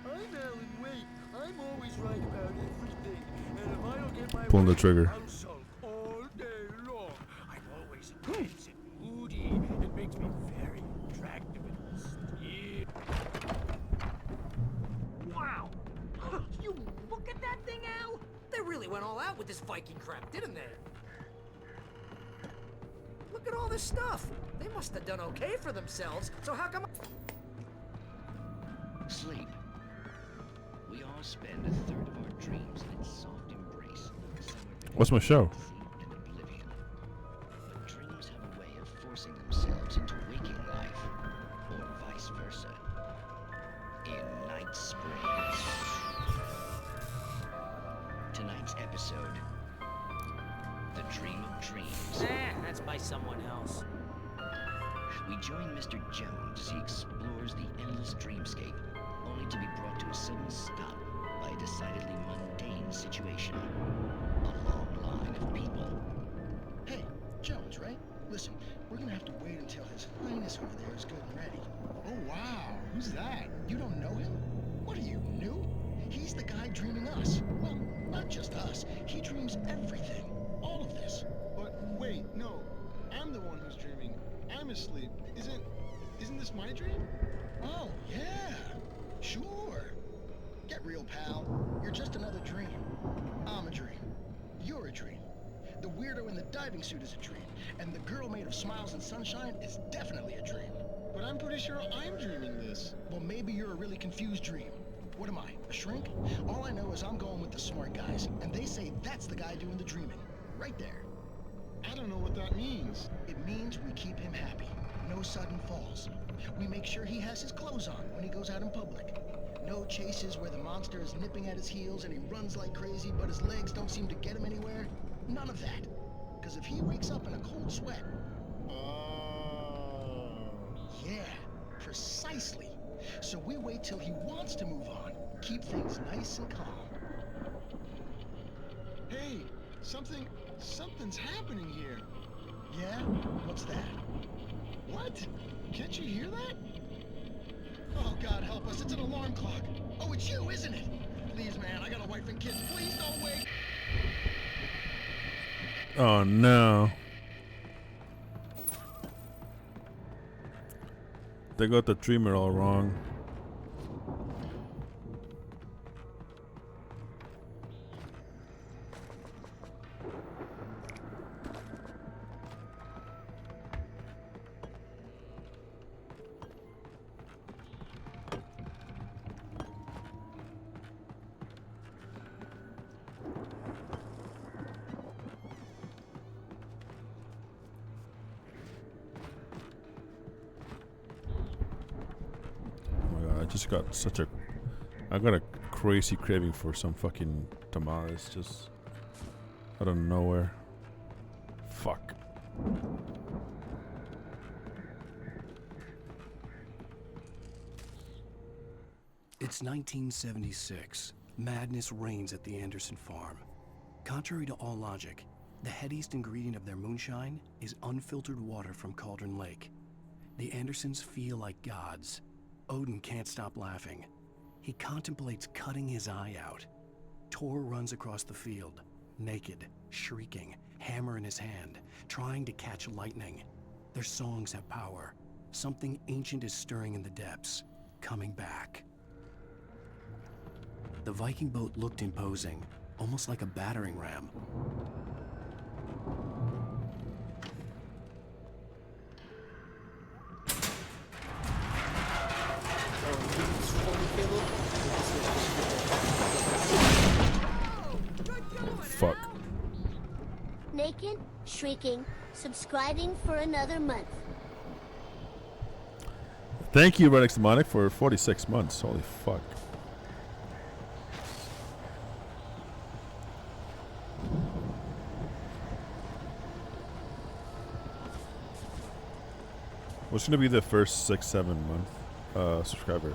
I'm Alan Wake. I'm always right about everything. And if I don't get my Pulling the way, trigger. I'll sulk all day long. I'm always intense and moody. It makes me very attractive and mysterious. Wow! You look at that thing, Al? They really went all out with this Viking crap, didn't they? Look at all this stuff. They must have done okay for themselves, so how come... Sleep. We all spend a third of our dreams in its soft embrace. What's my show? And oblivion. But dreams have a way of forcing themselves into waking life, or vice versa. In Night Springs. Tonight's episode, The Dream of Dreams. That's by someone else. We join Mr. Jones as he explores the endless dreamscape, only to be brought to a sudden stop by a decidedly mundane situation. A long line of people. Hey, Jones, right? Listen, we're gonna have to wait until His Highness over there is good and ready. Oh, wow. Who's that? You don't know him? What are you, new? He's the guy dreaming us. Well, not just us. He dreams everything. All of this. But wait, no. I'm the one who's dreaming. I'm asleep. Isn't this my dream? Oh, yeah. Sure. Get real, pal. You're just another dream. I'm a dream. You're a dream. The weirdo in the diving suit is a dream. And the girl made of smiles and sunshine is definitely a dream. But I'm pretty sure I'm dreaming this. Well, maybe you're a really confused dream. What am I, a shrink? All I know is I'm going with the smart guys, and they say that's the guy doing the dreaming. Right there. I don't know what that means. It means we keep him happy. No sudden falls. We make sure he has his clothes on when he goes out in public. No chases where the monster is nipping at his heels and he runs like crazy, but his legs don't seem to get him anywhere. None of that. Because if he wakes up in a cold sweat... Yeah, precisely. So we wait till he wants to move on. Keep things nice and calm. Hey, something's happening here. Yeah? What's that? What? Can't you hear that? Oh, God help us, it's an alarm clock. Oh, it's you, isn't it? Please, man, I got a wife and kids. Please don't wake. Oh no. They got the dreamer all wrong. I got a crazy craving for some fucking tamales just out of nowhere. Fuck. It's 1976. Madness reigns at the Anderson farm. Contrary to all logic, the headiest ingredient of their moonshine is unfiltered water from Cauldron Lake. The Andersons feel like gods. Odin can't stop laughing. He contemplates cutting his eye out. Tor runs across the field, naked, shrieking, hammer in his hand, trying to catch lightning. Their songs have power. Something ancient is stirring in the depths, coming back. The Viking boat looked imposing, almost like a battering ram. Fuck. Naked, shrieking, subscribing for another month. Thank you, Redix Demonic, for 46 months. Holy fuck. What's going to be the first 6-7 month subscriber?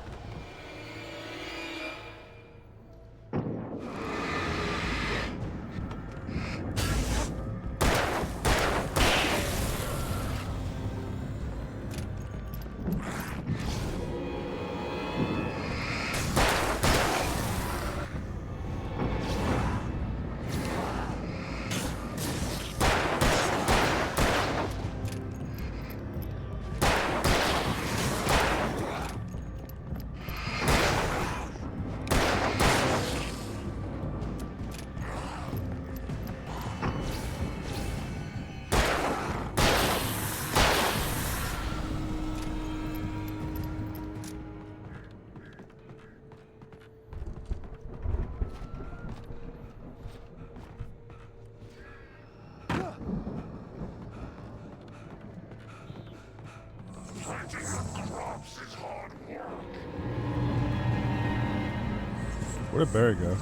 Where did Barry go?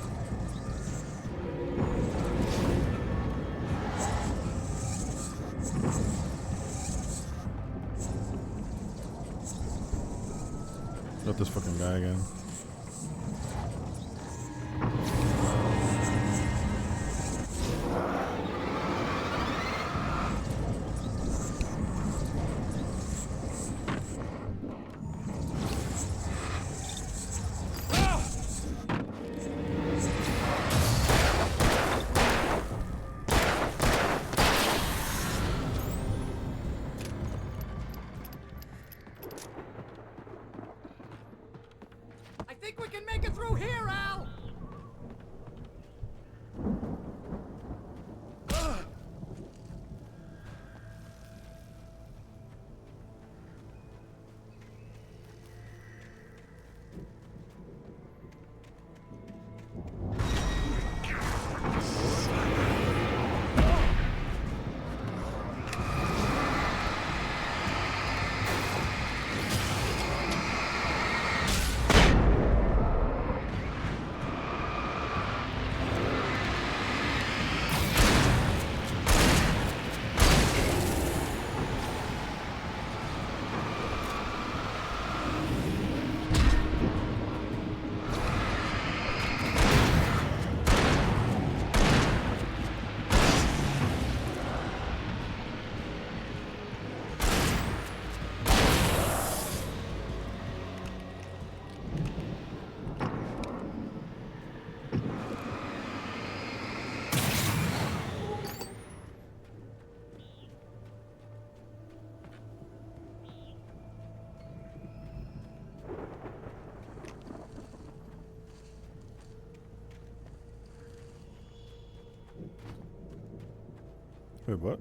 Not this fucking guy again. I think we can make it through here, Al! Wait, what?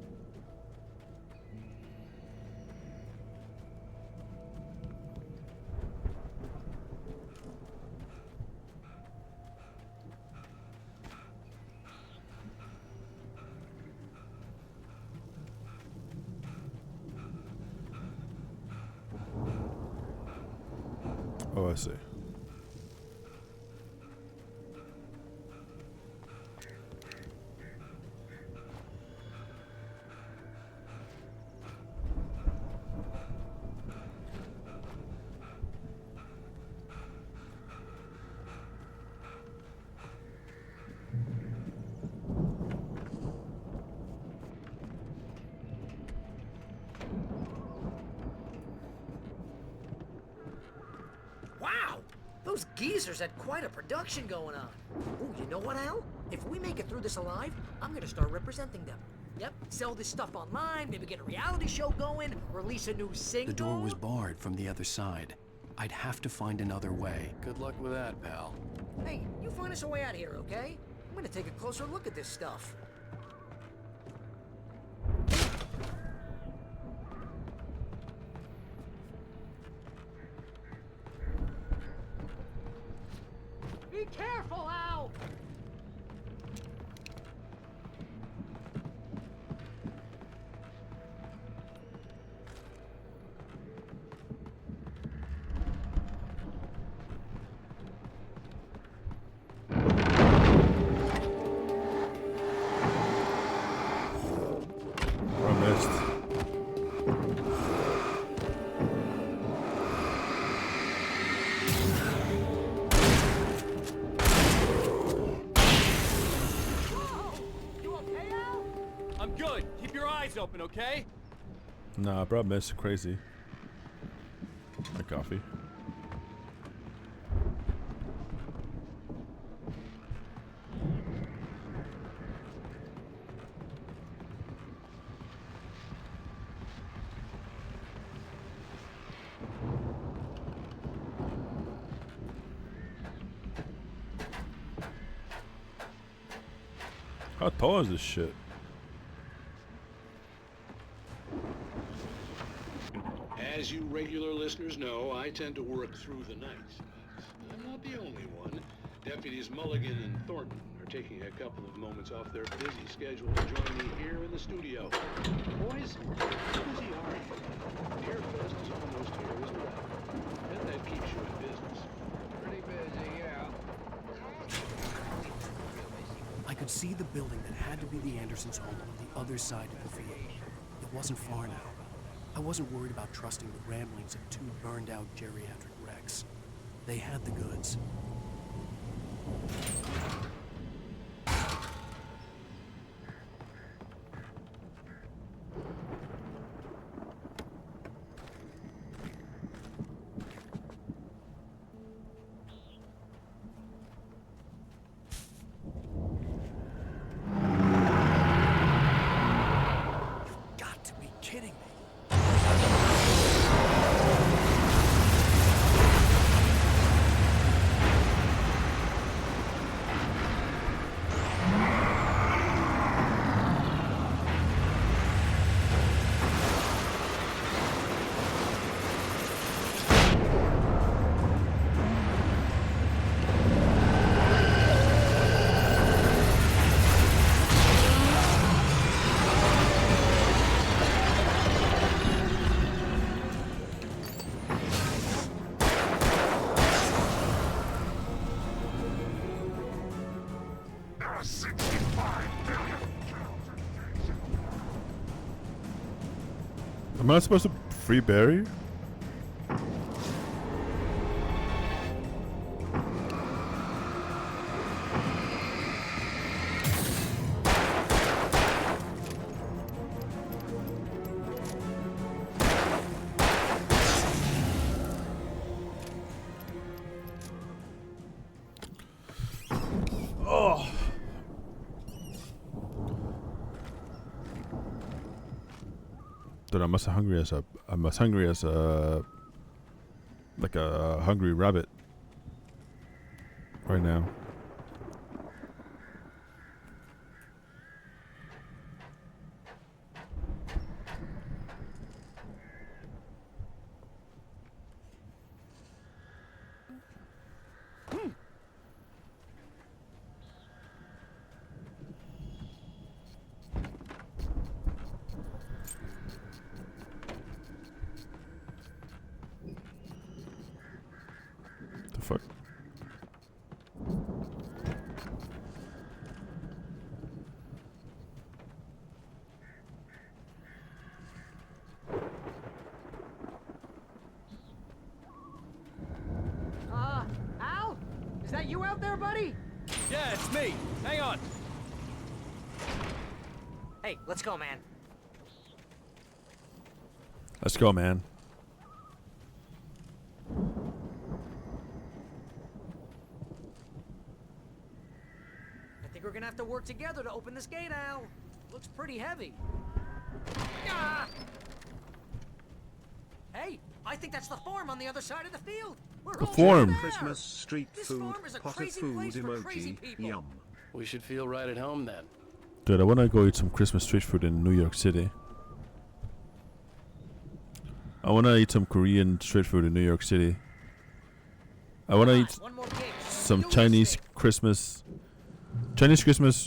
Oh, I see. Wow! Those geezers had quite a production going on. Ooh, you know what, Al? If we make it through this alive, I'm gonna start representing them. Yep, sell this stuff online, maybe get a reality show going, release a new single. The door was barred from the other side. I'd have to find another way. Good luck with that, pal. Hey, you find us a way out here, okay? I'm gonna take a closer look at this stuff. Be careful, Al! I missed. I'm good. Keep your eyes open, okay? Nah, bro, I missed. Crazy. My coffee. How tall is this shit? As you regular listeners know, I tend to work through the night. I'm not the only one. Deputies Mulligan and Thornton are taking a couple of moments off their busy schedule to join me here in the studio. Boys, how busy are you? Deerfest is almost here as well. Bet that keeps you in business. Pretty busy, yeah. I could see the building that had to be the Andersons' home on the other side of the field. It wasn't far now. I wasn't worried about trusting the ramblings of two burned-out geriatric wrecks. They had the goods. Got to be kidding me. Am I supposed to free Barry? Oh. Dude, I'm as hungry as like a hungry rabbit right now. The fuck? Al? Is that you out there, buddy? Yeah, it's me. Hang on. Hey, let's go, man. Let's go, man. think we're gonna have to work together to open this gate, Al. Looks pretty heavy. Ah! Hey, I think that's the farm on the other side of the field. We're The almost farm. there. Christmas street This food, farm is a pot of crazy food place for crazy emoji, people. yum. We should feel right at home then. Dude, I want to go eat some Christmas street food in New York City. I want to eat some Korean street food in New York City. I want to eat some Chinese Christmas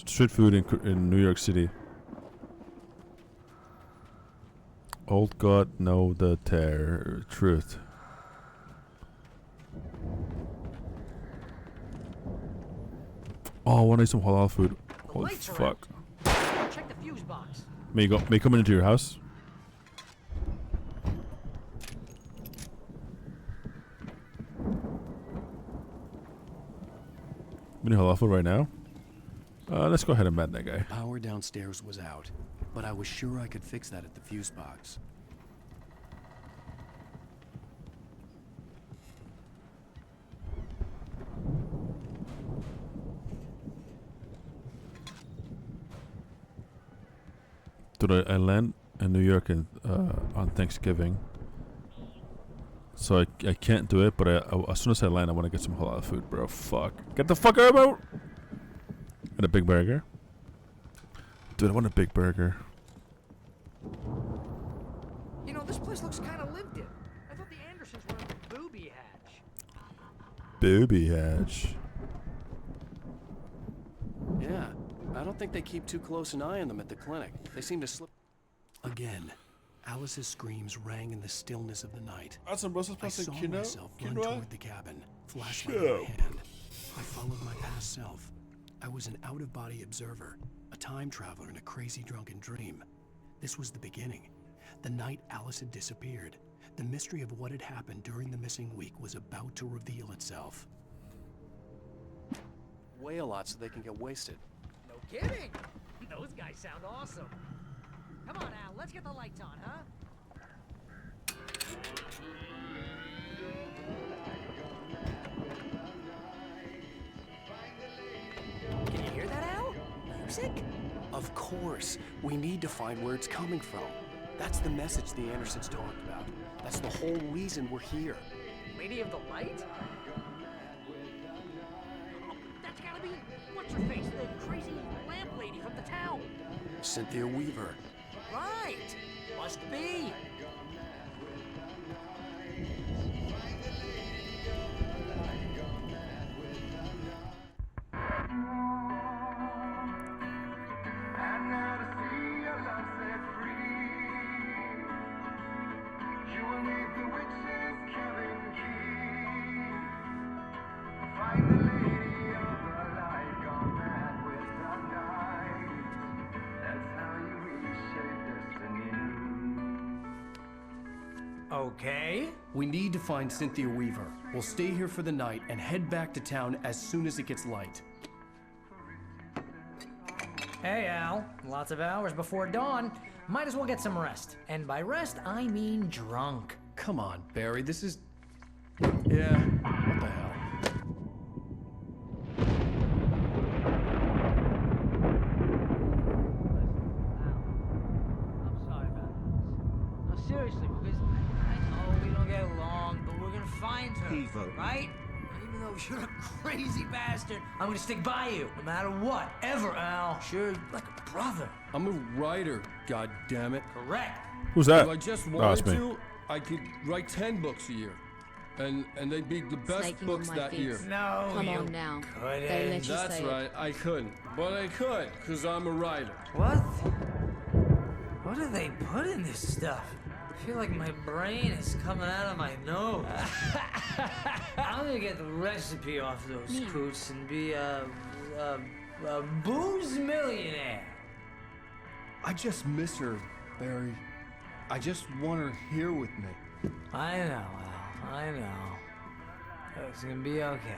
street food in New York City. Old God know the truth. Oh, I want to eat some halal food. Holy fuck. Check the fuse box. May come into your house? We need halal food right now? Let's go ahead and ban that guy. Power downstairs was out, but I was sure I could fix that at the fuse box. Dude, I land in New York on Thanksgiving. So I can't do it, but as soon as I land, I want to get some halal food, bro. Fuck. Get the fuck out of here! And a big burger. Dude, I want a big burger. You know, this place looks kind of lived in. I thought the Andersons were in the booby hatch. Booby hatch. Yeah, I don't think they keep too close an eye on them at the clinic. They seem to slip. Again, Alice's screams rang in the stillness of the night. I saw myself run toward the cabin, flashlight in my hand. I followed my past self. I was an out-of-body observer, a time traveler in a crazy drunken dream. This was the beginning. The night Alice had disappeared. The mystery of what had happened during the missing week was about to reveal itself. Weigh a lot so they can get wasted. No kidding. Those guys sound awesome. Come on, Al. Let's get the lights on, huh? Can you hear that, Al? Music? Of course. We need to find where it's coming from. That's the message the Andersons talked about. That's the whole reason we're here. Lady of the Light? Oh, that's gotta be... What's her face? The crazy lamp lady from the town. Cynthia Weaver. Right. Must be. Okay. We need to find Cynthia Weaver. We'll stay here for the night and head back to town as soon as it gets light. Hey, Al. Lots of hours before dawn. Might as well get some rest. And by rest, I mean drunk. Come on, Barry, this is... Yeah, what the hell? I'm sorry about this. No, seriously, because I know we don't get along, but we're gonna find her, Evo. right? Even though you're a crazy bastard, I'm gonna stick by you, no matter what, ever, Al. Sure, like a brother. I'm a writer, goddammit. Correct. Who's that? If I just Oh, wanted it's me. to, I could write 10 books a year. And they'd be the best Snaking books on my that face. year. No, Come you on now. couldn't. They let you That's say right, I couldn't. But I could, because I'm a writer. What? What do they put in this stuff? I feel like my brain is coming out of my nose. I'm gonna get the recipe off those coots and be a booze millionaire. I just miss her, Barry. I just want her here with me. I know, Al. I know. It's gonna be okay.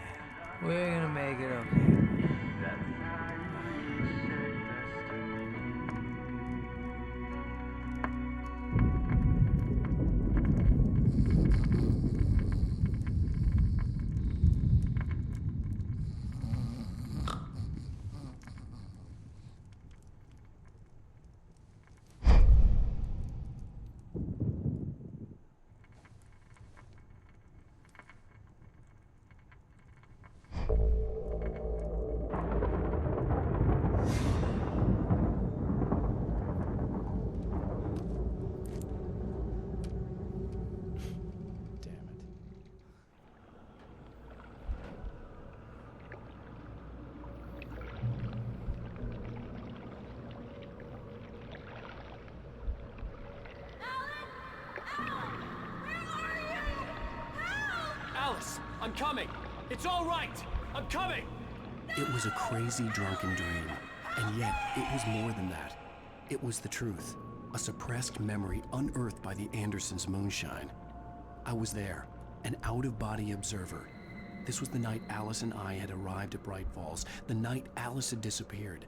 We're gonna make it okay. I'm coming. It's all right. I'm coming. It was a crazy drunken dream, and yet it was more than that. It was the truth, a suppressed memory unearthed by the Andersons' moonshine. I was there, an out-of-body observer. This was the night Alice and I had arrived at Bright Falls, the night Alice had disappeared.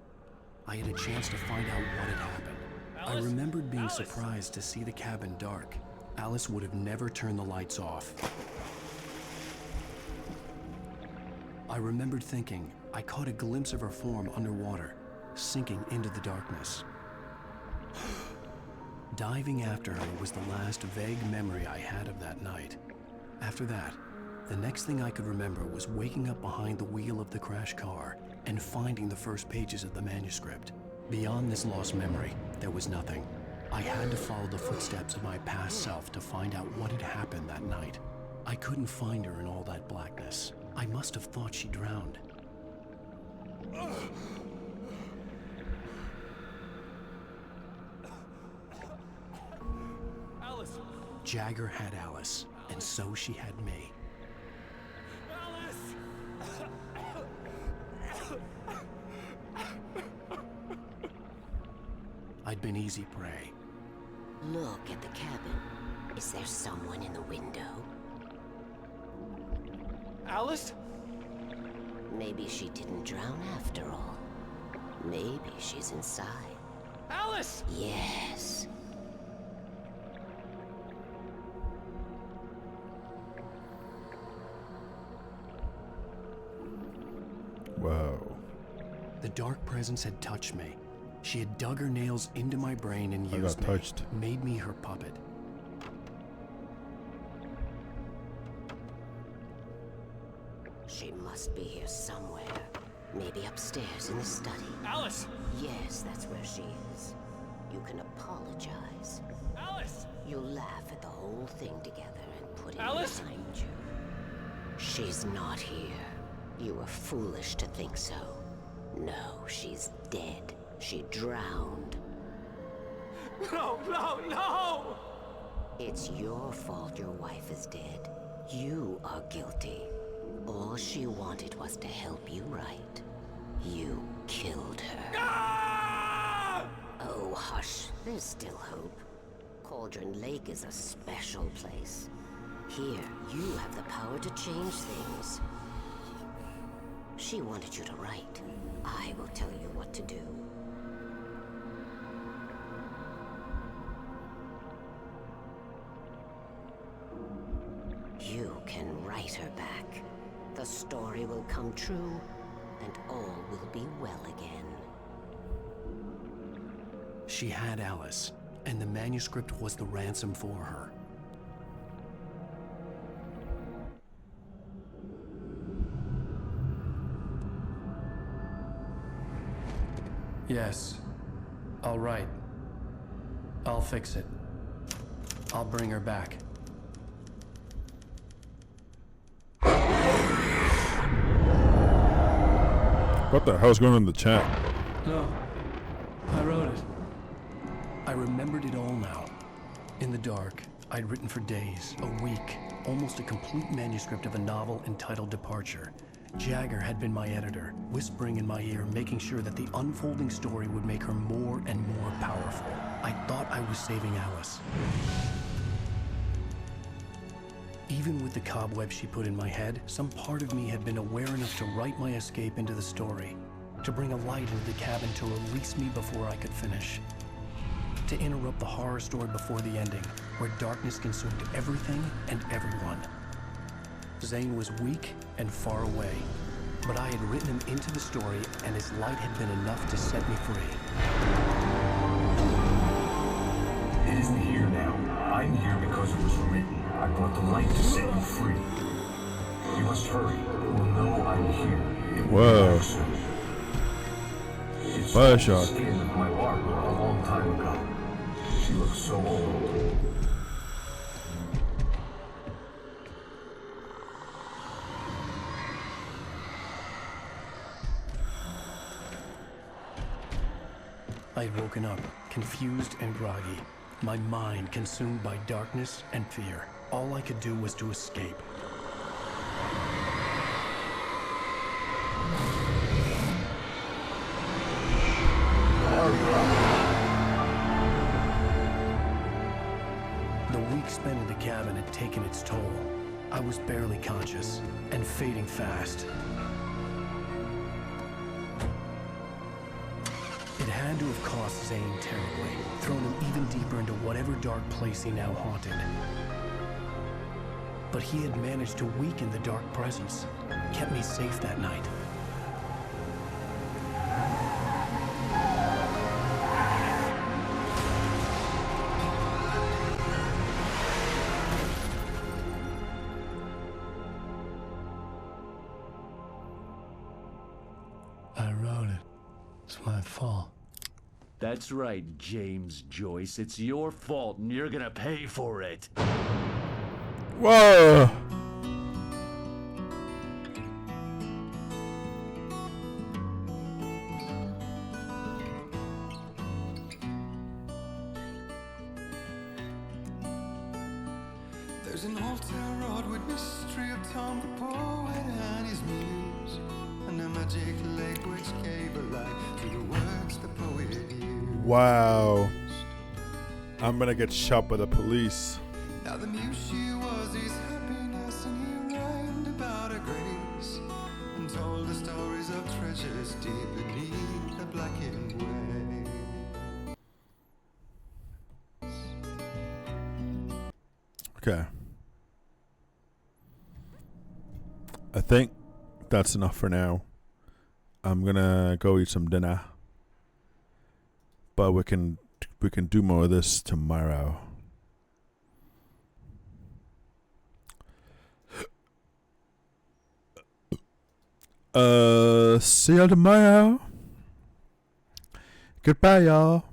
I had a chance to find out what had happened. I remembered being surprised to see the cabin dark. Alice would have never turned the lights off. I remembered thinking I caught a glimpse of her form underwater, sinking into the darkness. Diving after her was the last vague memory I had of that night. After that, the next thing I could remember was waking up behind the wheel of the crash car and finding the first pages of the manuscript. Beyond this lost memory, there was nothing. I had to follow the footsteps of my past self to find out what had happened that night. I couldn't find her in all that blackness. I must have thought she drowned. Alice! Jagger had Alice, and so she had me. I'd been easy prey. Look at the cabin. Is there someone in the window? Alice? Maybe she didn't drown after all. Maybe she's inside. Alice! Yes. Whoa. The dark presence had touched me. She had dug her nails into my brain and I used got touched. me, made me her puppet. She must be here somewhere. Maybe upstairs in the study. Alice! Yes, that's where she is. You can apologize. Alice! You'll laugh at the whole thing together and put it Alice? behind you. She's not here. You were foolish to think so. No, she's dead. She drowned. No, no, no! It's your fault your wife is dead. You are guilty. All she wanted was to help you right. You killed her. Ah! Oh, hush. There's still hope. Cauldron Lake is a special place. Here, you have the power to change things. She wanted you to write. I will tell you what to do. You can write her back. The story will come true, and all will be well again. She had Alice, and the manuscript was the ransom for her. Yes. All right. I'll fix it. I'll bring her back. What the hell's going on in the chat? No. I wrote it. I remembered it all now. In the dark, I'd written for days, a week, almost a complete manuscript of a novel entitled Departure. Jagger had been my editor, whispering in my ear, making sure that the unfolding story would make her more and more powerful. I thought I was saving Alice. Even with the cobweb she put in my head, some part of me had been aware enough to write my escape into the story, to bring a light into the cabin to release me before I could finish, to interrupt the horror story before the ending, where darkness consumed everything and everyone. Zane was weak and far away, but I had written him into the story, and his light had been enough to set me free. It isn't here now. I'm here because it was written. I brought the light to set you free. You must hurry. You will know I'm here. It will be back soon. It's the skin of my Barbara a long time ago. She looks so old. I had woken up, confused and groggy, my mind consumed by darkness and fear. All I could do was to escape. taken its toll. I was barely conscious and fading fast. It had to have cost Zane terribly, thrown him even deeper into whatever dark place he now haunted. But he had managed to weaken the dark presence, kept me safe that night. I wrote it. It's my fault. That's right, James Joyce. It's your fault, and you're gonna pay for it. Whoa! There's an old town road with mystery of Tom the poet and his muse, and a magic lake which gave a life to the words the poet used. Wow. I'm gonna get shot by the police. Now the muse she was his happiness, and he rhymed about her grace, and told the stories of treasures deep beneath the blackened waves. Okay. I think that's enough for now. I'm gonna go eat some dinner. But we can do more of this tomorrow. See you tomorrow. Goodbye, y'all.